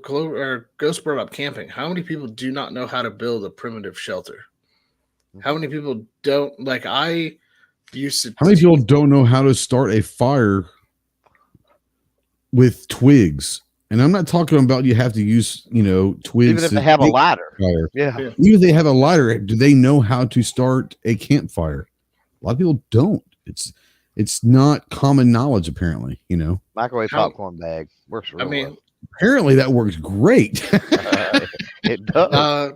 Ghost brought up camping. How many people do not know how to build a primitive shelter? How many people don't, like I used to. How many people don't know how to start a fire with twigs? And I'm not talking about you have to use, twigs. Even if they have a ladder. Fire. Yeah. Even if they have a lighter, do they know how to start a campfire? A lot of people don't. It's not common knowledge, apparently, Microwave popcorn bag works real well. Apparently that works great. It does.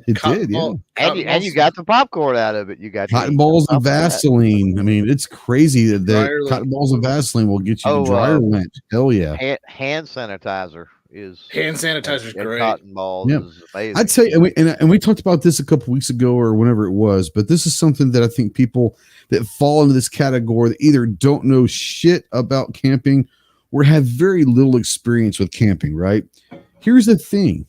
It did, yeah. And you got the popcorn out of it. You got cotton balls and Vaseline. I mean, it's crazy that cotton balls and Vaseline will get you the dryer went. Hell yeah. Hand sanitizer is great. Cotton balls is amazing. I'd say, and we talked about this a couple weeks ago or whenever it was, but this is something that I think people that fall into this category that either don't know shit about camping or have very little experience with camping, right? Here's the thing.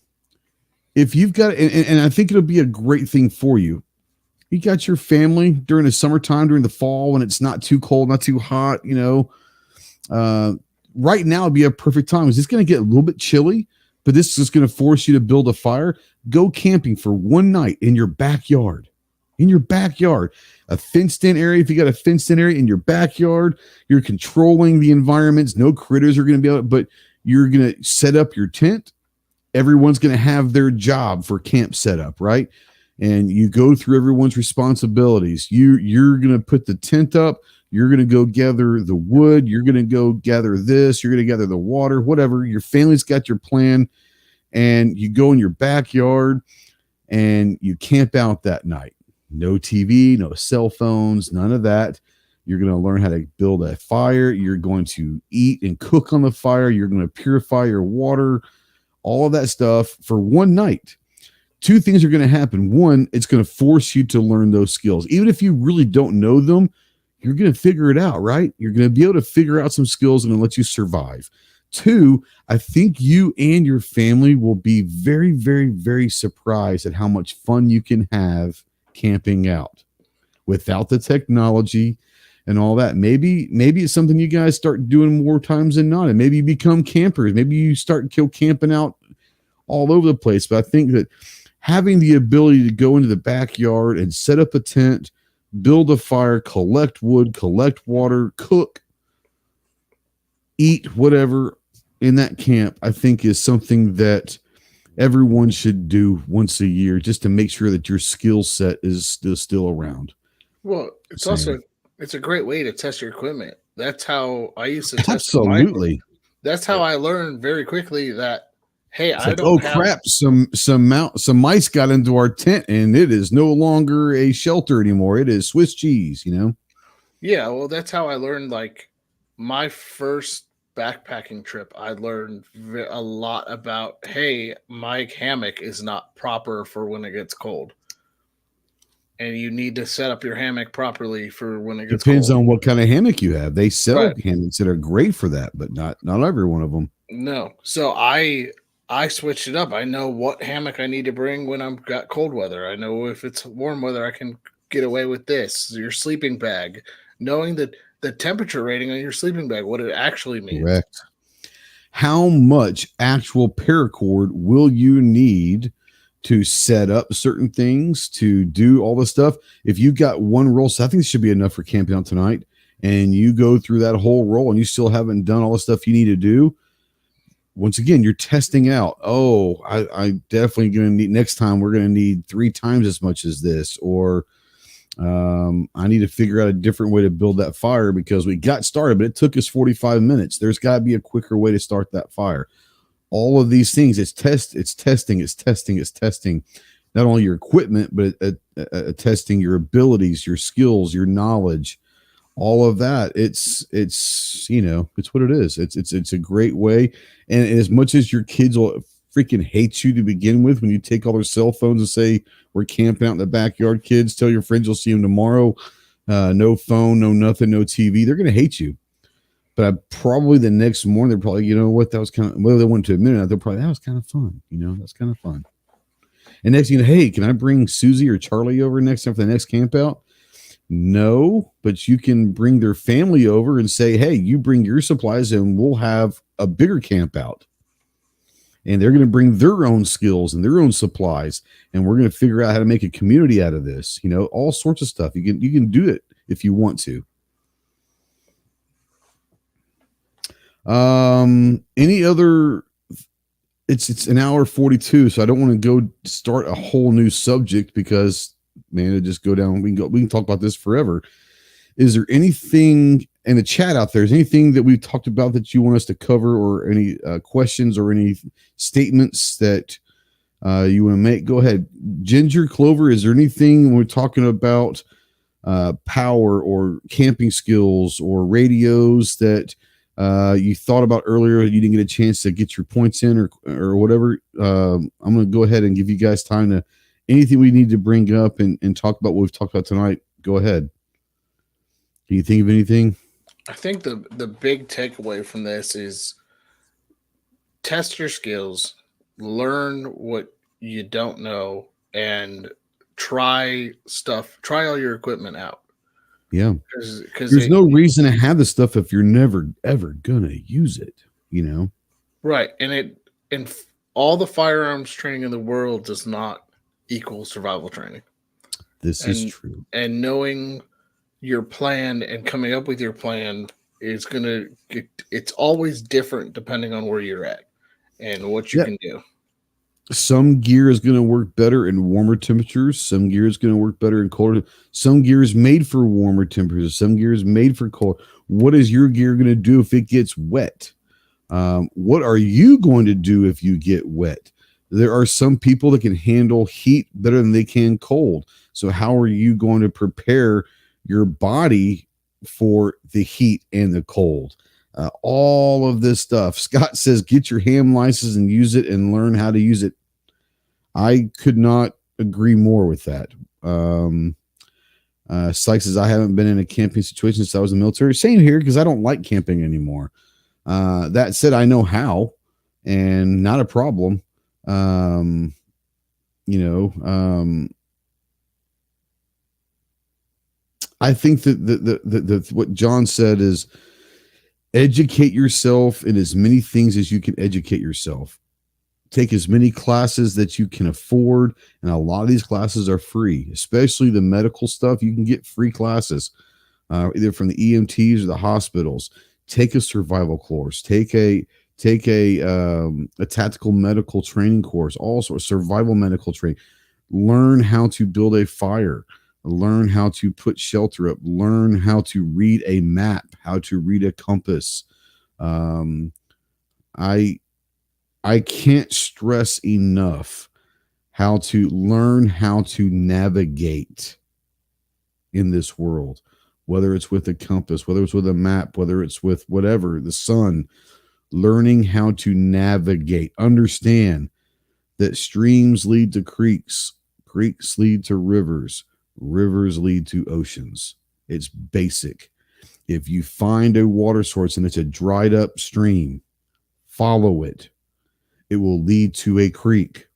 If you've got, and I think it'll be a great thing for you. You got your family during the summertime, during the fall, when it's not too cold, not too hot, right now would be a perfect time. It's going to get a little bit chilly, but this is going to force you to build a fire. Go camping for one night in your backyard. A fenced in area. If you got a fenced in area in your backyard, you're controlling the environments. No critters are going to be able, but you're going to set up your tent. Everyone's going to have their job for camp setup, right? And you go through everyone's responsibilities. You're going to put the tent up. You're going to go gather the wood. You're going to go gather this. You're going to gather the water, whatever. Your family's got your plan. And you go in your backyard and you camp out that night. No TV, no cell phones, none of that. You're going to learn how to build a fire. You're going to eat and cook on the fire. You're going to purify your water. All of that stuff for one night. Two things are going to happen. One, it's going to force you to learn those skills. Even if you really don't know them, you're going to figure it out, right? You're going to be able to figure out some skills and let you survive. Two, I think you and your family will be very, very, very surprised at how much fun you can have camping out without the technology and all that. Maybe it's something you guys start doing more times than not, and maybe you become campers. Maybe you start camping out all over the place. But I think that having the ability to go into the backyard and set up a tent, build a fire, collect wood, collect water, cook, eat, whatever in that camp, I think is something that everyone should do once a year, just to make sure that your skill set is still around. Well, it's also it's a great way to test your equipment. That's how I used to test Absolutely. That's how I learned very quickly that, hey, it's crap, some mice got into our tent and it is no longer a shelter anymore. It is Swiss cheese, you know? Yeah, well, that's how I learned. Like, my first backpacking trip, I learned a lot about, hey, my hammock is not proper for when it gets cold. And you need to set up your hammock properly for when it gets Depends cold. on what kind of hammock you have. They sell hammocks that are great for that, but not every one of them. No. So I switched it up. I know what hammock I need to bring when I've got cold weather. I know if it's warm weather, I can get away with this. Your sleeping bag, knowing that the temperature rating on your sleeping bag, what it actually means. Correct. How much actual paracord will you need to set up certain things, to do all this stuff? If you got one roll, so I think this should be enough for camping out tonight, and you go through that whole roll and you still haven't done all the stuff you need to do, once again, you're testing out. Oh, I definitely going to need, next time we're going to need 3 times as much as this, or I need to figure out a different way to build that fire because we got started, but it took us 45 minutes. There's got to be a quicker way to start that fire. All of these things, it's testing not only your equipment, but testing your abilities, your skills, your knowledge, all of that. It's what it is. It's a great way. And as much as your kids will freaking hate you to begin with, when you take all their cell phones and say, we're camping out in the backyard, kids, tell your friends you'll see them tomorrow. No phone, no nothing, no TV. They're going to hate you. But probably the next morning, they're probably, you know what, that was kind of, whether they want to admit it, they'll probably, that was kind of fun. That's kind of fun. And next, hey, can I bring Susie or Charlie over next time for the next camp out? No, but you can bring their family over and say, hey, you bring your supplies and we'll have a bigger camp out. And they're going to bring their own skills and their own supplies. And we're going to figure out how to make a community out of this. All sorts of stuff. You can do it if you want to. Any other, it's an hour 42, so I don't want to go start a whole new subject because, man, it just go down. We can talk about this forever. Is there anything in the chat out there? Is anything that we've talked about that you want us to cover, or any questions or any statements that you want to make? Go ahead. Ginger, Clover, is there anything when we're talking about power or camping skills or radios that you thought about earlier, you didn't get a chance to get your points in or whatever? I'm going to go ahead and give you guys time to, anything we need to bring up and talk about what we've talked about tonight. Go ahead. Can you think of anything? I think the big takeaway from this is test your skills, learn what you don't know, and try all your equipment out. Yeah, because there's no reason to have this stuff if you're never ever gonna use it, Right, and all the firearms training in the world does not equal survival training. This is true. And knowing your plan and coming up with your plan is it's always different depending on where you're at and what you can do. Some gear is going to work better in warmer temperatures. Some gear is going to work better in colder. Some gear is made for warmer temperatures. Some gear is made for cold. What is your gear going to do if it gets wet? What are you going to do if you get wet? There are some people that can handle heat better than they can cold. So how are you going to prepare your body for the heat and the cold? All of this stuff. Scott says, get your ham license and use it and learn how to use it. I could not agree more with that. Sykes says, I haven't been in a camping situation since I was in the military. Same here, because I don't like camping anymore. That said, I know how, and not a problem. You know, I think that the what John said is educate yourself in as many things as you can educate yourself. Take as many classes that you can afford, and a lot of these classes are free, especially the medical stuff. You can get free classes, either from the EMTs or the hospitals. Take a survival course. Take a tactical medical training course. Also, a survival medical training. Learn how to build a fire. Learn how to put shelter up. Learn how to read a map. How to read a compass. I can't stress enough how to learn how to navigate in this world, whether it's with a compass, whether it's with a map, whether it's with whatever, the sun. Learning how to navigate. Understand that streams lead to creeks, creeks lead to rivers, rivers lead to oceans. It's basic. If you find a water source and it's a dried up stream, follow it. It will lead to a creek.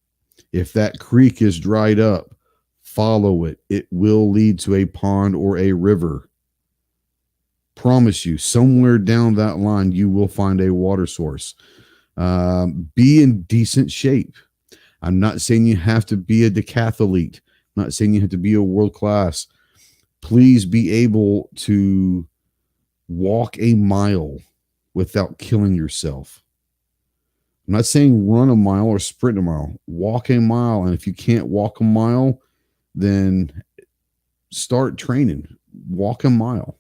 If that creek is dried up, follow it. It will lead to a pond or a river. Promise you, somewhere down that line, you will find a water source. Be in decent shape. I'm not saying you have to be a decathlete. I'm not saying you have to be a world class. Please be able to walk a mile without killing yourself. I'm not saying run a mile or sprint a mile. Walk a mile. And if you can't walk a mile, then start training. Walk a mile.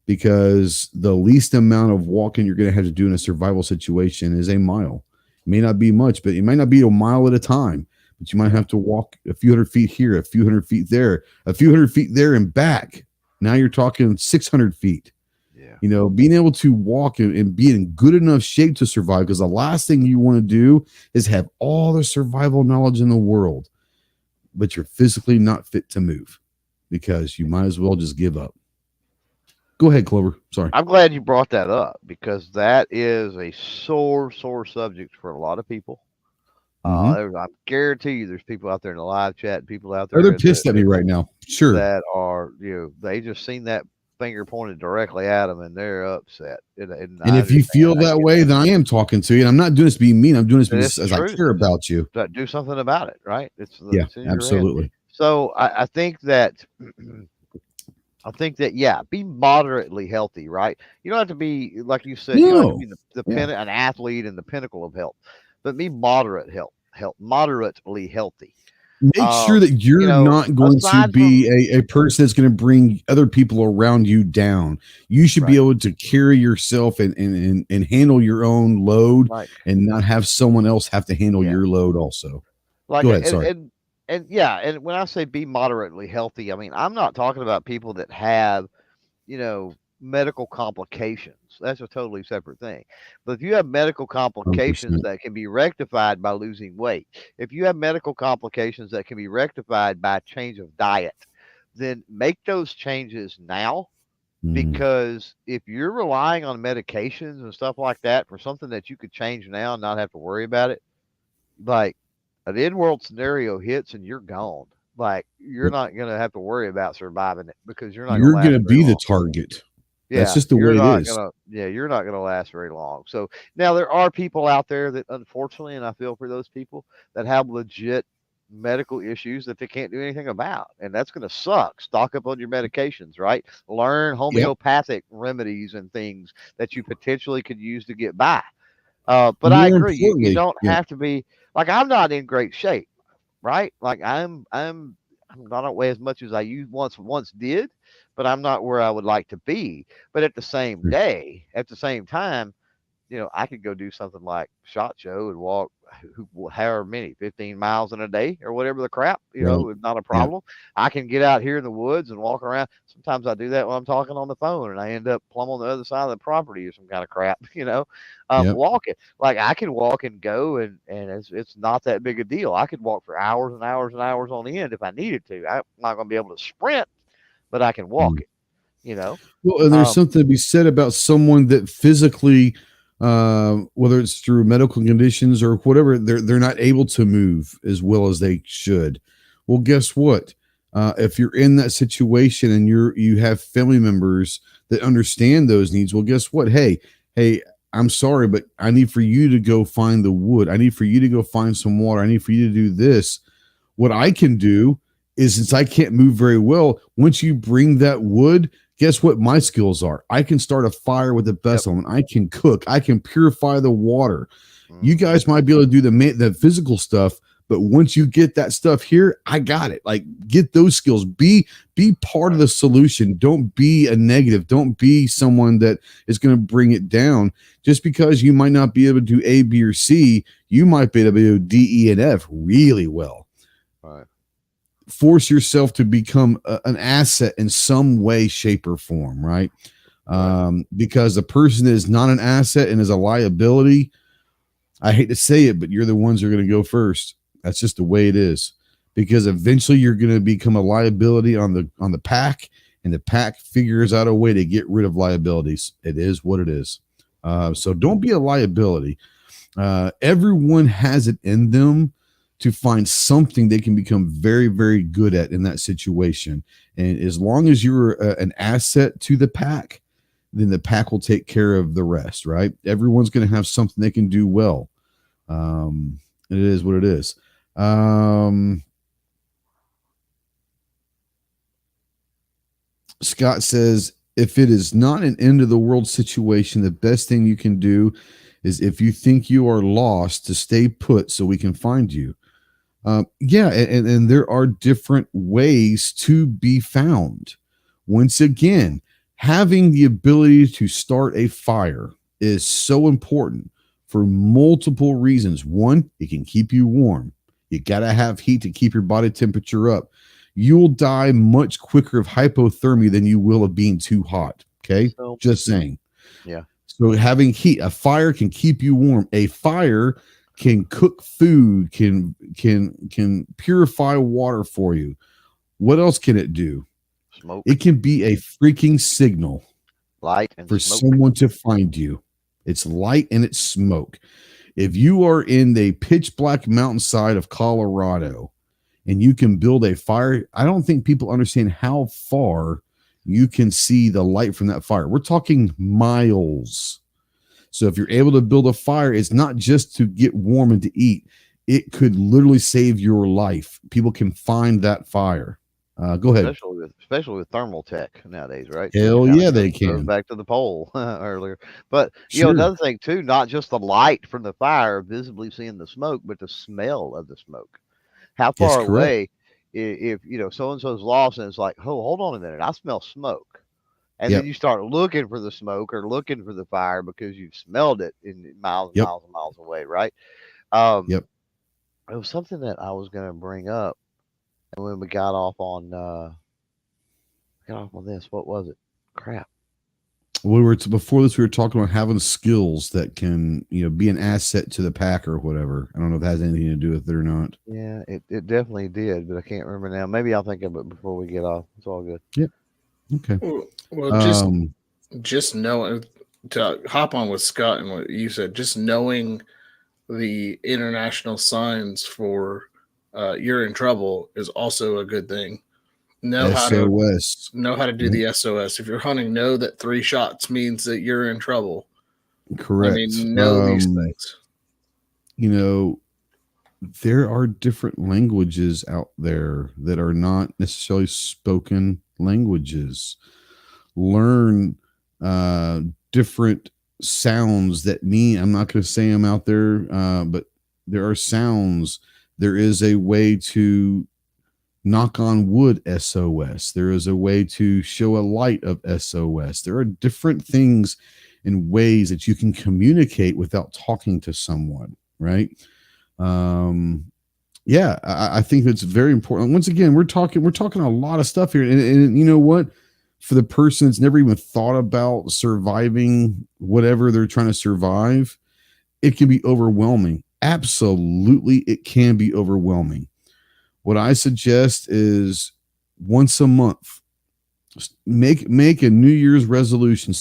Because the least amount of walking you're going to have to do in a survival situation is a mile. It may not be much, but it might not be a mile at a time. But you might have to walk a few hundred feet here, a few hundred feet there, a few hundred feet there and back. Now you're talking 600 feet. You know, being able to walk and be in good enough shape to survive, because the last thing you want to do is have all the survival knowledge in the world, but you're physically not fit to move, because you might as well just give up. Go ahead, Clover. Sorry. I'm glad you brought that up, because that is a sore subject for a lot of people. I guarantee you there's people out there in the live chat, people out there they're pissed at me right now. Sure. That are, they just seen that finger pointed directly at them and they're upset. And if you feel that way, then I am talking to you, and I'm not doing this being mean. I'm doing this because I care about you. Do something about it, right? It's absolutely. So I think that be moderately healthy, right? You don't have to be, like you said, you don't have to be an athlete in the pinnacle of health, but be moderately healthy. Make sure that you're not going to be a person that's going to bring other people around you down. You should be able to carry yourself and handle your own load, and not have someone else have to handle your load also. Go ahead, sorry. And when I say be moderately healthy, I mean, I'm not talking about people that have, medical complications. That's a totally separate thing. But if you have medical complications 100%. That can be rectified by losing weight, if you have medical complications that can be rectified by change of diet, then make those changes now. Because if you're relying on medications and stuff like that for something that you could change now and not have to worry about it, like an in-world scenario hits and you're gone. Like, you're not going to have to worry about surviving it, because you're going to be the target. That's just the way it is. You're not going to last very long. So now there are people out there that, unfortunately, and I feel for those people, that have legit medical issues that they can't do anything about. And that's going to suck. Stock up on your medications, right? Learn homeopathic remedies and things that you potentially could use to get by. But I agree. You don't have to be, like, I'm not in great shape, right? Like, I don't weigh as much as I once did, but I'm not where I would like to be. But at the same time, I could go do something like SHOT Show and walk however many, 15 miles in a day or whatever the crap, it's not a problem. I can get out here in the woods and walk around. Sometimes I do that when I'm talking on the phone and I end up plumb on the other side of the property or some kind of crap, walking. Like, I can walk and go, and it's not that big a deal. I could walk for hours and hours and hours on end if I needed to. I'm not going to be able to sprint, but I can walk it, Well, and there's something to be said about someone that physically whether it's through medical conditions or whatever, they're not able to move as well as they should. Well, guess what? If you're in that situation and you have family members that understand those needs, well, guess what? Hey, I'm sorry, but I need for you to go find the wood. I need for you to go find some water. I need for you to do this. What I can do is, since I can't move very well, once you bring that wood, guess what my skills are? I can start a fire with the best of them. I can cook. I can purify the water. You guys might be able to do the physical stuff, but once you get that stuff here, I got it. Like, get those skills. Be part of the solution. Don't be a negative. Don't be someone that is going to bring it down. Just because you might not be able to do A, B, or C, you might be able to do D, E, and F really well. Right. Force yourself to become an asset in some way, shape, or form, right? Because the person that is not an asset and is a liability, I hate to say it, but you're the ones who are going to go first. That's just the way it is, because eventually you're going to become a liability on the pack, and the pack figures out a way to get rid of liabilities. It is what it is. So don't be a liability. Everyone has it in them to find something they can become very, very good at in that situation. And as long as you're an asset to the pack, then the pack will take care of the rest, right? Everyone's going to have something they can do well. It is what it is. Scott says, if it is not an end of the world situation, the best thing you can do is, if you think you are lost, to stay put so we can find you. And there are different ways to be found. Once again, having the ability to start a fire is so important for multiple reasons. One, it can keep you warm. You got to have heat to keep your body temperature up. You will die much quicker of hypothermia than you will of being too hot. Okay. So, just saying. Yeah. So having heat, a fire can keep you warm. A fire can cook food, can purify water for you. What else can it do? Smoke. It can be a freaking signal, light, and for smoke. someone to find you. It's light and it's smoke. If you are in the pitch black mountainside of Colorado and you can build a fire, I don't think people understand how far you can see the light from that fire. We're talking miles. So if you're able to build a fire, it's not just to get warm and to eat. It could literally save your life. People can find that fire. Go ahead. Especially with thermal tech nowadays, right? Hell yeah, they can. Back to the poll earlier. But, Sure. Another thing, too, not just the light from the fire, visibly seeing the smoke, but the smell of the smoke. How far away, if, so-and-so's lost, and it's like, oh, hold on a minute, I smell smoke. And then you start looking for the smoke or looking for the fire because you've smelled it in miles and miles and miles away, right? It was something that I was going to bring up, and when we got off on this, what was it? Crap. Before this, we were talking about having skills that can, be an asset to the pack or whatever. I don't know if it has anything to do with it or not. Yeah, it definitely did, but I can't remember now. Maybe I'll think of it before we get off. It's all good. Yep. Okay. Well, just knowing, to hop on with Scott and what you said, just knowing the international signs for you're in trouble is also a good thing. Know how to do the SOS. If you're hunting, know that 3 shots means that you're in trouble. Correct. I mean, know these things. There are different languages out there that are not necessarily spoken languages. Learn different sounds that mean, I'm not going to say them out there, but there are sounds. There is a way to knock on wood SOS. There is a way to show a light of SOS. There are different things and ways that you can communicate without talking to someone, right? I think that's very important. Once again, we're talking a lot of stuff here, and you know what? For the person that's never even thought about surviving whatever they're trying to survive, it can be overwhelming. Absolutely, it can be overwhelming. What I suggest is once a month, make a New Year's resolution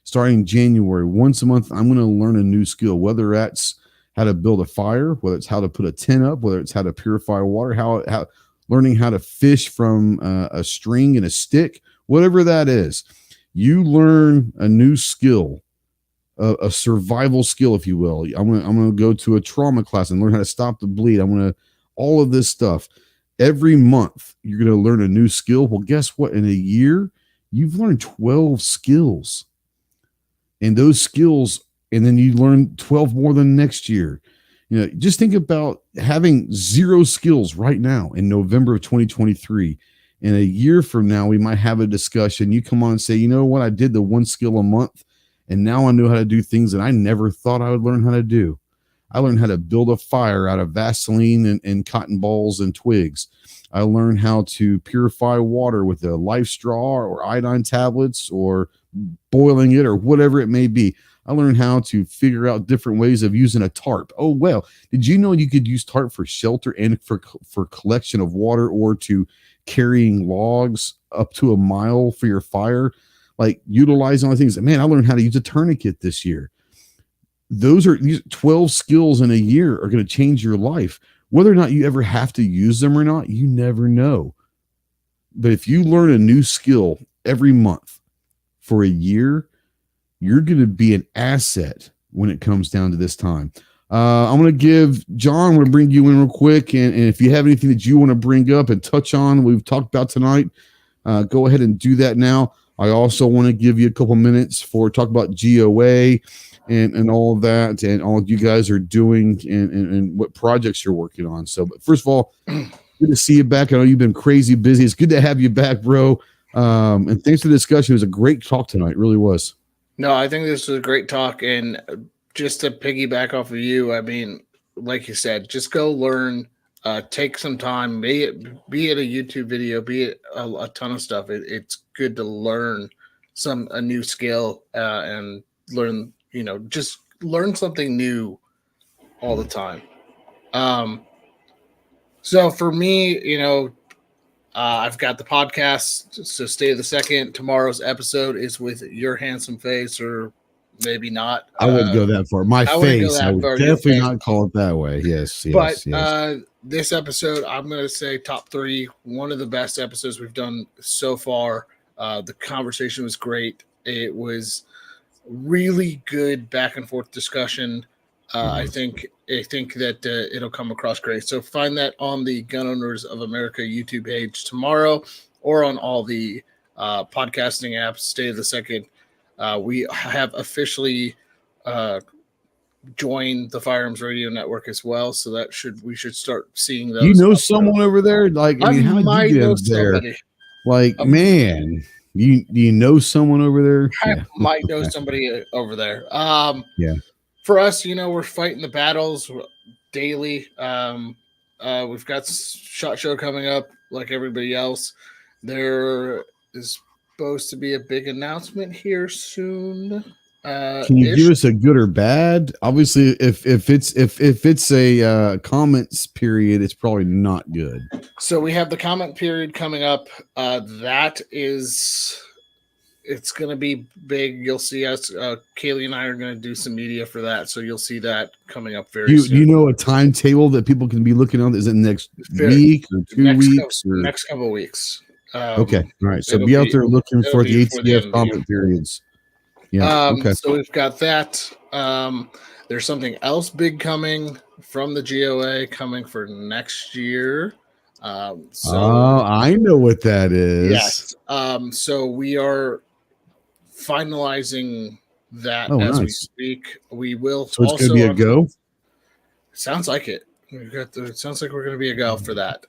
starting January, once a month, I'm going to learn a new skill, whether that's how to build a fire, whether it's how to put a tent up, whether it's how to purify water, how learning how to fish from a string and a stick, whatever that is. You learn a new skill, a survival skill, if you will. I'm gonna go to a trauma class and learn how to stop the bleed. I'm gonna all of this stuff. Every month, you're gonna learn a new skill. Well, guess what? In a year, you've learned 12 skills, and those skills, and then you learn 12 more than next year. You know, just think about having 0 skills right now in November of 2023. In a year from now, we might have a discussion. You come on and say, you know what? I did the 1 skill a month, and now I know how to do things that I never thought I would learn how to do. I learned how to build a fire out of Vaseline and cotton balls and twigs. I learned how to purify water with a life straw or iodine tablets or boiling it or whatever it may be. I learned how to figure out different ways of using a tarp. Oh, well, did you know you could use tarp for shelter and for collection of water or to carrying logs up to a mile for your fire? Like utilizing all the things. Man, I learned how to use a tourniquet this year. Those are 12 skills in a year are going to change your life. Whether or not you ever have to use them or not, you never know. But if you learn a new skill every month for a year, you're going to be an asset when it comes down to this time. I'm going to give John, I'm going to bring you in real quick. And if you have anything that you want to bring up and touch on, we've talked about tonight, go ahead and do that now. I also want to give you a couple minutes for talk about GOA and all of that and all you guys are doing and what projects you're working on. So, but first of all, good to see you back. I know you've been crazy busy. It's good to have you back, bro. And thanks for the discussion. It was a great talk tonight. It really was. No, I think this was a great talk. And just to piggyback off of you, I mean, like you said, just go learn, take some time, be it a YouTube video, be it a ton of stuff. It's good to learn a new skill and learn, just learn something new all the time. So for me, I've got the podcast. So stay the second. Tomorrow's episode is with your handsome face, or maybe not. I wouldn't go that far. My face. I would definitely not call it that way. Yes. But this episode, I'm going to say top 3. One of the best episodes we've done so far. The conversation was great. It was really good back and forth discussion. I think that it'll come across great. So find that on the Gun Owners of America YouTube page tomorrow, or on all the podcasting apps. Stay the second. We have officially joined the Firearms Radio Network as well, so we should start seeing those. You know someone over there? Like, I mean, how did you get there? Like, man, do you know someone over there? I might know somebody over there. Yeah. For us, we're fighting the battles daily. We've got SHOT Show coming up like everybody else. There is supposed to be a big announcement here soon. Can you give us a good or bad? Obviously, if it's a comments period, it's probably not good. So we have the comment period coming up. It's going to be big. You'll see us. Kaylee and I are going to do some media for that. So you'll see that coming up very soon. Do you know a timetable that people can be looking on? Is it next week or 2 weeks? Next couple of weeks. Okay. All right. So be out there looking for the ATF comment periods. Yeah. Okay. So we've got that. There's something else big coming from the GOA coming for next year. I know what that is. Yes. So we are finalizing that as we speak. We will. So it's going to be a go. Sounds like it. It sounds like we're going to be a go for that.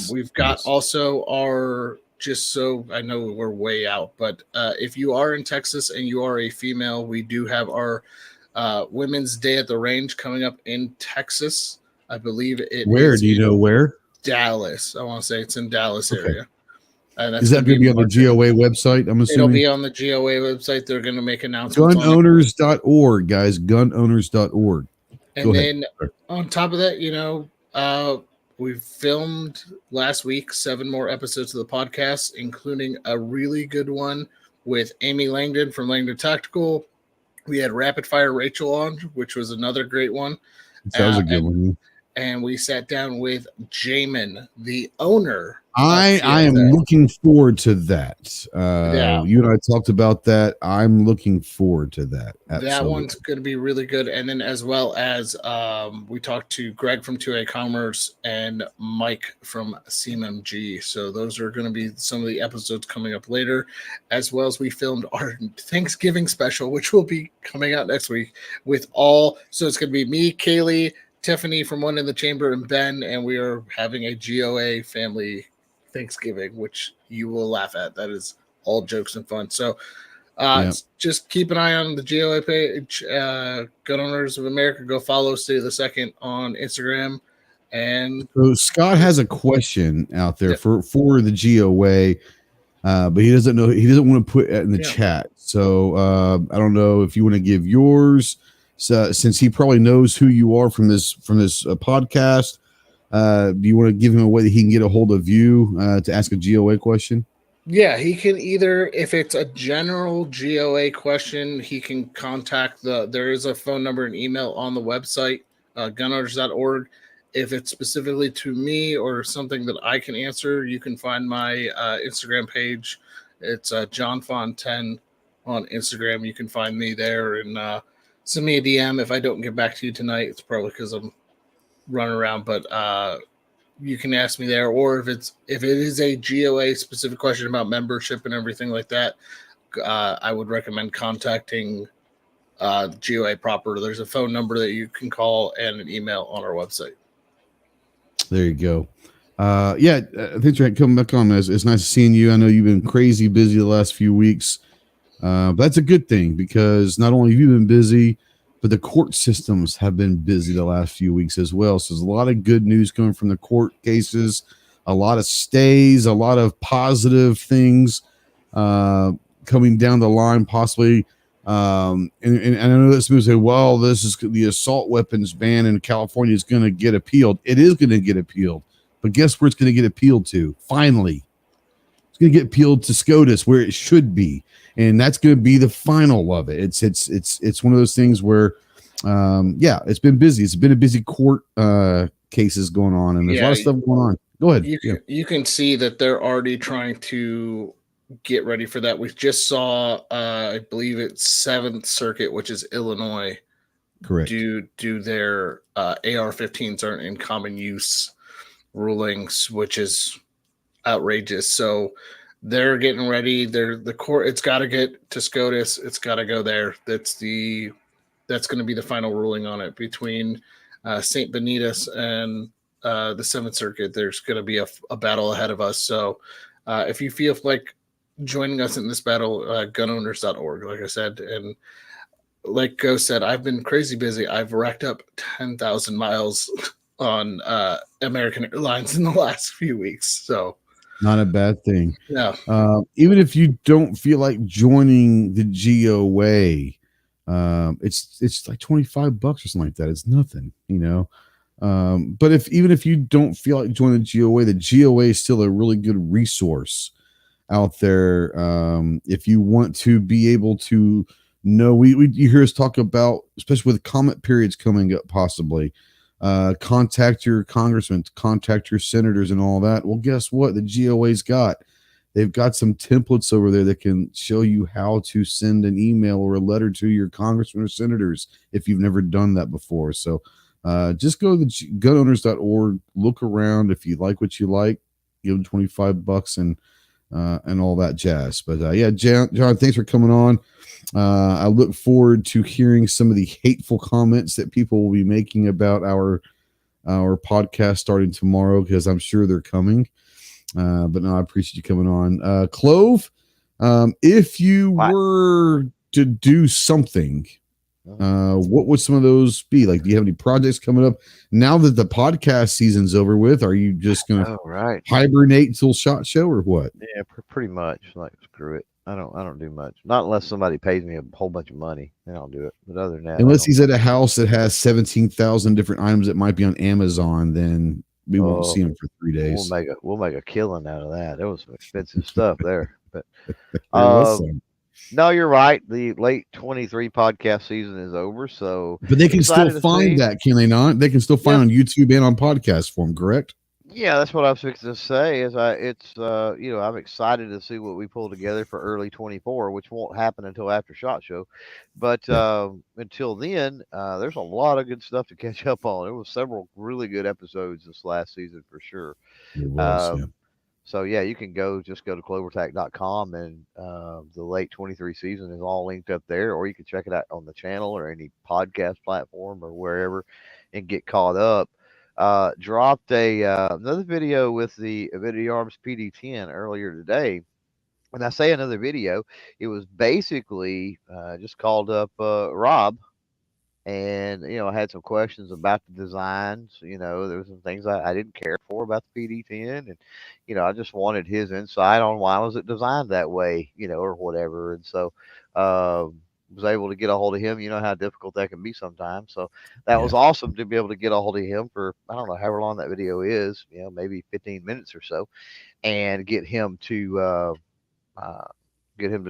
We've got also our. Just so I know we're way out, but if you are in Texas and you are a female, we do have our Women's Day at the Range coming up in Texas. I believe it. Where do you know where? Dallas. I want to say it's in Dallas area. And is that going to be on the GOA website? I'm assuming it'll be on the GOA website. They're going to make announcements. Gunowners.org, guys. Gunowners.org. And then on top of that, we filmed last week 7 more episodes of the podcast, including a really good one with Amy Langdon from Langdon Tactical. We had Rapid Fire Rachel on, which was another great one. That was a good one. And we sat down with Jamin, the owner. I am looking forward to that. You and I talked about that. I'm looking forward to that. Absolutely. That one's going to be really good. And then as well as we talked to Greg from 2A Commerce and Mike from CMMG. So those are going to be some of the episodes coming up later, as well as we filmed our Thanksgiving special, which will be coming out next week with all. So it's going to be me, Kaylee, Tiffany from One in the Chamber, and Ben, and we are having a GOA family Thanksgiving, which you will laugh at. That is all jokes and fun. So just keep an eye on the GOA page, Gun Owners of America. Go follow State of the Second on Instagram. And so Scott has a question out there for the GOA, but he doesn't know. He doesn't want to put it in the chat. So I don't know if you want to give yours. So, since he probably knows who you are from this podcast, do you want to give him a way that he can get a hold of you to ask a GOA question? Yeah, he can either, if it's a general GOA question, he can contact there is a phone number and email on the website, gunowners.org. If it's specifically to me or something that I can answer, you can find my Instagram page. It's John Fontaine on Instagram. You can find me there and send me a DM. If I don't get back to you tonight, it's probably because I'm running around, but you can ask me there. Or if it is a GOA specific question about membership and everything like that, I would recommend contacting GOA proper. There's a phone number that you can call and an email on our website. There you go. Thanks for coming back on. It's nice seeing you. I know you've been crazy busy the last few weeks. But that's a good thing, because not only have you been busy, but the court systems have been busy the last few weeks as well. So there's a lot of good news coming from the court cases, a lot of stays, a lot of positive things coming down the line, possibly. And I know that some people say, well, this is the assault weapons ban in California is going to get appealed. It is going to get appealed. But guess where it's going to get appealed to? Finally, it's going to get appealed to SCOTUS, where it should be. And that's going to be the final of it. It's one of those things where, it's been busy. It's been a busy court cases going on, and there's a lot of stuff going on. Go ahead. You can see that they're already trying to get ready for that. We just saw, I believe it's 7th Circuit, which is Illinois. Correct. Do their AR-15s aren't in common use rulings, which is outrageous. So they're getting ready. The court. It's got to get to SCOTUS. It's got to go there. That's going to be the final ruling on it between St. Bonitas and the 7th Circuit. There's going to be a battle ahead of us. So if you feel like joining us in this battle, gunowners.org, like I said, and like Go said, I've been crazy busy. I've racked up 10,000 miles on American Airlines in the last few weeks. So. Not a bad thing. Yeah. Even if you don't feel like joining the GOA, it's like $25 or something like that. It's nothing, But even if you don't feel like joining the GOA is still a really good resource out there. If you want to be able to know, you hear us talk about, especially with comment periods coming up, possibly. Contact your congressmen, contact your senators and all that. Well, guess what? The GOA's they've got some templates over there that can show you how to send an email or a letter to your congressmen or senators if you've never done that before. So just go to the gunowners.org, look around. If you like what you like, give them $25 and all that jazz. But John, thanks for coming on. I look forward to hearing some of the hateful comments that people will be making about our podcast starting tomorrow, because I'm sure they're coming. But no, I appreciate you coming on. Clove, if you were to do something, what would some of those be? Like, do you have any projects coming up now that the podcast season's over with? Are you just going to hibernate until SHOT Show, or what? Yeah, pretty much. Like, screw it. I don't do much. Not unless somebody pays me a whole bunch of money, then I'll do it. But other than that, unless he's at a house that has 17,000 different items that might be on Amazon, then we won't see him for 3 days. We'll make a killing out of that. There was some expensive stuff there. But No, you're right. The late 23 podcast season is over, so But they can still excited to find see. that, can they not? They can still find Yeah, on YouTube and on podcast form, correct? yeah, that's what I was fixing to say. I'm excited to see what we pull together for early 24, which won't happen until after SHOT Show. But Yeah, until then, there's a lot of good stuff to catch up on. There was several really good episodes this last season for sure. it was. Yeah. Um, So yeah, you can just go to clovertac.com, and the late 23 season is all linked up there, or you can check it out on the channel or any podcast platform or wherever and get caught up. Dropped another video with the Video Arms PD10 earlier today. When I say another video, it was basically just called up Rob, and I had some questions about the designs. There were some things I didn't care for about the PD10, and I just wanted his insight on why was it designed that way, or whatever. And so was able to get a hold of him. You know how difficult that can be sometimes. So that Yeah. was awesome to be able to get a hold of him for, I don't know, however long that video is, maybe 15 minutes or so, and uh, get him to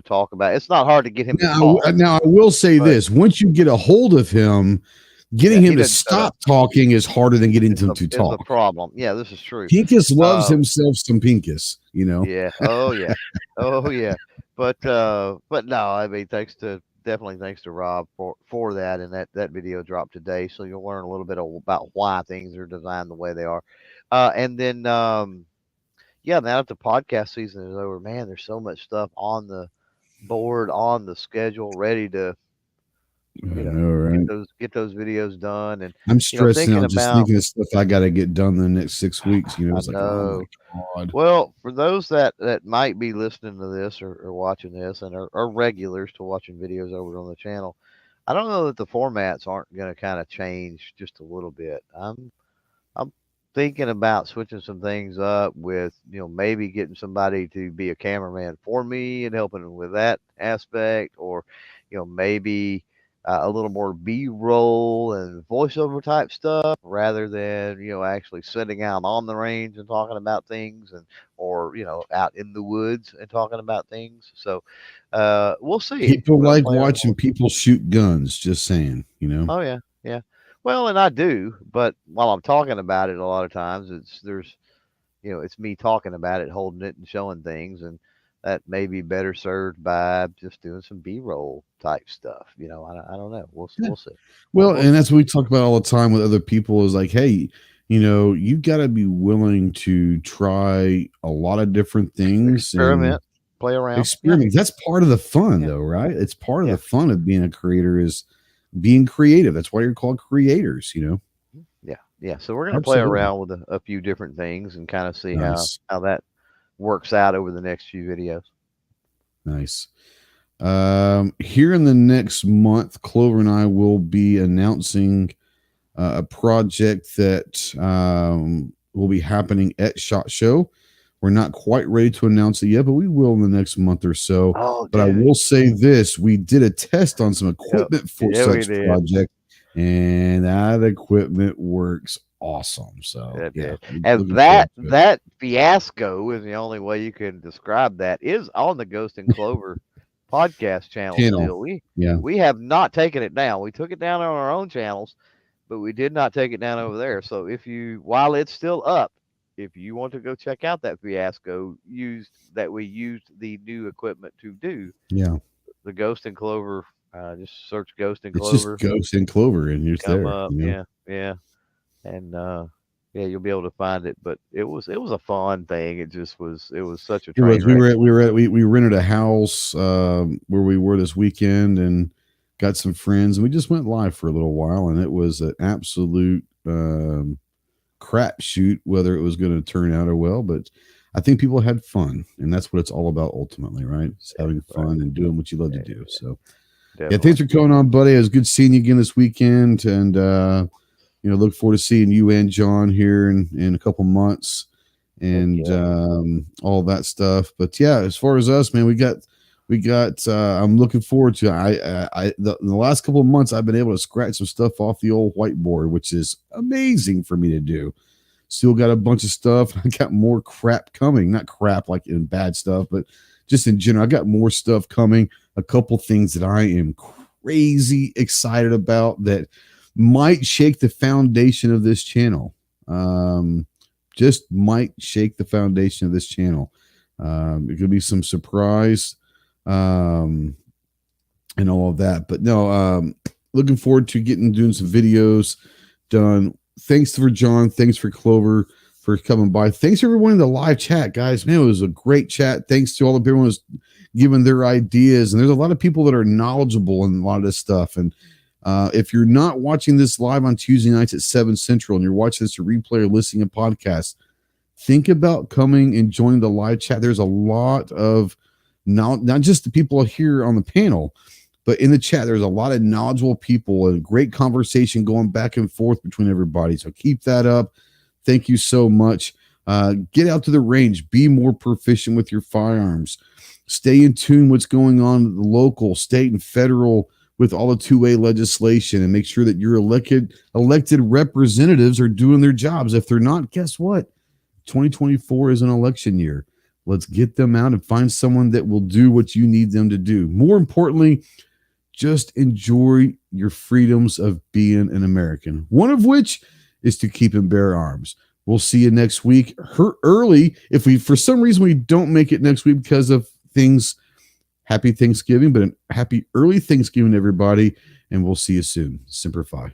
talk about it. It's not hard to get him to talk. Now I will say But this: once you get a hold of him, yeah, getting he him to doesn't shut up. stop talking is harder than getting him to Is the talk. problem. Yeah, this is true. Pinkus loves Uh, himself some Pinkus, you know. yeah. Oh yeah. Oh yeah. But no, I mean, definitely thanks to Rob for that, and that video dropped today, so you'll learn a little bit about why things are designed the way they are. And then yeah, now that the podcast season is over, man, there's so much stuff on the board, on the schedule, ready to I know, right? get those videos done, and I'm stressing thinking out just about. thinking of stuff I got to get done in the next 6 weeks. I It's like, oh my know. god. Well, for those that might be listening to this or watching this and are regulars to watching videos over on the channel, I don't know that the formats aren't going to kind of change just a little bit. I'm thinking about switching some things up with maybe getting somebody to be a cameraman for me and helping with that aspect, or maybe a little more B-roll and voiceover type stuff rather than actually sitting out on the range and talking about things, and or out in the woods and talking about things. So we'll see. People We'll like play around. watching people shoot guns. Just saying, Oh yeah, yeah. Well, and I do, but while I'm talking about it, a lot of times it's me talking about it, holding it, and showing things, and that may be better served by just doing some B-roll type stuff. I don't know. We'll see. Well, and that's what we talk about all the time with other people is like, hey, you got to be willing to try a lot of different things Experiment, and play around. experiment. That's part of the fun, though, right? It's part of the fun of being a creator is being creative. That's why you're called creators, Yeah. So we're going to play around with a few different things and kind of see how that works out over the next few videos. Nice. Here in the next month, Clover and I will be announcing a project that will be happening at SHOT Show. We're not quite ready to announce it yet, but we will in the next month or so. But I will say this: we did a test on some equipment for such project, and that equipment works awesome. So and that fiasco is the only way you can describe that, is on the Ghost and Clover podcast channel. Still, we have not taken it down. We took it down on our own channels, but we did not take it down over there. So while it's still up, if you want to go check out that fiasco we used the new equipment to do, the Ghost and Clover, just search Ghost and Clover. It's just Ghost and Clover, and you're there. Up, yeah. And you'll be able to find it. But it was a fun thing. It was such a train wreck. We rented a house where we were this weekend and got some friends, and we just went live for a little while, and it was an absolute crap shoot whether it was going to turn out or well. But I think people had fun, and that's what it's all about ultimately, right? It's having fun and doing what you love to do. So thanks for coming on, buddy. It was good seeing you again this weekend, and look forward to seeing you and John here in a couple months and all that stuff. But yeah, as far as us, man, we got I'm looking forward to the last couple of months I've been able to scratch some stuff off the old whiteboard, which is amazing for me to do. Still got a bunch of stuff. I got more crap coming, not crap like in bad stuff, but just in general. I got more stuff coming, a couple things that I am crazy excited about that might shake the foundation of this channel. Just might shake the foundation of this channel. It could be some surprise and all of that. But no, looking forward to doing some videos done. Thanks for John. Thanks for Clover for coming by. Thanks to everyone in the live chat, guys. Man, it was a great chat. Thanks to all the people who was giving their ideas. And there's a lot of people that are knowledgeable in a lot of this stuff. And if you're not watching this live on Tuesday nights at 7 Central and you're watching this to replay or listening to podcasts, think about coming and joining the live chat. There's a lot of not just the people here on the panel, but in the chat, there's a lot of knowledgeable people and great conversation going back and forth between everybody. So keep that up. Thank you so much. Get out to the range. Be more proficient with your firearms. Stay in tune what's going on at the local, state, and federal with all the 2A legislation, and make sure that your elected representatives are doing their jobs. If they're not, guess what? 2024 is an election year. Let's get them out and find someone that will do what you need them to do. More importantly, just enjoy your freedoms of being an American, one of which is to keep and bear arms. We'll see you next week. Early, if for some reason we don't make it next week because of things, happy Thanksgiving, but a happy early Thanksgiving, everybody, and we'll see you soon. Semper Fi.